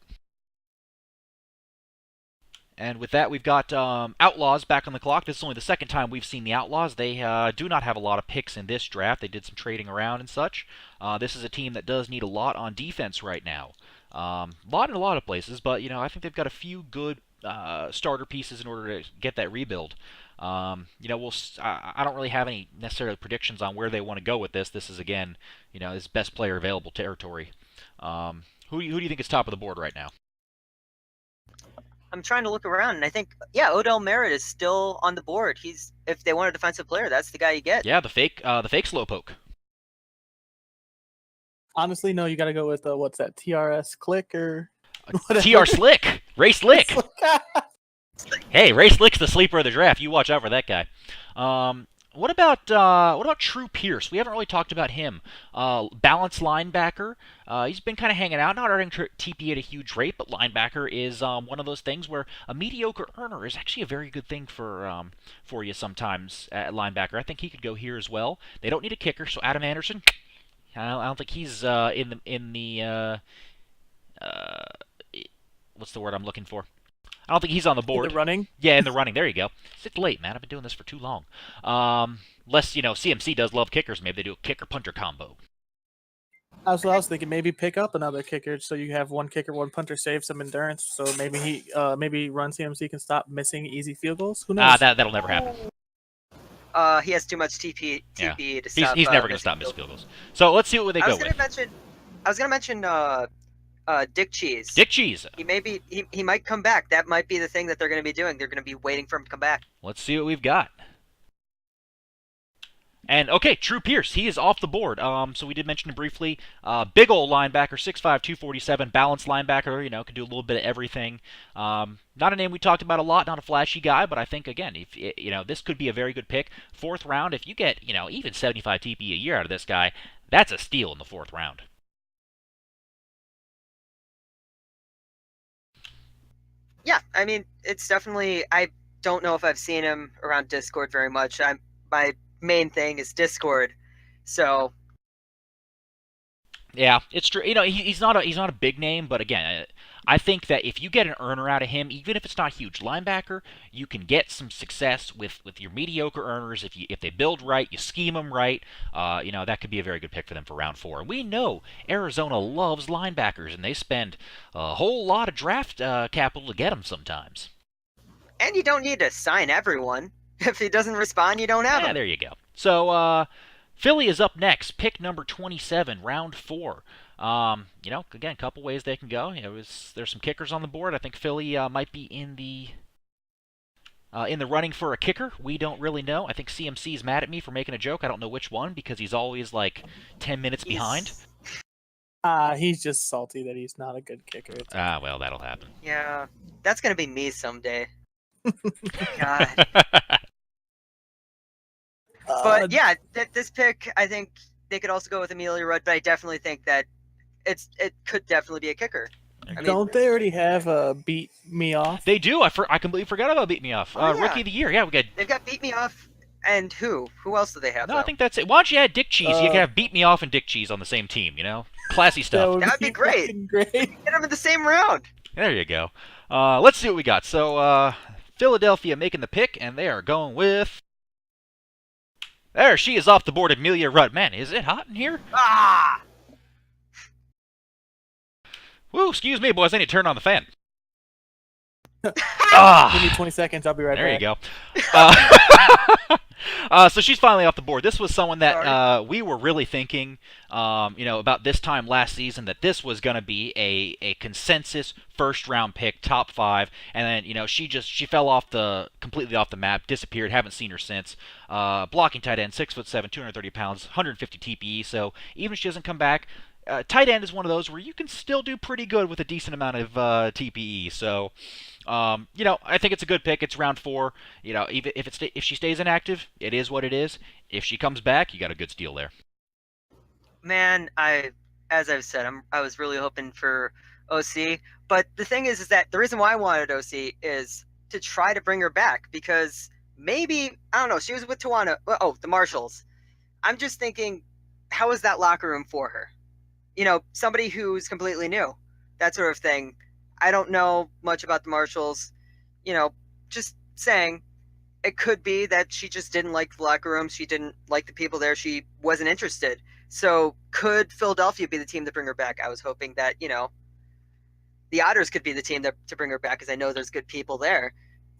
Speaker 1: And with that, we've got Outlaws back on the clock. This is only the second time we've seen the Outlaws. They do not have a lot of picks in this draft. They did some trading around and such. This is a team that does need a lot on defense right now. A lot in a lot of places, but I think they've got a few good starter pieces in order to get that rebuild. I don't really have any necessarily predictions on where they want to go with this. This is again, this best player available territory. Who do you think is top of the board right now?
Speaker 2: I'm trying to look around, and I think, Odell Merritt is still on the board. If they want a defensive player, that's the guy you get.
Speaker 1: Yeah, the fake slowpoke.
Speaker 7: Honestly, no, you got to go with what's that? TRS Click or
Speaker 1: TR Slick, Ray Slick. Hey, Ray Slick's the sleeper of the draft. You watch out for that guy. What about True Pierce? We haven't really talked about him. Balanced linebacker. He's been kind of hanging out, not earning TP at a huge rate, but linebacker is one of those things where a mediocre earner is actually a very good thing for you sometimes at linebacker. I think he could go here as well. They don't need a kicker, so Adam Anderson. I don't think he's in the what's the word I'm looking for? I don't think he's on the board.
Speaker 7: In the running?
Speaker 1: Yeah, in the running. There you go. It's late, man. I've been doing this for too long. Unless, CMC does love kickers. Maybe they do a kicker-punter combo.
Speaker 7: I was thinking maybe pick up another kicker so you have one kicker, one punter, save some endurance. So maybe maybe Run CMC can stop missing easy field goals. Who knows?
Speaker 1: That'll never happen.
Speaker 2: He has too much TP to stop.
Speaker 1: He's never going to stop missing field goals. So let's see what they go with.
Speaker 2: I was going to mention Dick Cheese.
Speaker 1: Dick Cheese.
Speaker 2: He might come back. That might be the thing that they're going to be doing. They're going to be waiting for him to come back.
Speaker 1: Let's see what we've got. And, okay, True Pierce, he is off the board. So we did mention him briefly. Big old linebacker, 6'5", 247, balanced linebacker, can do a little bit of everything. Not a name we talked about a lot, not a flashy guy, but I think, again, if this could be a very good pick. 4th round, if you get, even 75 TP a year out of this guy, that's a steal in the 4th round.
Speaker 2: Yeah, I mean, it's definitely. I don't know if I've seen him around Discord very much. My main thing is Discord, so.
Speaker 1: Yeah, it's true. He's not a big name, but again, I think that if you get an earner out of him, even if it's not huge linebacker, you can get some success with your mediocre earners if they build right, you scheme them right. That could be a very good pick for them for round 4. And we know Arizona loves linebackers, and they spend a whole lot of draft capital to get them sometimes.
Speaker 2: And you don't need to sign everyone. If he doesn't respond, you don't have him.
Speaker 1: Yeah, there you go. So Philly is up next, pick number 27, round 4. Again, a couple ways they can go. There's some kickers on the board. I think Philly might be in the running for a kicker. We don't really know. I think CMC's mad at me for making a joke. I don't know which one because he's always like 10 minutes behind.
Speaker 7: He's just salty that he's not a good kicker.
Speaker 1: Well, that'll happen.
Speaker 2: Yeah, that's gonna be me someday. God. But yeah, this pick, I think they could also go with Amelia Rudd, but I definitely think that it could definitely be a kicker.
Speaker 7: Don't they already have Beat Me Off?
Speaker 1: They do. I completely forgot about Beat Me Off.
Speaker 2: Yeah.
Speaker 1: Rookie of the year. Yeah,
Speaker 2: They've got Beat Me Off, and who? Who else do they have?
Speaker 1: No,
Speaker 2: though?
Speaker 1: I think that's it. Why don't you add Dick Cheese? You can have Beat Me Off and Dick Cheese on the same team. Classy stuff.
Speaker 2: That would be great. Get them in the same round.
Speaker 1: There you go. Let's see what we got. So Philadelphia making the pick, and they are going with. There she is off the board, Amelia Rudd. Man, is it hot in here?
Speaker 2: Ah!
Speaker 1: Woo, excuse me, boys. I need to turn on the fan.
Speaker 7: Give me 20 seconds. I'll be right
Speaker 1: there
Speaker 7: back.
Speaker 1: There you go. So she's finally off the board. This was someone that we were really thinking, about this time last season that this was going to be a consensus first-round pick, top 5, and then she fell completely off the map, disappeared. Haven't seen her since. Blocking tight end, 6'7", 230 pounds, 150 TPE. So even if she doesn't come back. Tight end is one of those where you can still do pretty good with a decent amount of TPE. So, I think it's a good pick. It's round 4. Even if she stays inactive, it is what it is. If she comes back, you got a good steal there.
Speaker 2: Man, as I've said, I was really hoping for OC. But the thing is that the reason why I wanted OC is to try to bring her back because maybe, I don't know, she was with Tawana. Oh, the Marshalls. I'm just thinking, how is that locker room for her? Somebody who's completely new, that sort of thing. I don't know much about the Marshalls. just saying, it could be that she just didn't like the locker room. She didn't like the people there. She wasn't interested. So could Philadelphia be the team to bring her back? I was hoping that, the Otters could be the team to bring her back, because I know there's good people there.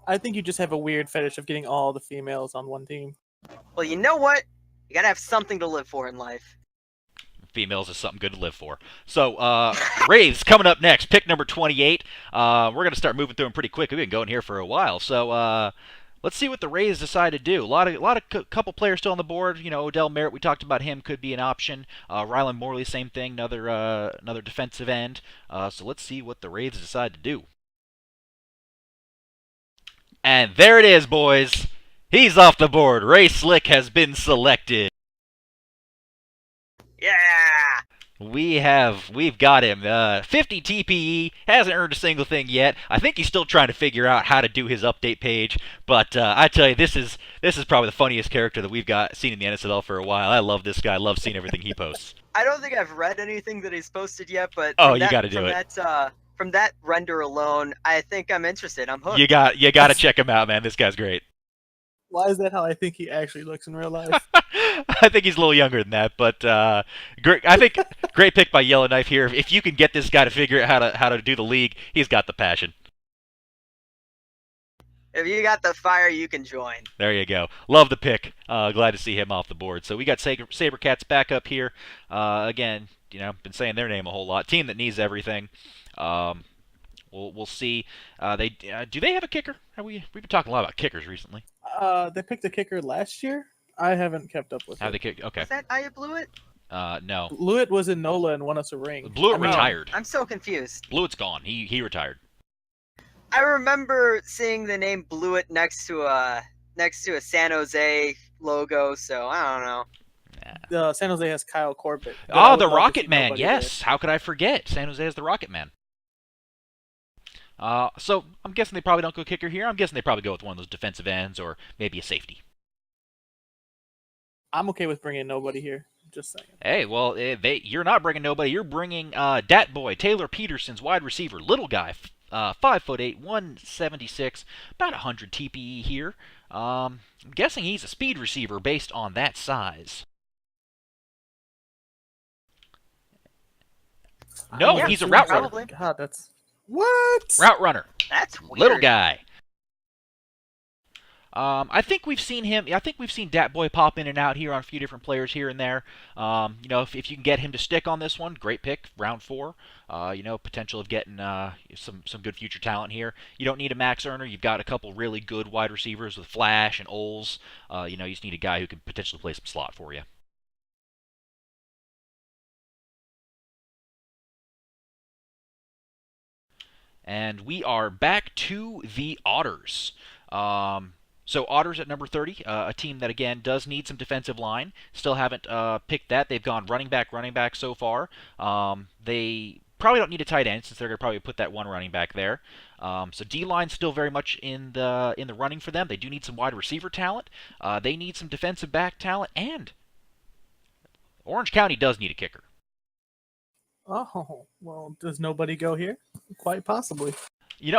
Speaker 7: I think you just have a weird fetish of getting all the females on one team.
Speaker 2: Well, you know what? You got to have something to live for in life.
Speaker 1: Females is something good to live for. So, Raves coming up next, pick number 28. We're going to start moving through them pretty quick. We've been going here for a while. So, let's see what the Rays decide to do. Couple players still on the board. Odell Merritt, we talked about him, could be an option. Rylan Morley, same thing, another defensive end. So let's see what the Rays decide to do. And there it is, boys. He's off the board. Ray Slick has been selected.
Speaker 2: Yeah!
Speaker 1: We've got him. 50 TPE, hasn't earned a single thing yet. I think he's still trying to figure out how to do his update page. But I tell you, this is probably the funniest character that we've seen in the NSFL for a while. I love this guy. I love seeing everything he posts.
Speaker 2: I don't think I've read anything that he's posted yet, but
Speaker 1: you got to do it.
Speaker 2: From that render alone, I think I'm interested. I'm hooked.
Speaker 1: You got to check him out, man. This guy's great.
Speaker 7: Why is that how I think he actually looks in real life?
Speaker 1: I think he's a little younger than that, but great. I think great pick by Yellowknife here. If you can get this guy to figure out how to do the league, he's got the passion.
Speaker 2: If you got the fire, you can join.
Speaker 1: There you go. Love the pick. Glad to see him off the board. So we got Sabercats back up here. Again, been saying their name a whole lot. Team that needs everything. We'll see. Do they have a kicker? We've been talking a lot about kickers recently.
Speaker 7: They picked a kicker last year. I haven't kept up with
Speaker 1: How
Speaker 7: it.
Speaker 1: they kick? Okay.
Speaker 2: Is that Aya Blewett?
Speaker 1: No.
Speaker 7: Blewett was in NOLA and won us a ring.
Speaker 1: Blewett retired.
Speaker 2: I'm so confused.
Speaker 1: Blewett's gone. He retired.
Speaker 2: I remember seeing the name Blewett next to a San Jose logo, so I don't know.
Speaker 7: San Jose has Kyle Corbett.
Speaker 1: Oh, the Rocket Man. Yes. How could I forget? San Jose has the Rocket Man. So I'm guessing they probably don't go kicker here. I'm guessing they probably go with one of those defensive ends or maybe a safety.
Speaker 7: I'm okay with bringing nobody here. Just saying.
Speaker 1: Hey, well, you're not bringing nobody. You're bringing Dat Boy, Taylor Peterson's wide receiver, little guy, 5'8", 176, about 100 TPE here. I'm guessing he's a speed receiver based on that size. No,
Speaker 2: Yeah,
Speaker 1: he's a route runner.
Speaker 2: probably.
Speaker 7: God, that's what?
Speaker 1: Route runner.
Speaker 2: That's weird.
Speaker 1: Little guy. I think we've seen him. I think we've seen Dat Boy pop in and out here on a few different players here and there. If you can get him to stick on this one, great pick, round 4. Potential of getting some good future talent here. You don't need a max earner. You've got a couple really good wide receivers with Flash and Oles. You just need a guy who can potentially play some slot for you. And we are back to the Otters. So Otters at number 30, a team that, again, does need some defensive line. Still haven't picked that. They've gone running back so far. They probably don't need a tight end since they're going to probably put that one running back there. So D-line's still very much in the running for them. They do need some wide receiver talent. They need some defensive back talent. And Orange County does need a kicker.
Speaker 7: Oh, well, does nobody go here? Quite possibly.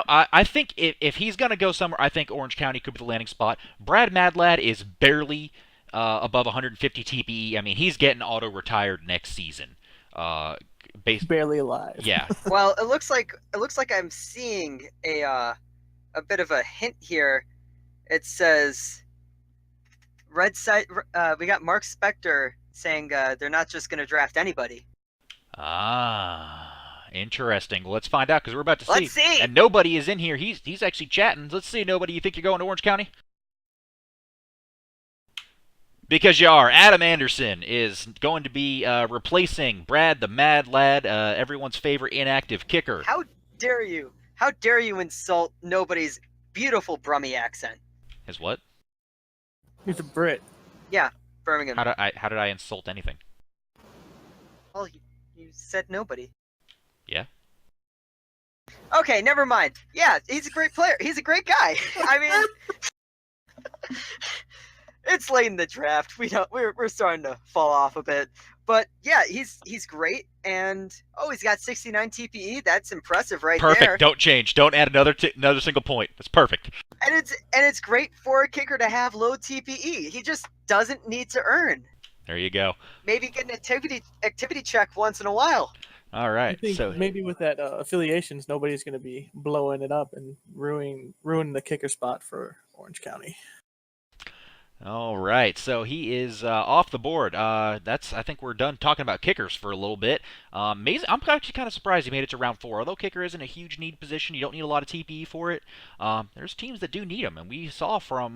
Speaker 1: I think if he's going to go somewhere, I think Orange County could be the landing spot. Brad Madlad is barely above 150 TPE. I mean, he's getting auto-retired next season.
Speaker 7: Barely alive.
Speaker 1: Yeah.
Speaker 2: Well, it looks like I'm seeing a bit of a hint here. It says red side. We got Mark Spector saying they're not just going to draft anybody.
Speaker 1: Interesting. Well, let's find out because we're about to see.
Speaker 2: Let's see.
Speaker 1: And nobody is in here. He's actually chatting. Let's see. Nobody. You think you're going to Orange County? Because you are. Adam Anderson is going to be replacing Brad the Mad Lad, everyone's favorite inactive kicker.
Speaker 2: How dare you? How dare you insult nobody's beautiful Brummie accent?
Speaker 1: His what?
Speaker 7: He's a Brit.
Speaker 2: Yeah, Birmingham.
Speaker 1: How did I insult anything?
Speaker 2: Well, you said nobody.
Speaker 1: Yeah.
Speaker 2: Okay, never mind. Yeah, he's a great player. He's a great guy. I mean, it's late in the draft. We're starting to fall off a bit, But yeah, he's great, and he's got 69 TPE. That's impressive, right
Speaker 1: Perfect.
Speaker 2: there.
Speaker 1: Don't change. Don't add another single point. That's perfect.
Speaker 2: And it's great for a kicker to have low TPE. He just doesn't need to earn.
Speaker 1: There you go.
Speaker 2: Maybe get an activity check once in a while.
Speaker 1: All
Speaker 7: I
Speaker 1: right.
Speaker 7: think
Speaker 1: So
Speaker 7: maybe with that affiliations, nobody's going to be blowing it up and ruining the kicker spot for Orange County.
Speaker 1: all right. So he is off the board. I think we're done talking about kickers for a little bit. Amazing. I'm actually kind of surprised he made it to round 4. Although kicker isn't a huge need position, you don't need a lot of TPE for it. There's teams that do need them, and we saw from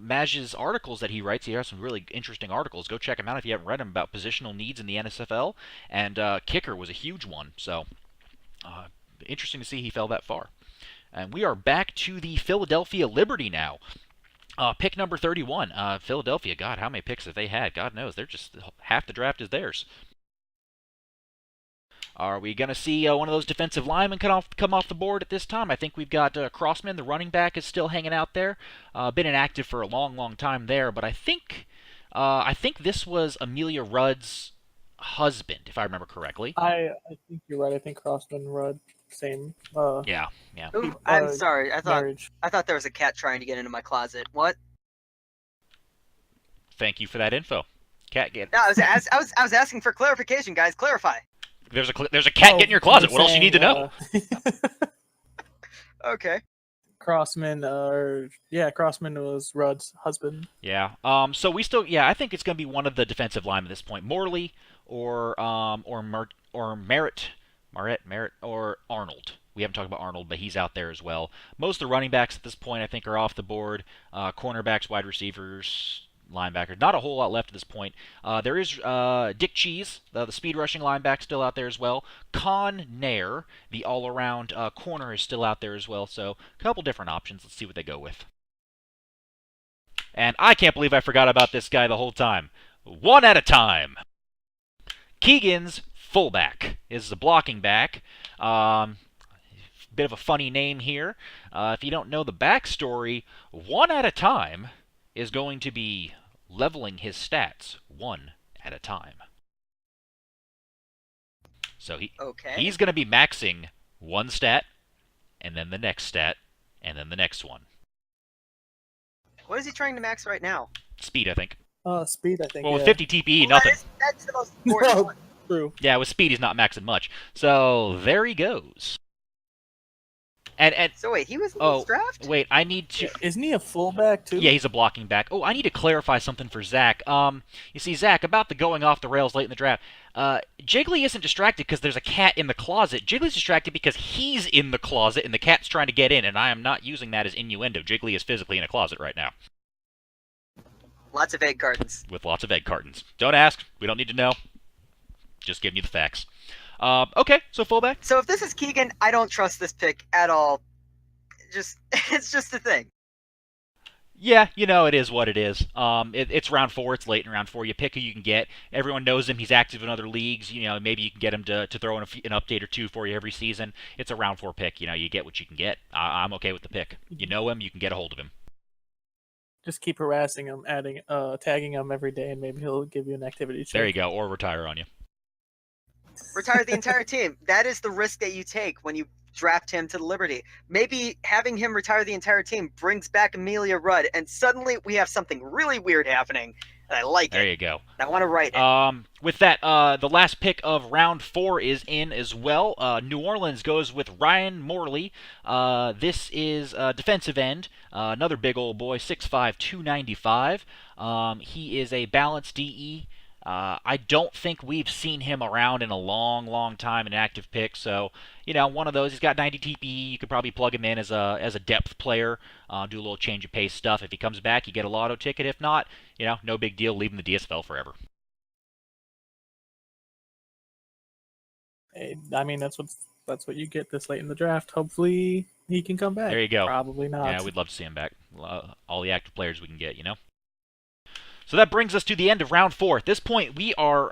Speaker 1: Maj's articles that he writes. He has some really interesting articles. Go check them out if you haven't read them about positional needs in the NSFL. And kicker was a huge one. So interesting to see he fell that far. And we are back to the Philadelphia Liberty now. Pick number 31. Philadelphia, God, how many picks have they had? God knows. They're just half the draft is theirs. Are we going to see one of those defensive linemen come off the board at this time? I think we've got Crossman, the running back, is still hanging out there. Been inactive for a long, long time there, but I think this was Amelia Rudd's husband, if I remember correctly.
Speaker 7: I think you're right. I think Crossman, Rudd, same.
Speaker 1: Yeah.
Speaker 2: Ooh, I'm sorry.
Speaker 7: Marriage.
Speaker 2: I thought there was a cat trying to get into my closet. What?
Speaker 1: Thank you for that info. Cat get.
Speaker 2: No, I was asking for clarification, guys. Clarify.
Speaker 1: There's a cat getting in your closet. What else you need to know?
Speaker 2: Okay.
Speaker 7: Crossman, Crossman was Rudd's husband.
Speaker 1: Yeah. So we still, I think it's going to be one of the defensive linemen at this point, Morley or Merritt, or Arnold. We haven't talked about Arnold, but he's out there as well. Most of the running backs at this point, I think, are off the board. Cornerbacks, wide receivers, linebacker. Not a whole lot left at this point. There is Dick Cheese, the speed rushing linebacker, still out there as well. Con Nair, the all-around corner, is still out there as well. So a couple different options. Let's see what they go with. And I can't believe I forgot about this guy the whole time. One at a time. Keegan's fullback is the blocking back. Bit of a funny name here. If you don't know the backstory, one at a time is going to be leveling his stats one at a time. So he's going to be maxing one stat, and then the next stat, and then the next one.
Speaker 2: What is he trying to max right now?
Speaker 1: Speed, I think.
Speaker 7: Speed, I think.
Speaker 1: Well, with
Speaker 7: yeah.
Speaker 1: 50 TPE,
Speaker 2: Well,
Speaker 1: nothing.
Speaker 2: That's the most important
Speaker 7: No.
Speaker 2: one.
Speaker 7: True.
Speaker 1: Yeah, with speed, he's not maxing much. So there he goes. And
Speaker 2: So wait, he was in this draft?
Speaker 1: wait, I need to.
Speaker 7: Isn't he a fullback too?
Speaker 1: Yeah, he's a blocking back. Oh, I need to clarify something for Zach. You see, Zach, about the going off the rails late in the draft. Jiggly isn't distracted because there's a cat in the closet. Jiggly's distracted because he's in the closet and the cat's trying to get in, and I am not using that as innuendo. Jiggly is physically in a closet right now.
Speaker 2: Lots of egg cartons.
Speaker 1: With lots of egg cartons. Don't ask. We don't need to know. Just giving you the facts. Okay, so fullback.
Speaker 2: So if this is Keegan, I don't trust this pick at all. It's just a thing.
Speaker 1: Yeah, it is what it is. It's round 4. It's late in round 4. You pick who you can get. Everyone knows him. He's active in other leagues. Maybe you can get him to throw in an update or two for you every season. It's a round 4 pick. You get what you can get. I'm okay with the pick. You know him. You can get a hold of him.
Speaker 7: Just keep harassing him, tagging him every day, and maybe he'll give you an activity check.
Speaker 1: There you go. Or retire on you.
Speaker 2: Retire the entire team. That is the risk that you take when you draft him to the Liberty. Maybe having him retire the entire team brings back Amelia Rudd, and suddenly we have something really weird happening, and I like it.
Speaker 1: There you go.
Speaker 2: I want to write it.
Speaker 1: With that, the last pick of round 4 is in as well. New Orleans goes with Ryan Morley. This is defensive end. Another big old boy, 6'5", 295. He is a balanced DE. I don't think we've seen him around in a long, long time, an active pick. So, one of those. He's got 90 TPE. You could probably plug him in as a depth player, do a little change of pace stuff. If he comes back, you get a lotto ticket. If not, no big deal. Leave him the DSFL forever.
Speaker 7: I mean, that's what you get this late in the draft. Hopefully, he can come back.
Speaker 1: There you go.
Speaker 7: Probably not.
Speaker 1: Yeah, we'd love to see him back. All the active players we can get, So that brings us to the end of round 4. At this point, we are,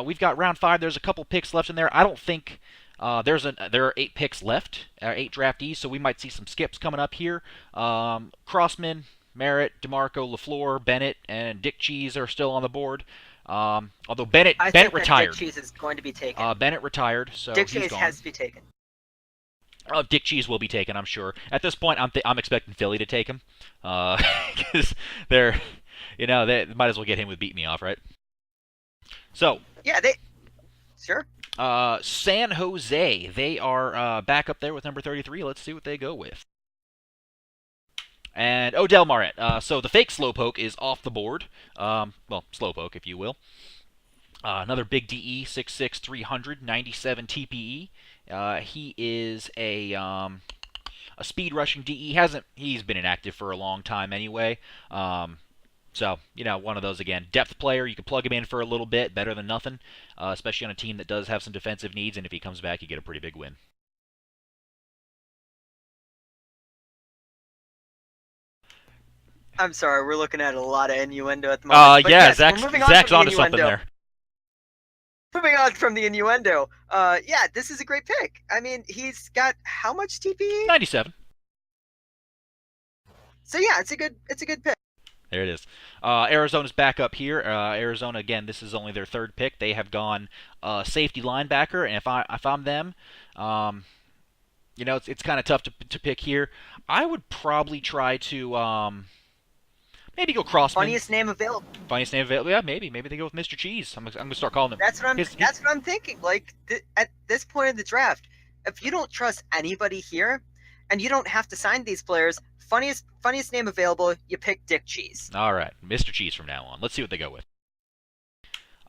Speaker 1: we've got round 5. There's a couple picks left in there. I don't think there are 8 picks left, 8 draftees, so we might see some skips coming up here. Crossman, Merritt, DeMarco, LaFleur, Bennett, and Dick Cheese are still on the board. Although Bennett
Speaker 2: I think that
Speaker 1: retired.
Speaker 2: Dick Cheese is going to be taken.
Speaker 1: Bennett retired, so
Speaker 2: Dick
Speaker 1: he's
Speaker 2: Cheese
Speaker 1: gone.
Speaker 2: has to be taken.
Speaker 1: Dick Cheese will be taken, I'm sure. At this point, I'm expecting Philly to take him, because they're, they might as well get him with beat me off, right? So.
Speaker 2: Yeah, sure.
Speaker 1: San Jose, they are back up there with number 33. Let's see what they go with. And Odell Marrett. So the fake Slowpoke is off the board. Well, Slowpoke, if you will. Another big DE, 6'6", 300, 97 TPE. He is a speed rushing DE. He's been inactive for a long time anyway. So, one of those, again, depth player. You can plug him in for a little bit, better than nothing, especially on a team that does have some defensive needs, and if he comes back, you get a pretty big win.
Speaker 2: I'm sorry, we're looking at a lot of innuendo at the moment. But
Speaker 1: yeah,
Speaker 2: yes, we're moving on
Speaker 1: Zach's
Speaker 2: from the
Speaker 1: onto something
Speaker 2: innuendo.
Speaker 1: there.
Speaker 2: Moving on from the innuendo. Yeah, this is a great pick. I mean, he's got how much TPE?
Speaker 1: 97.
Speaker 2: So yeah, it's a good pick.
Speaker 1: There it is. Arizona's back up here. Arizona, again, this is only their third pick. They have gone safety linebacker, and if I'm them, it's kind of tough to pick here. I would probably try to maybe go Crossman.
Speaker 2: Funniest name available.
Speaker 1: Funniest name available. Yeah, maybe they go with Mr. Cheese. I'm gonna start calling him.
Speaker 2: That's what I'm thinking. Like at this point in the draft, if you don't trust anybody here, and you don't have to sign these players, funniest name available, you pick Dick Cheese.
Speaker 1: All right, Mr. Cheese from now on. Let's see what they go with.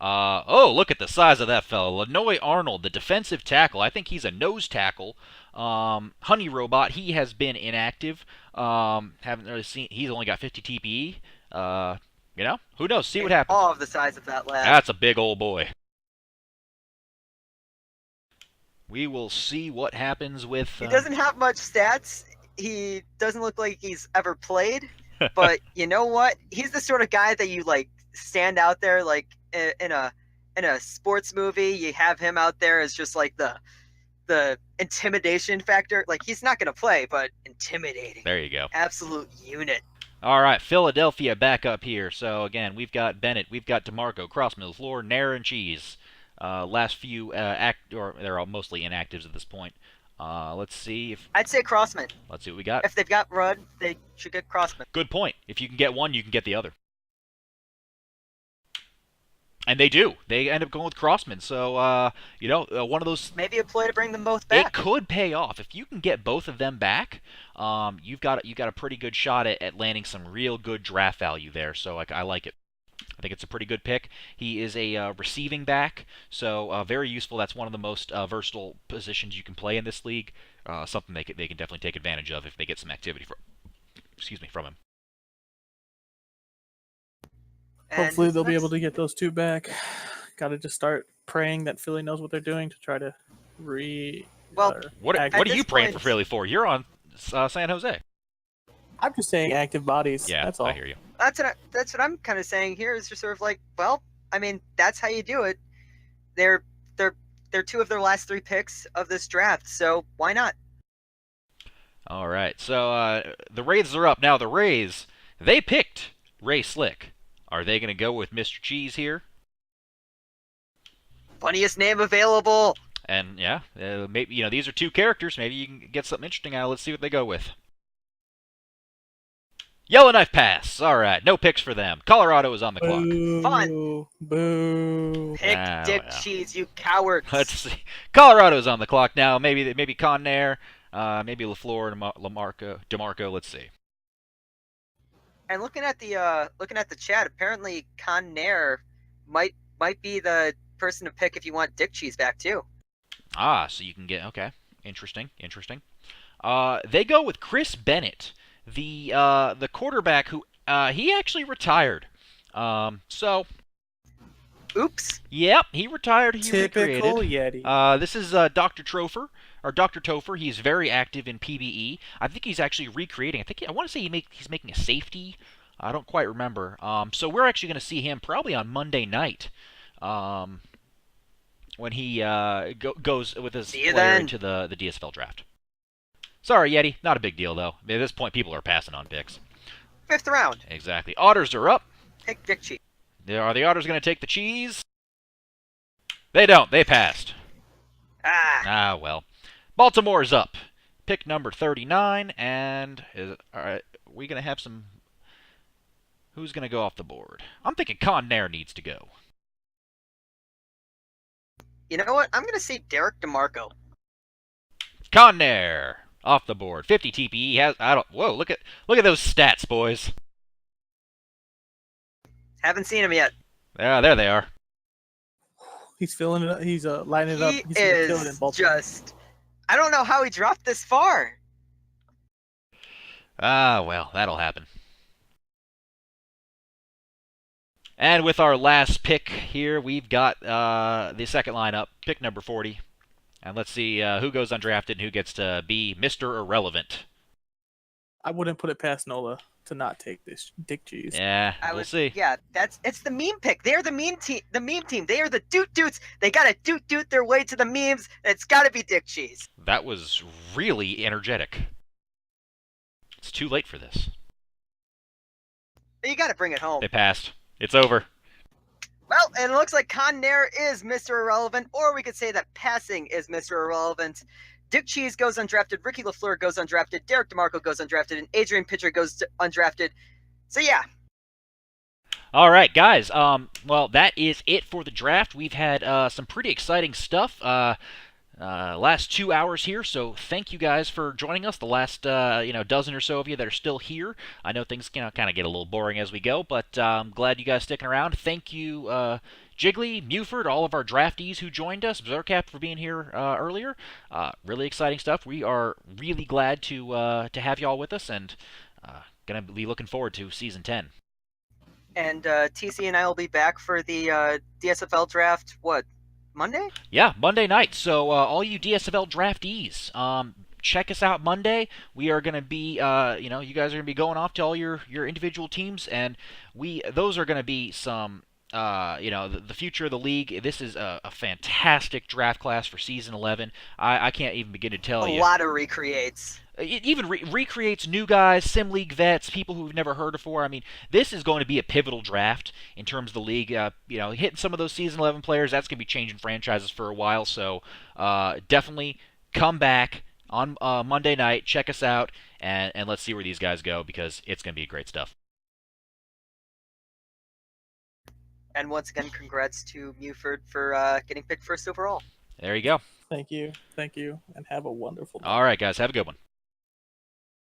Speaker 1: Oh, look at the size of that fellow. Lanoy Arnold, the defensive tackle. I think he's a nose tackle. Honey Robot, he has been inactive. Haven't really seen. He's only got 50 TPE. Who knows? See what happens.
Speaker 2: All of the size of that lad.
Speaker 1: That's a big old boy. We will see what happens with.
Speaker 2: He doesn't have much stats. He doesn't look like he's ever played. But you know what? He's the sort of guy that you stand out there in a sports movie. You have him out there as just like the intimidation factor. Like, he's not going to play, but intimidating.
Speaker 1: There you go.
Speaker 2: Absolute unit.
Speaker 1: All right, Philadelphia back up here. So, again, we've got Bennett, we've got DeMarco, Crossman, Floor, Nair, and Cheese. Last few they're all mostly inactives at this point. Let's see if...
Speaker 2: I'd say Crossman.
Speaker 1: Let's see what we got.
Speaker 2: If they've got Rudd, they should get Crossman.
Speaker 1: Good point. If you can get one, you can get the other. And they do. They end up going with Crossman. So, one of those...
Speaker 2: Maybe a play to bring them both back.
Speaker 1: It could pay off. If you can get both of them back, you've got a pretty good shot at landing some real good draft value there. So, I like it. I think it's a pretty good pick. He is a receiving back, so very useful. That's one of the most versatile positions you can play in this league. Something they can definitely take advantage of if they get some activity from him.
Speaker 7: Hopefully they'll be able to get those two back. Got to just start praying that Philly knows what they're doing to try to
Speaker 1: What are you praying
Speaker 2: point-
Speaker 1: for Philly for? You're on San Jose.
Speaker 7: I'm just saying active bodies.
Speaker 1: Yeah,
Speaker 7: that's all.
Speaker 1: I hear you.
Speaker 2: That's what I'm kind of saying here. Is just sort of like, well, I mean, that's how you do it. They're two of their last three picks of this draft, so why not?
Speaker 1: All right, so the Rays are up now. The Rays, they picked Ray Slick. Are they going to go with Mr. Cheese here?
Speaker 2: Funniest name available.
Speaker 1: And yeah, maybe these are two characters. Maybe you can get something interesting out. Let's see what they go with. Yellowknife Pass. All right, no picks for them. Colorado is on the clock.
Speaker 7: Boo,
Speaker 2: Fun.
Speaker 7: Boo.
Speaker 2: Pick Dick Cheese, you cowards.
Speaker 1: Let's see. Colorado's on the clock now. Maybe Connair, maybe LaFleur, DeMarco. Let's see.
Speaker 2: And looking at the chat, apparently Connair might be the person to pick if you want Dick Cheese back too.
Speaker 1: So you can get interesting. They go with Chris Bennett, the quarterback who he actually retired. So.
Speaker 2: Oops.
Speaker 1: Yep, he retired. He
Speaker 7: Typical
Speaker 1: recreated.
Speaker 7: Yeti.
Speaker 1: This is Dr. Topher. He's very active in PBE. I think he's actually recreating. I want to say he's making a safety. I don't quite remember. So we're actually going to see him probably on Monday night. When he goes with his player into the DSFL draft. Sorry, Yeti. Not a big deal, though. At this point, people are passing on picks.
Speaker 2: 5th round.
Speaker 1: Exactly. Otters are up.
Speaker 2: Pick Dick Cheese.
Speaker 1: Are the Otters going to take the cheese? They don't. They passed.
Speaker 2: Ah,
Speaker 1: Well. Baltimore's up. Pick number 39, and all right, we going to have some... Who's going to go off the board? I'm thinking Con Nair needs to go.
Speaker 2: you know what? I'm gonna say Derek DeMarco.
Speaker 1: Con Nair off the board. 50 TPE has... Whoa, look at those stats, boys.
Speaker 2: Haven't seen him yet.
Speaker 1: Yeah, there they are.
Speaker 7: He's filling it up. He's lining it up.
Speaker 2: He
Speaker 7: He's gonna kill it in
Speaker 2: is
Speaker 7: Baltimore.
Speaker 2: just. I don't know how he dropped this far.
Speaker 1: Well, that'll happen. And with our last pick here, we've got the second lineup, pick number 40. And let's see who goes undrafted and who gets to be Mr. Irrelevant.
Speaker 7: I wouldn't put it past Nola to not take this Dick Cheese.
Speaker 1: Yeah, we'll see.
Speaker 2: Yeah, it's the meme pick. They're the meme team. The meme team. They are the doot doots. They gotta doot their way to the memes. It's gotta be Dick Cheese.
Speaker 1: That was really energetic. It's too late for this.
Speaker 2: You gotta bring it home.
Speaker 1: They passed. It's over.
Speaker 2: Well, and it looks like Con Nair is Mr. Irrelevant, or we could say that passing is Mr. Irrelevant. Dick Cheese goes undrafted, Ricky LaFleur goes undrafted, Derek DeMarco goes undrafted, and Adrian Pitcher goes undrafted. So yeah.
Speaker 1: All right, guys. Well, that is it for the draft. We've had some pretty exciting stuff last 2 hours here, so thank you guys for joining us. The last dozen or so of you that are still here. I know things kind of get a little boring as we go, but I'm glad you guys sticking around. Thank you, Jiggly, Muford, all of our draftees who joined us, Bersercap for being here earlier. Really exciting stuff. We are really glad to have y'all with us, and gonna be looking forward to season 10.
Speaker 2: And TC and I will be back for the DSFL draft, what, Monday?
Speaker 1: Yeah, Monday night. So all you DSFL draftees, check us out Monday. We are going to be, you guys are going to be going off to all your individual teams, and those are going to be some, the future of the league. This is a fantastic draft class for season 11. I can't even begin to tell you.
Speaker 2: A lot of recreates.
Speaker 1: It even recreates new guys, Sim League vets, people who we've never heard before. I mean, this is going to be a pivotal draft in terms of the league. Hitting some of those Season 11 players, that's going to be changing franchises for a while. So definitely come back on Monday night, check us out, and let's see where these guys go, because it's going to be great stuff.
Speaker 2: And once again, congrats to Muford for getting picked first overall.
Speaker 1: There you go.
Speaker 7: Thank you, and have a wonderful night.
Speaker 1: All right, guys, have a good one.